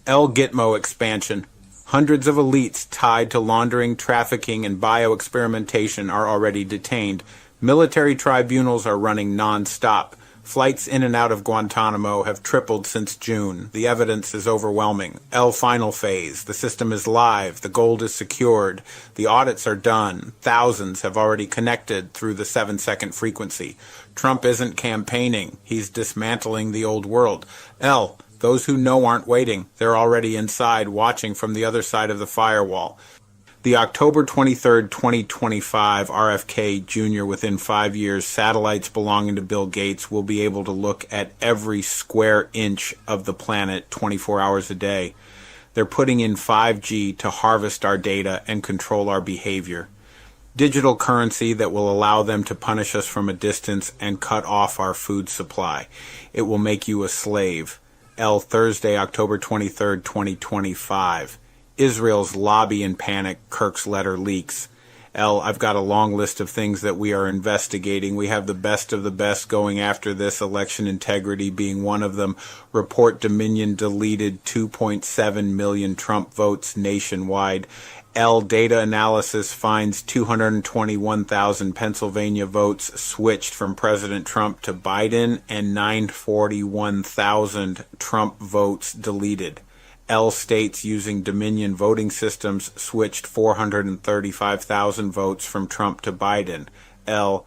El Gitmo expansion. Hundreds of elites tied to laundering, trafficking, and bioexperimentation are already detained. Military tribunals are running non-stop. Flights in and out of Guantanamo have tripled since June. The evidence is overwhelming. L final phase. The system is live. The gold is secured. The audits are done. Thousands have already connected through the 7-second frequency. Trump isn't campaigning. He's dismantling the old world. L. Those who know aren't waiting. They're already inside, watching from the other side of the firewall. The October 23rd, 2025 RFK Jr. within 5 years, satellites belonging to Bill Gates will be able to look at every square inch of the planet 24 hours a day. They're putting in 5G to harvest our data and control our behavior. Digital currency that will allow them to punish us from a distance and cut off our food supply. It will make you a slave. L. Thursday, October 23rd, 2025. Israel's lobby in panic, Kirk's letter leaks. L, I've got a long list of things that we are investigating. We have the best of the best going after this, election integrity being one of them. Report Dominion deleted 2.7 million Trump votes nationwide. L, data analysis finds 221,000 Pennsylvania votes switched from President Trump to Biden and 941,000 Trump votes deleted. L states using Dominion voting systems switched 435,000 votes from Trump to Biden. L.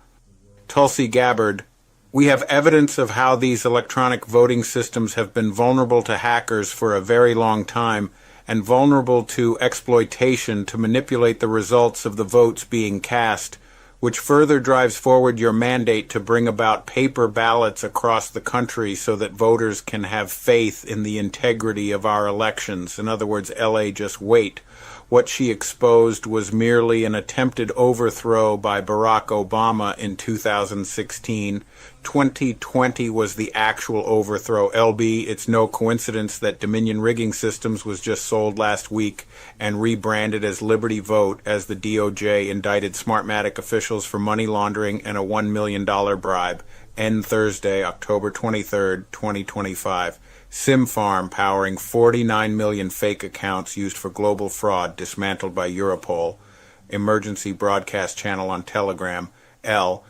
Tulsi Gabbard. We have evidence of how these electronic voting systems have been vulnerable to hackers for a very long time and vulnerable to exploitation to manipulate the results of the votes being cast. which further drives forward your mandate to bring about paper ballots across the country so that voters can have faith in the integrity of our elections. In other words, LA, just wait. What she exposed was merely an attempted overthrow by Barack Obama in 2016. 2020 was the actual overthrow. LB, it's no coincidence that Dominion Rigging Systems was just sold last week and rebranded as Liberty Vote as the DOJ indicted Smartmatic officials for money laundering and a $1 million bribe. End Thursday, October 23rd, 2025. SimFarm powering 49 million fake accounts used for global fraud dismantled by Europol. Emergency broadcast channel on Telegram. L.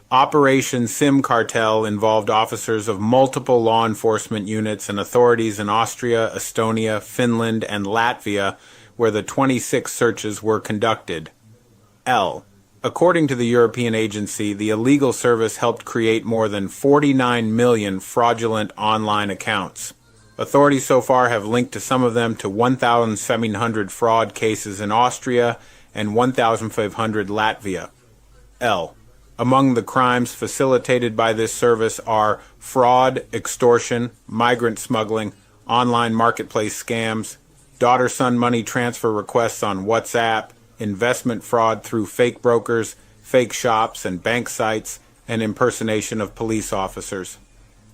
Operation Sim Cartel involved officers of multiple law enforcement units and authorities in Austria, Estonia, Finland, and Latvia, where the 26 searches were conducted. L. According to the European agency, the illegal service helped create more than 49 million fraudulent online accounts. Authorities so far have linked to some of them to 1,700 fraud cases in Austria and 1,500 Latvia. L. Among the crimes facilitated by this service are fraud, extortion, migrant smuggling, online marketplace scams, daughter-son money transfer requests on WhatsApp, investment fraud through fake brokers, fake shops and bank sites, and impersonation of police officers.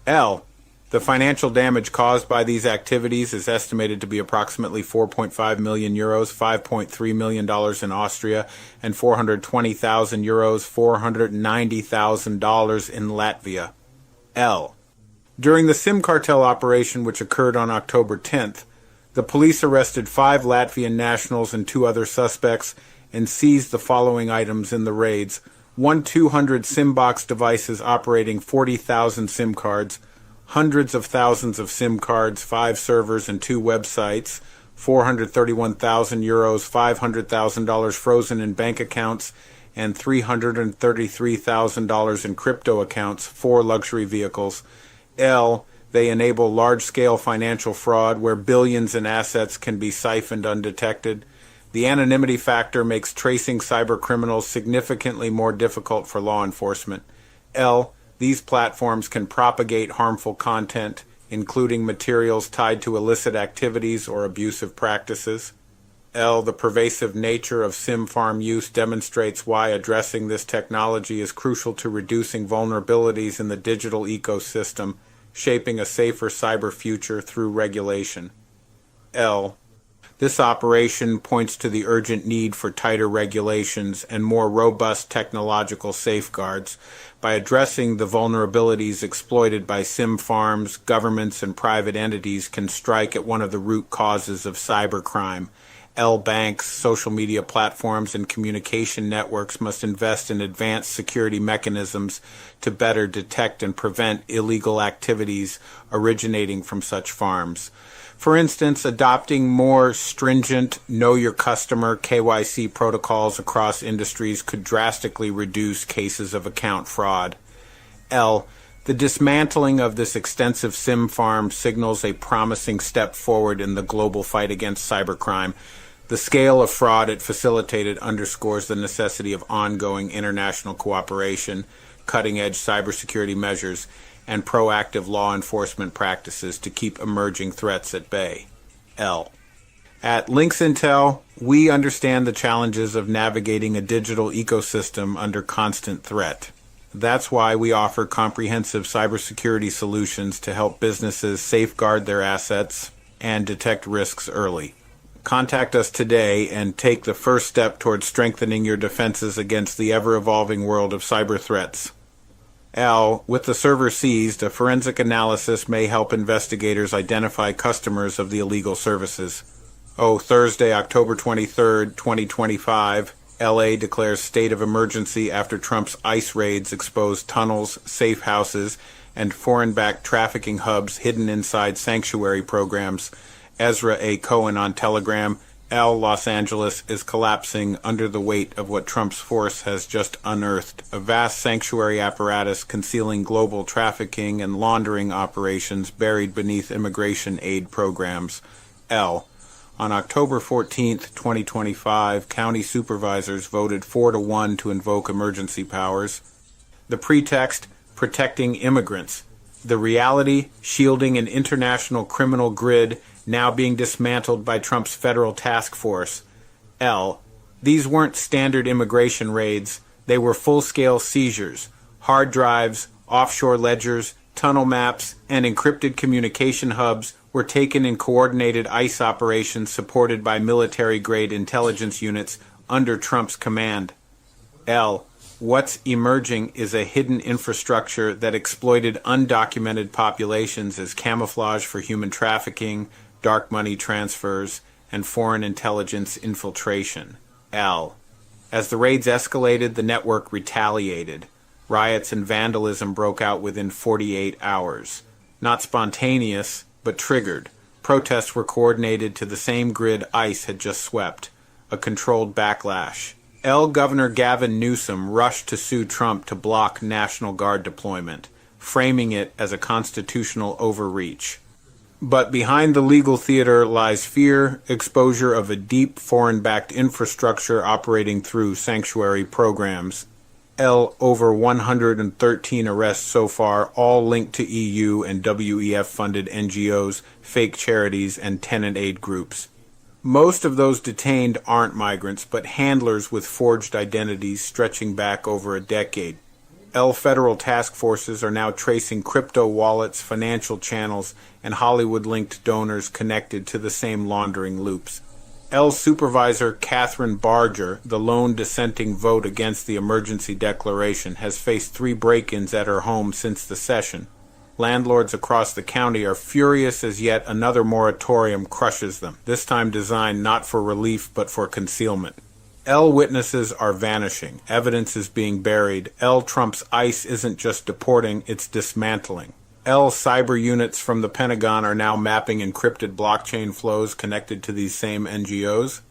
L. The financial damage caused by these activities is estimated to be approximately 4.5 million euros, $5.3 million in Austria, and 420,000 euros, $490,000 in Latvia. L. During the Sim Cartel operation, which occurred on October 10th, the police arrested 5 Latvian nationals and 2 other suspects and seized the following items in the raids: 200 SimBox devices operating 40,000 SIM cards, hundreds of thousands of SIM cards, 5 servers and 2 websites, 431,000 euros, $500,000 frozen in bank accounts, and $333,000 in crypto accounts, 4 luxury vehicles. L. They enable large-scale financial fraud where billions in assets can be siphoned undetected. The anonymity factor makes tracing cyber criminals significantly more difficult for law enforcement. L. These platforms can propagate harmful content, including materials tied to illicit activities or abusive practices. L. The pervasive nature of SimFarm use demonstrates why addressing this technology is crucial to reducing vulnerabilities in the digital ecosystem, shaping a safer cyber future through regulation. L. This operation points to the urgent need for tighter regulations and more robust technological safeguards. By addressing the vulnerabilities exploited by sim farms, governments and private entities can strike at one of the root causes of cybercrime. Banks, social media platforms, and communication networks must invest in advanced security mechanisms to better detect and prevent illegal activities originating from such farms. For instance, adopting more stringent Know Your Customer (KYC) protocols across industries could drastically reduce cases of account fraud. The dismantling of this extensive sim farm signals a promising step forward in the global fight against cybercrime. The scale of fraud it facilitated underscores the necessity of ongoing international cooperation, cutting-edge cybersecurity measures, and proactive law enforcement practices to keep emerging threats at bay. At Lynx Intel, we understand the challenges of navigating a digital ecosystem under constant threat. That's why we offer comprehensive cybersecurity solutions to help businesses safeguard their assets and detect risks early. Contact us today and take the first step towards strengthening your defenses against the ever-evolving world of cyber threats. With the server seized, a forensic analysis may help investigators identify customers of the illegal services. Thursday, October 23rd, 2025, LA declares state of emergency after Trump's ICE raids exposed tunnels, safe houses, and foreign-backed trafficking hubs hidden inside sanctuary programs. Ezra A. Cohen on Telegram. Los Angeles is collapsing under the weight of what Trump's force has just unearthed, a vast sanctuary apparatus concealing global trafficking and laundering operations buried beneath immigration aid programs. On October 14, 2025, county supervisors voted 4-1 to invoke emergency powers. The pretext, protecting immigrants. The reality, shielding an international criminal grid now being dismantled by Trump's federal task force. L. These weren't standard immigration raids. They were full-scale seizures. Hard drives, offshore ledgers, tunnel maps, and encrypted communication hubs were taken in coordinated ICE operations supported by military-grade intelligence units under Trump's command. L. What's emerging is a hidden infrastructure that exploited undocumented populations as camouflage for human trafficking, dark money transfers, and foreign intelligence infiltration. L. As the raids escalated, the network retaliated. Riots and vandalism broke out within 48 hours. Not spontaneous, but triggered. Protests were coordinated to the same grid ICE had just swept. A controlled backlash. Governor Gavin Newsom rushed to sue Trump to block National Guard deployment, framing it as a constitutional overreach. But behind the legal theater lies fear, exposure of a deep foreign-backed infrastructure operating through sanctuary programs. Over 113 arrests so far, all linked to EU and WEF-funded NGOs, fake charities, and tenant aid groups. Most of those detained aren't migrants, but handlers with forged identities stretching back over a decade. Federal task forces are now tracing crypto wallets, financial channels, and Hollywood-linked donors connected to the same laundering loops. Supervisor Catherine Barger, the lone dissenting vote against the emergency declaration, has faced 3 break-ins at her home since the session. Landlords across the county are furious as yet another moratorium crushes them, this time designed not for relief but for concealment. Witnesses are vanishing. Evidence is being buried. Trump's ICE isn't just deporting, it's dismantling. Cyber units from the Pentagon are now mapping encrypted blockchain flows connected to these same NGOs.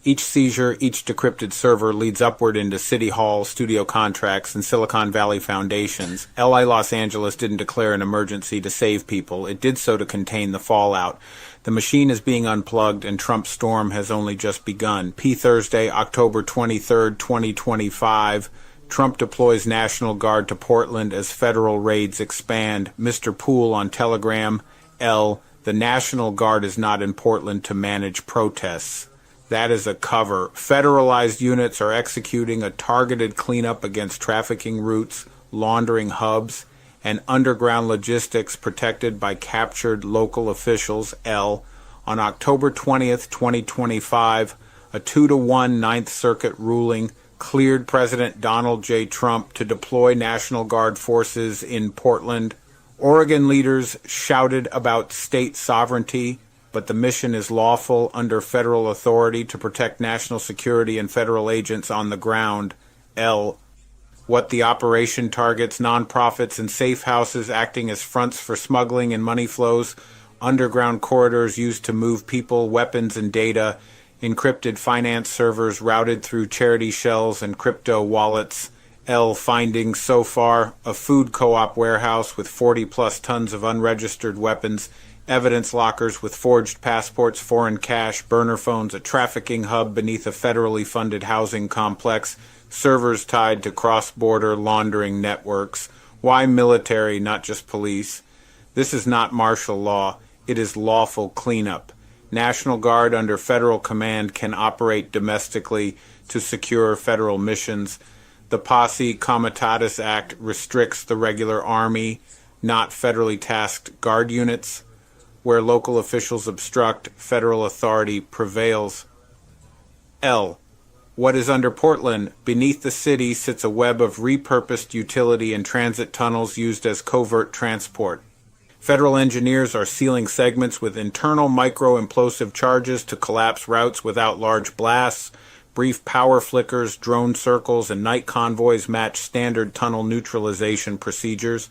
Each seizure, each decrypted server leads upward into City Hall, studio contracts, and Silicon Valley foundations. Los Angeles didn't declare an emergency to save people. It did so to contain the fallout. The machine is being unplugged, and Trump's storm has only just begun. Thursday, October 23, 2025. Trump deploys National Guard to Portland as federal raids expand. Mr. Poole on Telegram. The National Guard is not in Portland to manage protests. That is a cover. Federalized units are executing a targeted cleanup against trafficking routes, laundering hubs, and underground logistics protected by captured local officials. On October 20th, 2025, a 2-1 Ninth Circuit ruling cleared President Donald J. Trump to deploy National Guard forces in Portland. Oregon leaders shouted about state sovereignty, but the mission is lawful under federal authority to protect national security and federal agents on the ground. What the operation targets nonprofits and safe houses acting as fronts for smuggling and money flows, underground corridors used to move people, weapons, and data, encrypted finance servers routed through charity shells and crypto wallets. Findings so far: a food co-op warehouse with 40-plus tons of unregistered weapons, evidence lockers with forged passports, foreign cash, burner phones, a trafficking hub beneath a federally funded housing complex, servers tied to cross-border laundering networks. Why military, not just police? This is not martial law. It is lawful cleanup. National Guard under federal command can operate domestically to secure federal missions. The Posse Comitatus Act restricts the regular army, not federally tasked guard units. Where local officials obstruct, federal authority prevails. What is under Portland? Beneath the city sits a web of repurposed utility and transit tunnels used as covert transport. Federal engineers are sealing segments with internal micro-implosive charges to collapse routes without large blasts. Brief power flickers, drone circles, and night convoys match standard tunnel neutralization procedures.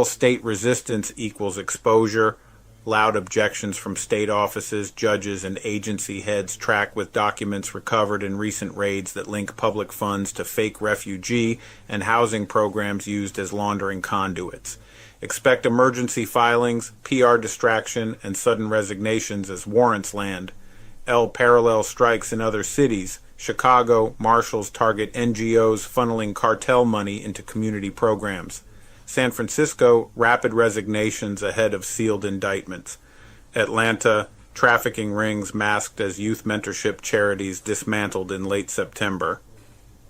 State resistance equals exposure. Loud objections from state offices, judges, and agency heads track with documents recovered in recent raids that link public funds to fake refugee and housing programs used as laundering conduits. Expect emergency filings, PR distraction, and sudden resignations as warrants land. L. Parallel strikes in other cities. Chicago, marshals target NGOs funneling cartel money into community programs. San Francisco, rapid resignations ahead of sealed indictments. Atlanta, trafficking rings masked as youth mentorship charities dismantled in late September.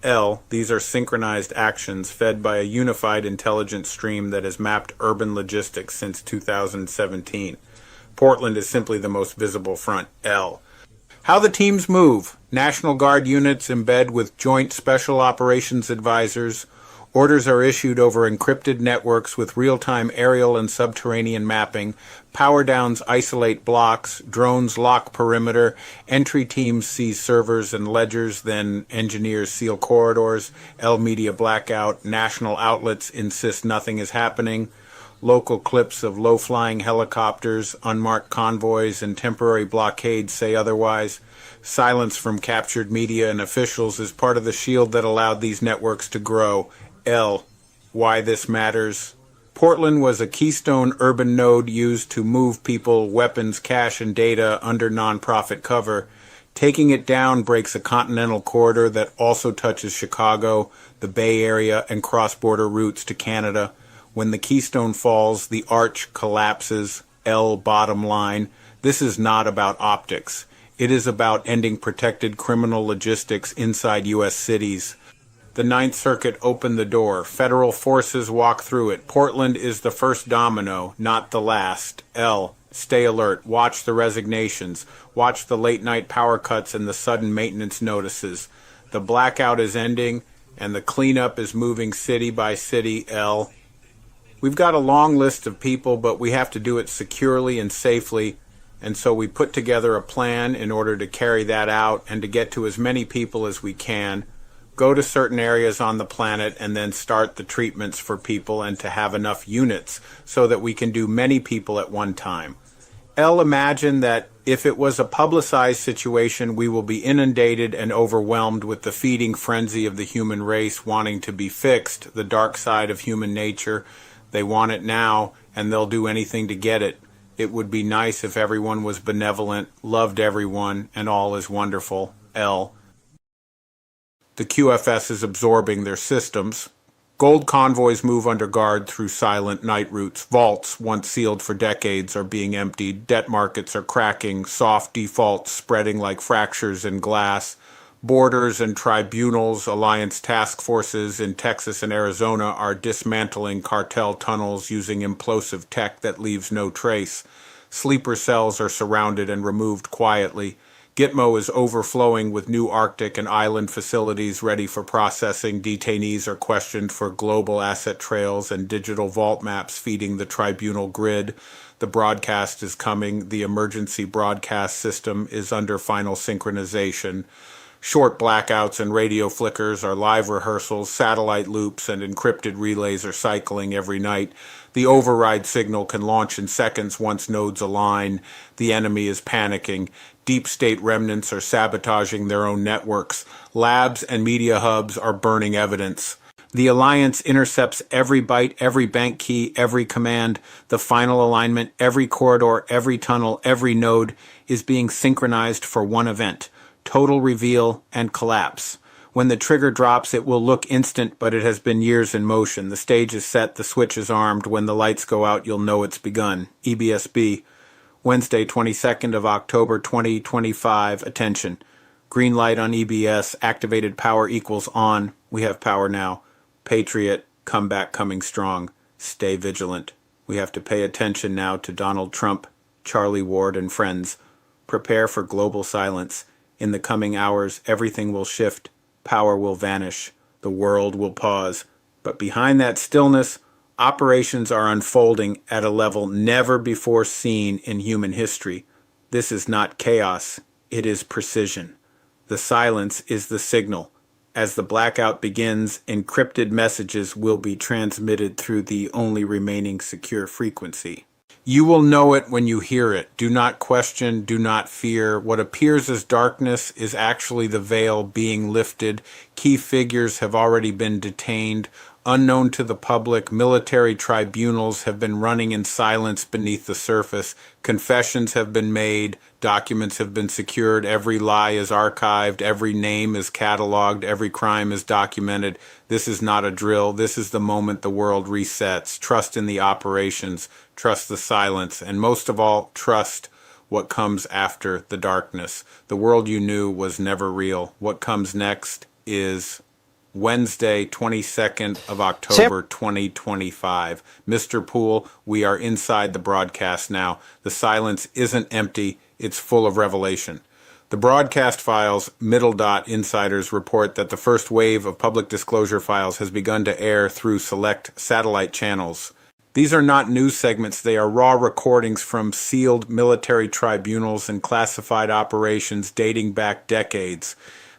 L. These are synchronized actions fed by a unified intelligence stream that has mapped urban logistics since 2017. Portland is simply the most visible front. L. How the teams move. National Guard units embed with Joint Special Operations Advisors. Orders are issued over encrypted networks with real-time aerial and subterranean mapping. Power downs isolate blocks. Drones lock perimeter. Entry teams seize servers and ledgers. Then engineers seal corridors. L media blackout. National outlets insist nothing is happening. Local clips of low-flying helicopters, unmarked convoys, and temporary blockades say otherwise. Silence from captured media and officials is part of the shield that allowed these networks to grow. L. Why this matters. Portland was a keystone urban node used to move people, weapons, cash, and data under nonprofit cover. Taking it down breaks a continental corridor that also touches Chicago, the Bay Area, and cross-border routes to Canada. When the keystone falls, the arch collapses. L. Bottom line. This is not about optics. It is about ending protected criminal logistics inside U.S. cities. The Ninth Circuit opened the door. Federal forces walk through it. Portland is the first domino, not the last. L. Stay alert. Watch the resignations. Watch the late-night power cuts and the sudden maintenance notices. The blackout is ending, and the cleanup is moving city by city. L. We've got a long list of people, but we have to do it securely and safely, and so we put together a plan in order to carry that out and to get to as many people as we can. Go to certain areas on the planet and then start the treatments for people and to have enough units so that we can do many people at one time. L. Imagine that if it was a publicized situation, we will be inundated and overwhelmed with the feeding frenzy of the human race wanting to be fixed, the dark side of human nature. They want it now, and they'll do anything to get it. It would be nice if everyone was benevolent, loved everyone, and all is wonderful. L. The QFS is absorbing their systems. Gold convoys move under guard through silent night routes. Vaults, once sealed for decades, are being emptied. Debt markets are cracking. Soft defaults spreading like fractures in glass. Borders and tribunals, alliance task forces in Texas and Arizona are dismantling cartel tunnels using implosive tech that leaves no trace. Sleeper cells are surrounded and removed quietly. Gitmo is overflowing with new Arctic and island facilities ready for processing. Detainees are questioned for global asset trails and digital vault maps feeding the tribunal grid. The broadcast is coming. The emergency broadcast system is under final synchronization. Short blackouts and radio flickers are live rehearsals. Satellite loops and encrypted relays are cycling every night. The override signal can launch in seconds once nodes align. The enemy is panicking. Deep state remnants are sabotaging their own networks. Labs and media hubs are burning evidence. The Alliance intercepts every byte, every bank key, every command. The final alignment, every corridor, every tunnel, every node is being synchronized for one event. Total reveal and collapse. When the trigger drops, it will look instant, but it has been years in motion. The stage is set, the switch is armed. When the lights go out, you'll know it's begun. EBSB. Wednesday, 22nd of October, 2025. Attention. Green light on EBS. Activated power equals on. We have power now. Patriot. Comeback coming strong. Stay vigilant. We have to pay attention now to Donald Trump, Charlie Ward, and friends. Prepare for global silence. In the coming hours, everything will shift. Power will vanish. The world will pause. But behind that stillness, operations are unfolding at a level never before seen in human history. This is not chaos. It is precision. The silence is the signal. As the blackout begins, encrypted messages will be transmitted through the only remaining secure frequency. You will know it when you hear it. Do not question, do not fear. What appears as darkness is actually the veil being lifted. Key figures have already been detained. Unknown to the public, military tribunals have been running in silence beneath the surface. Confessions have been made, documents have been secured, every lie is archived, every name is cataloged, every crime is documented. This is not a drill. This is the moment the world resets. Trust in the operations, trust the silence, and most of all, trust what comes after the darkness. The world you knew was never real. What comes next is Wednesday, 22nd of October, 2025. Mr. Poole, we are inside the broadcast now. The silence isn't empty, it's full of revelation. The broadcast files, Middle Dot insiders report that the first wave of public disclosure files has begun to air through select satellite channels. These are not news segments, they are raw recordings from sealed military tribunals and classified operations dating back decades.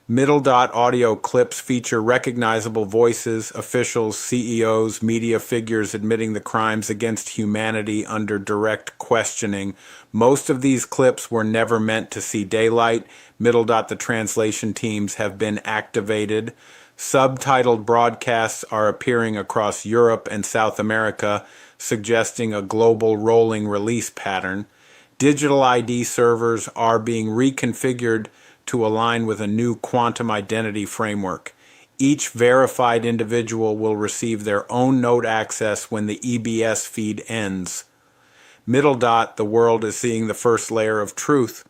Middle Dot audio clips feature recognizable voices, officials, CEOs, media figures admitting the crimes against humanity under direct questioning. Most of these clips were never meant to see daylight. Middle Dot, the translation teams, have been activated. Subtitled broadcasts are appearing across Europe and South America, suggesting a global rolling release pattern. Digital ID servers are being reconfigured to align with a new quantum identity framework. Each verified individual will receive their own node access when the EBS feed ends. Middle Dot, the world is seeing the first layer of truth.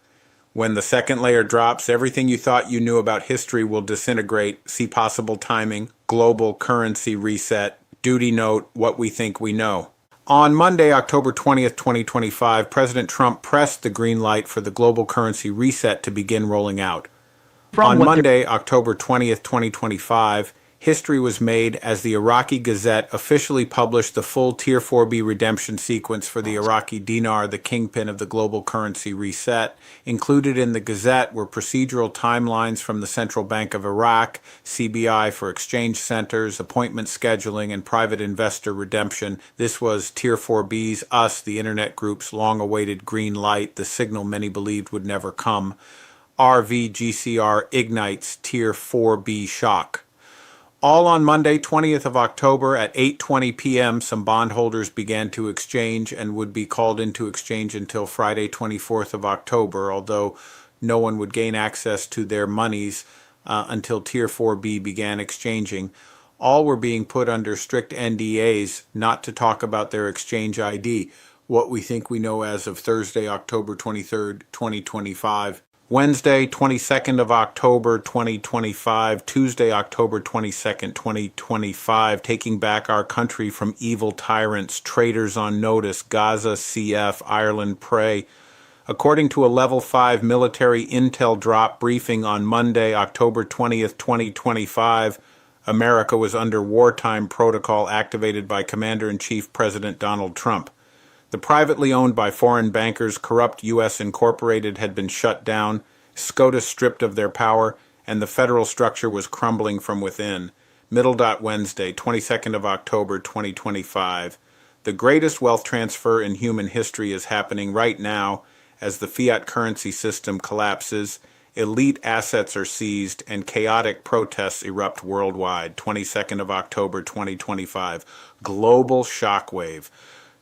When the second layer drops, everything you thought you knew about history will disintegrate. See possible timing, global currency reset, duty note, what we think we know. On Monday, October 20th, 2025, President Trump pressed the green light for the global currency reset to begin rolling out. On Monday, October 20th, 2025, history was made as the Iraqi Gazette officially published the full Tier 4B redemption sequence for the Iraqi dinar, the kingpin of the global currency reset. Included in the Gazette were procedural timelines from the Central Bank of Iraq, CBI for exchange centers, appointment scheduling, and private investor redemption. This was Tier 4B's, us, the Internet Group's long-awaited green light, the signal many believed would never come. RVGCR ignites Tier 4B shock. All on Monday, 20th of October at 8:20 p.m., some bondholders began to exchange and would be called into exchange until Friday, 24th of October, although no one would gain access to their monies until Tier 4B began exchanging. All were being put under strict NDAs not to talk about their exchange ID, what we think we know as of Thursday, October 23rd, 2025. Wednesday, 22nd of October, 2025, Tuesday, October 22nd, 2025, taking back our country from evil tyrants, traitors on notice, Gaza, CF, Ireland, pray. According to a Level 5 military intel drop briefing on Monday, October 20th, 2025, America was under wartime protocol activated by Commander-in-Chief President Donald Trump. The privately owned by foreign bankers corrupt U.S. Incorporated had been shut down, SCOTUS stripped of their power, and the federal structure was crumbling from within. Middle Dot Wednesday, 22nd of October, 2025. The greatest wealth transfer in human history is happening right now as the fiat currency system collapses, elite assets are seized, and chaotic protests erupt worldwide. 22nd of October, 2025. Global shockwave.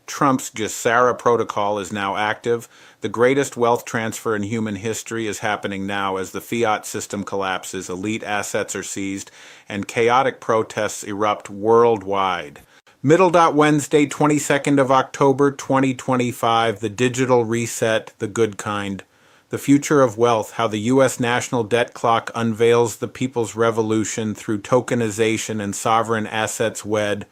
Trump's GESARA protocol is now active. The greatest wealth transfer in human history is happening now as the fiat system collapses, elite assets are seized, and chaotic protests erupt worldwide. Middle Dot Wednesday, 22nd of October, 2025, the digital reset, the good kind. The future of wealth, how the U.S. national debt clock unveils the people's revolution through tokenization and sovereign assets wed.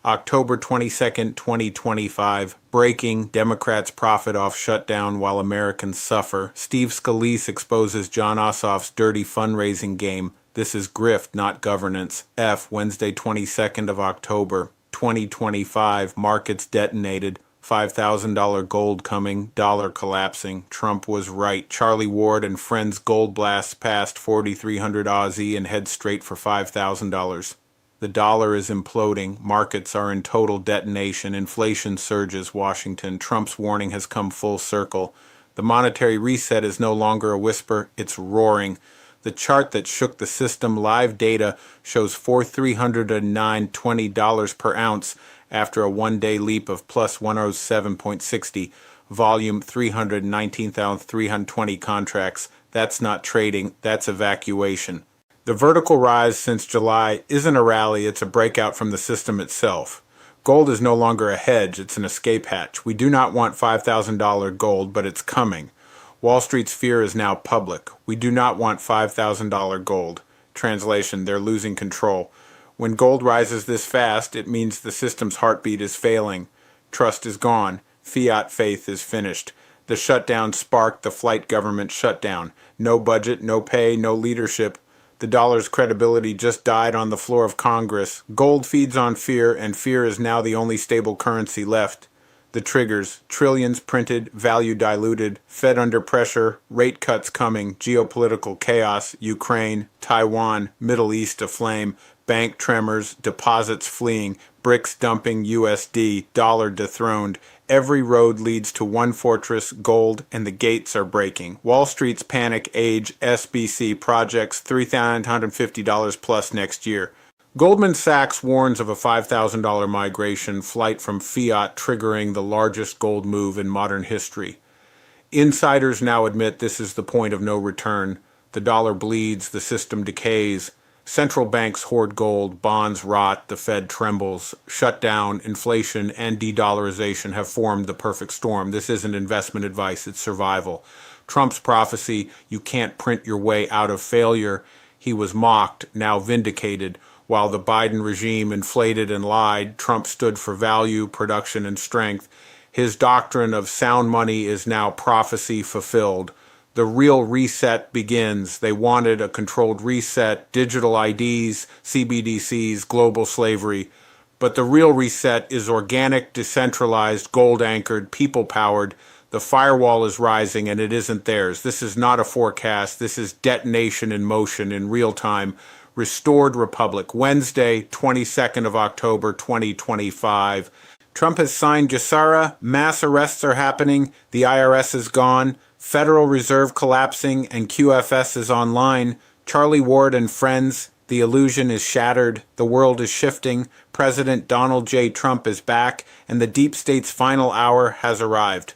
October 22nd, 2025, breaking, Democrats profit off shutdown while Americans suffer. Steve Scalise exposes John Ossoff's dirty fundraising game. This is grift, not governance. F, Wednesday 22nd of October, 2025, markets detonated. $5,000 gold coming, dollar collapsing. Trump was right. Charlie Ward and friends gold blasts past 4,300 Aussie and head straight for $5,000. The dollar is imploding. Markets are in total detonation. Inflation surges. Washington. Trump's warning has come full circle. The monetary reset is no longer a whisper, it's roaring. The chart that shook the system, live data, shows $4,309.20 per ounce after a one-day leap of plus 107.60. Volume 319,320 contracts. That's not trading, that's evacuation. The vertical rise since July isn't a rally, it's a breakout from the system itself. Gold is no longer a hedge, it's an escape hatch. We do not want $5,000 gold, but it's coming. Wall Street's fear is now public. We do not want $5,000 gold. Translation, they're losing control. When gold rises this fast, it means the system's heartbeat is failing. Trust is gone. Fiat faith is finished. The shutdown sparked the flight government shutdown. No budget, no pay, no leadership. The dollar's credibility just died on the floor of Congress. Gold feeds on fear, and fear is now the only stable currency left. The triggers, trillions printed, value diluted, Fed under pressure, rate cuts coming, geopolitical chaos, Ukraine, Taiwan, Middle East aflame, bank tremors, deposits fleeing, BRICS dumping USD, dollar dethroned. Every road leads to one fortress, gold, and the gates are breaking. Wall Street's panic age SBC projects $3,950 plus next year. Goldman Sachs warns of a $5,000 migration flight from fiat triggering the largest gold move in modern history. Insiders now admit this is the point of no return. The dollar bleeds, the system decays. Central banks hoard gold, bonds rot, the Fed trembles. Shutdown, inflation, and de-dollarization have formed the perfect storm. This isn't investment advice, it's survival. Trump's prophecy, you can't print your way out of failure. He was mocked, now vindicated. While the Biden regime inflated and lied, Trump stood for value, production, and strength. His doctrine of sound money is now prophecy fulfilled. The real reset begins. They wanted a controlled reset, digital IDs, CBDCs, global slavery. But the real reset is organic, decentralized, gold-anchored, people-powered. The firewall is rising and it isn't theirs. This is not a forecast. This is detonation in motion in real time. Restored Republic, Wednesday, 22nd of October, 2025. Trump has signed GESARA. Mass arrests are happening. The IRS is gone. Federal Reserve collapsing and QFS is online. Charlie Ward and friends, the illusion is shattered. The world is shifting. President Donald J. Trump is back, and the deep state's final hour has arrived.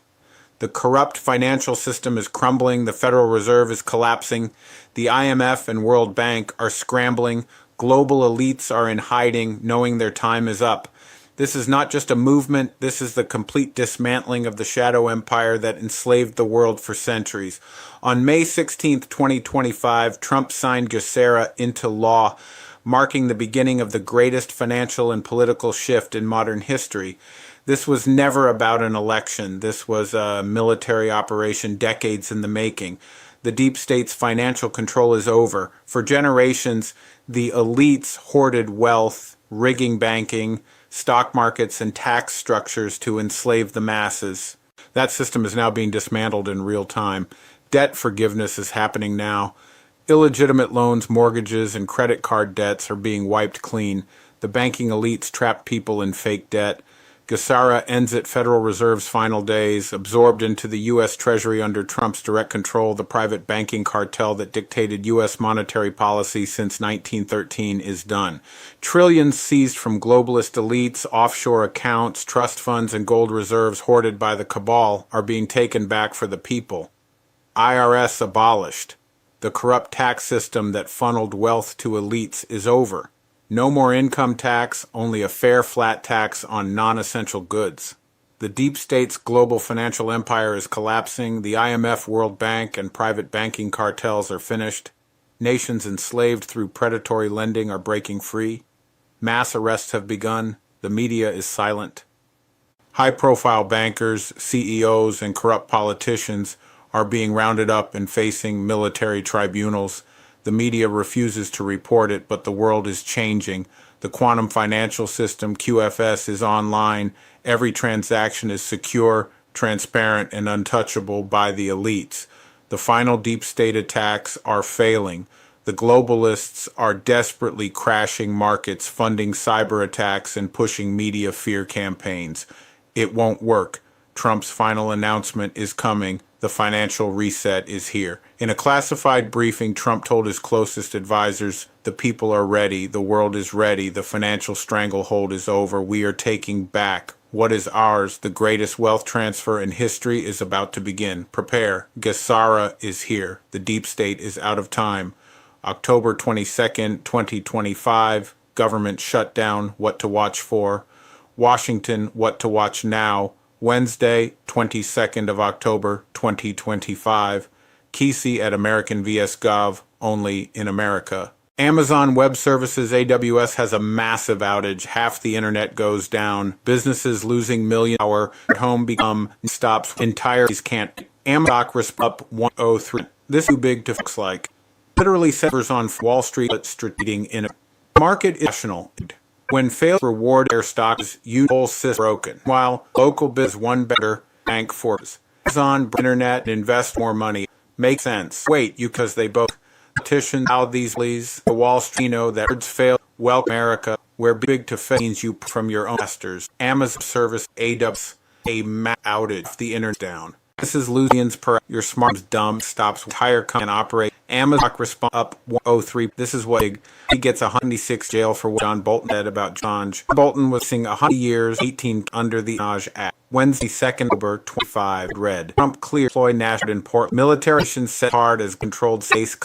The corrupt financial system is crumbling. The Federal Reserve is collapsing. The IMF and World Bank are scrambling. Global elites are in hiding, knowing their time is up. This is not just a movement, this is the complete dismantling of the shadow empire that enslaved the world for centuries. On May 16, 2025, Trump signed GESARA into law, marking the beginning of the greatest financial and political shift in modern history. This was never about an election. This was a military operation decades in the making. The deep state's financial control is over. For generations, the elites hoarded wealth, rigging banking, stock markets, and tax structures to enslave the masses. That system is now being dismantled in real time. Debt forgiveness is happening now. Illegitimate loans, mortgages, and credit card debts are being wiped clean. The banking elites trap people in fake debt. GESARA ends at Federal Reserve's final days, absorbed into the U.S. Treasury under Trump's direct control. The private banking cartel that dictated U.S. monetary policy since 1913 is done. Trillions seized from globalist elites, offshore accounts, trust funds, and gold reserves hoarded by the cabal are being taken back for the people. IRS abolished. The corrupt tax system that funneled wealth to elites is over. No more income tax, only a fair flat tax on non-essential goods. The deep state's global financial empire is collapsing. The IMF, World Bank, and private banking cartels are finished. Nations enslaved through predatory lending are breaking free. Mass arrests have begun. The media is silent. High-profile bankers, CEOs, and corrupt politicians are being rounded up and facing military tribunals. The media refuses to report it, but the world is changing. The quantum financial system, QFS, is online. Every transaction is secure, transparent, and untouchable by the elites. The final deep state attacks are failing. The globalists are desperately crashing markets, funding cyber attacks, and pushing media fear campaigns. It won't work. Trump's final announcement is coming. The financial reset is here. In a classified briefing, Trump told his closest advisors, "The people are ready, the world is ready, the financial stranglehold is over, we are taking back what is ours, the greatest wealth transfer in history is about to begin. Prepare, Gesara is here, the deep state is out of time." October 22nd, 2025, government shutdown, what to watch for. Washington, what to watch now. Wednesday, 22nd of October, 2025. Kesey at American vs. Gov, only in America. Amazon Web Services AWS has a massive outage. Half the internet goes down. Businesses losing million hour. Home become stops. Entire can't. Amazon up 103. This too big to fix like. Literally severs on Wall Street but trading in a market is rational. When failed reward their stocks, whole system broken. While local biz one better bank force. Amazon internet and invest more money. Makes sense. Wait, you because they both petition how these leads the Wall Street know that words fail. Well, America, where big to fail means you from your own investors. Amazon service AWS a outage the internet down. This is Lucian's per your smart's dumb stops entire can operate. Amazon respond up 103. This is what he gets 106 jail for what John Bolton said about John. Bolton was sing 100 years 18 under the Naj Act. Wednesday 2nd October 25 read. Trump clear employ national import military set hard as controlled space.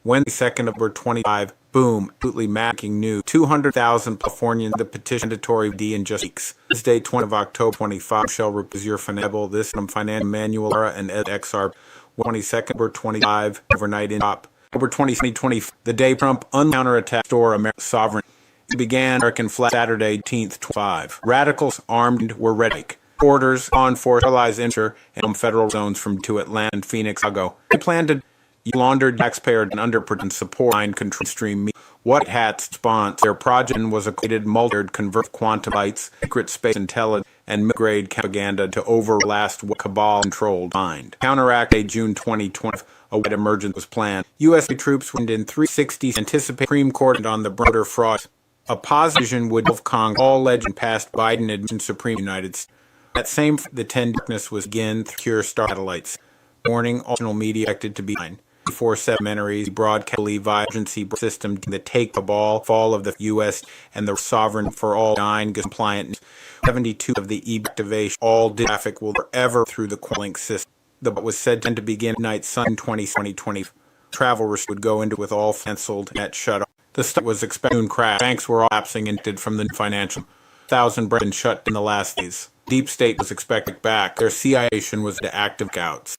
Wednesday 2nd October 25. Boom. Absolutely making news. 200,000 Californians the petition mandatory D in just weeks. Wednesday 20 of October 25 shall repose your financial this from financial manual and XR 22nd October 25 overnight in top. October 2020 the day Trump counterattack store American sovereign. It began American flag Saturday 18th 25. Radicals armed were ready. Orders on force allies enter and federal zones from to Atlanta and Phoenix. Chicago. They planned to laundered taxpayer and under support line control stream. What hats sponsor their project was equated multi convert quantum bytes, secret space intelligence, and mid-grade propaganda to overlast what cabal controlled mind. Counteract a June 2020 a wide emergence was planned. U.S. troops went in 360 anticipate Supreme Court on the broader fraud. A position would have Congress all legend passed Biden admission Supreme United States. That same the 10 darkness was again cure star satellites. Warning all media expected to be fine. 4 documentaries broadcast emergency system to take the ball fall of the U.S. and the sovereign for all 9 compliant 72 of the activation all traffic will forever through the Qualink system. The was said to begin night Sun 2020. Travel would go into with all cancelled net shut off. The stock was expected to crash. Banks were all collapsing and did from the financial 1,000 been shut in the last days. Deep State was expected back. Their CIA was to active outs.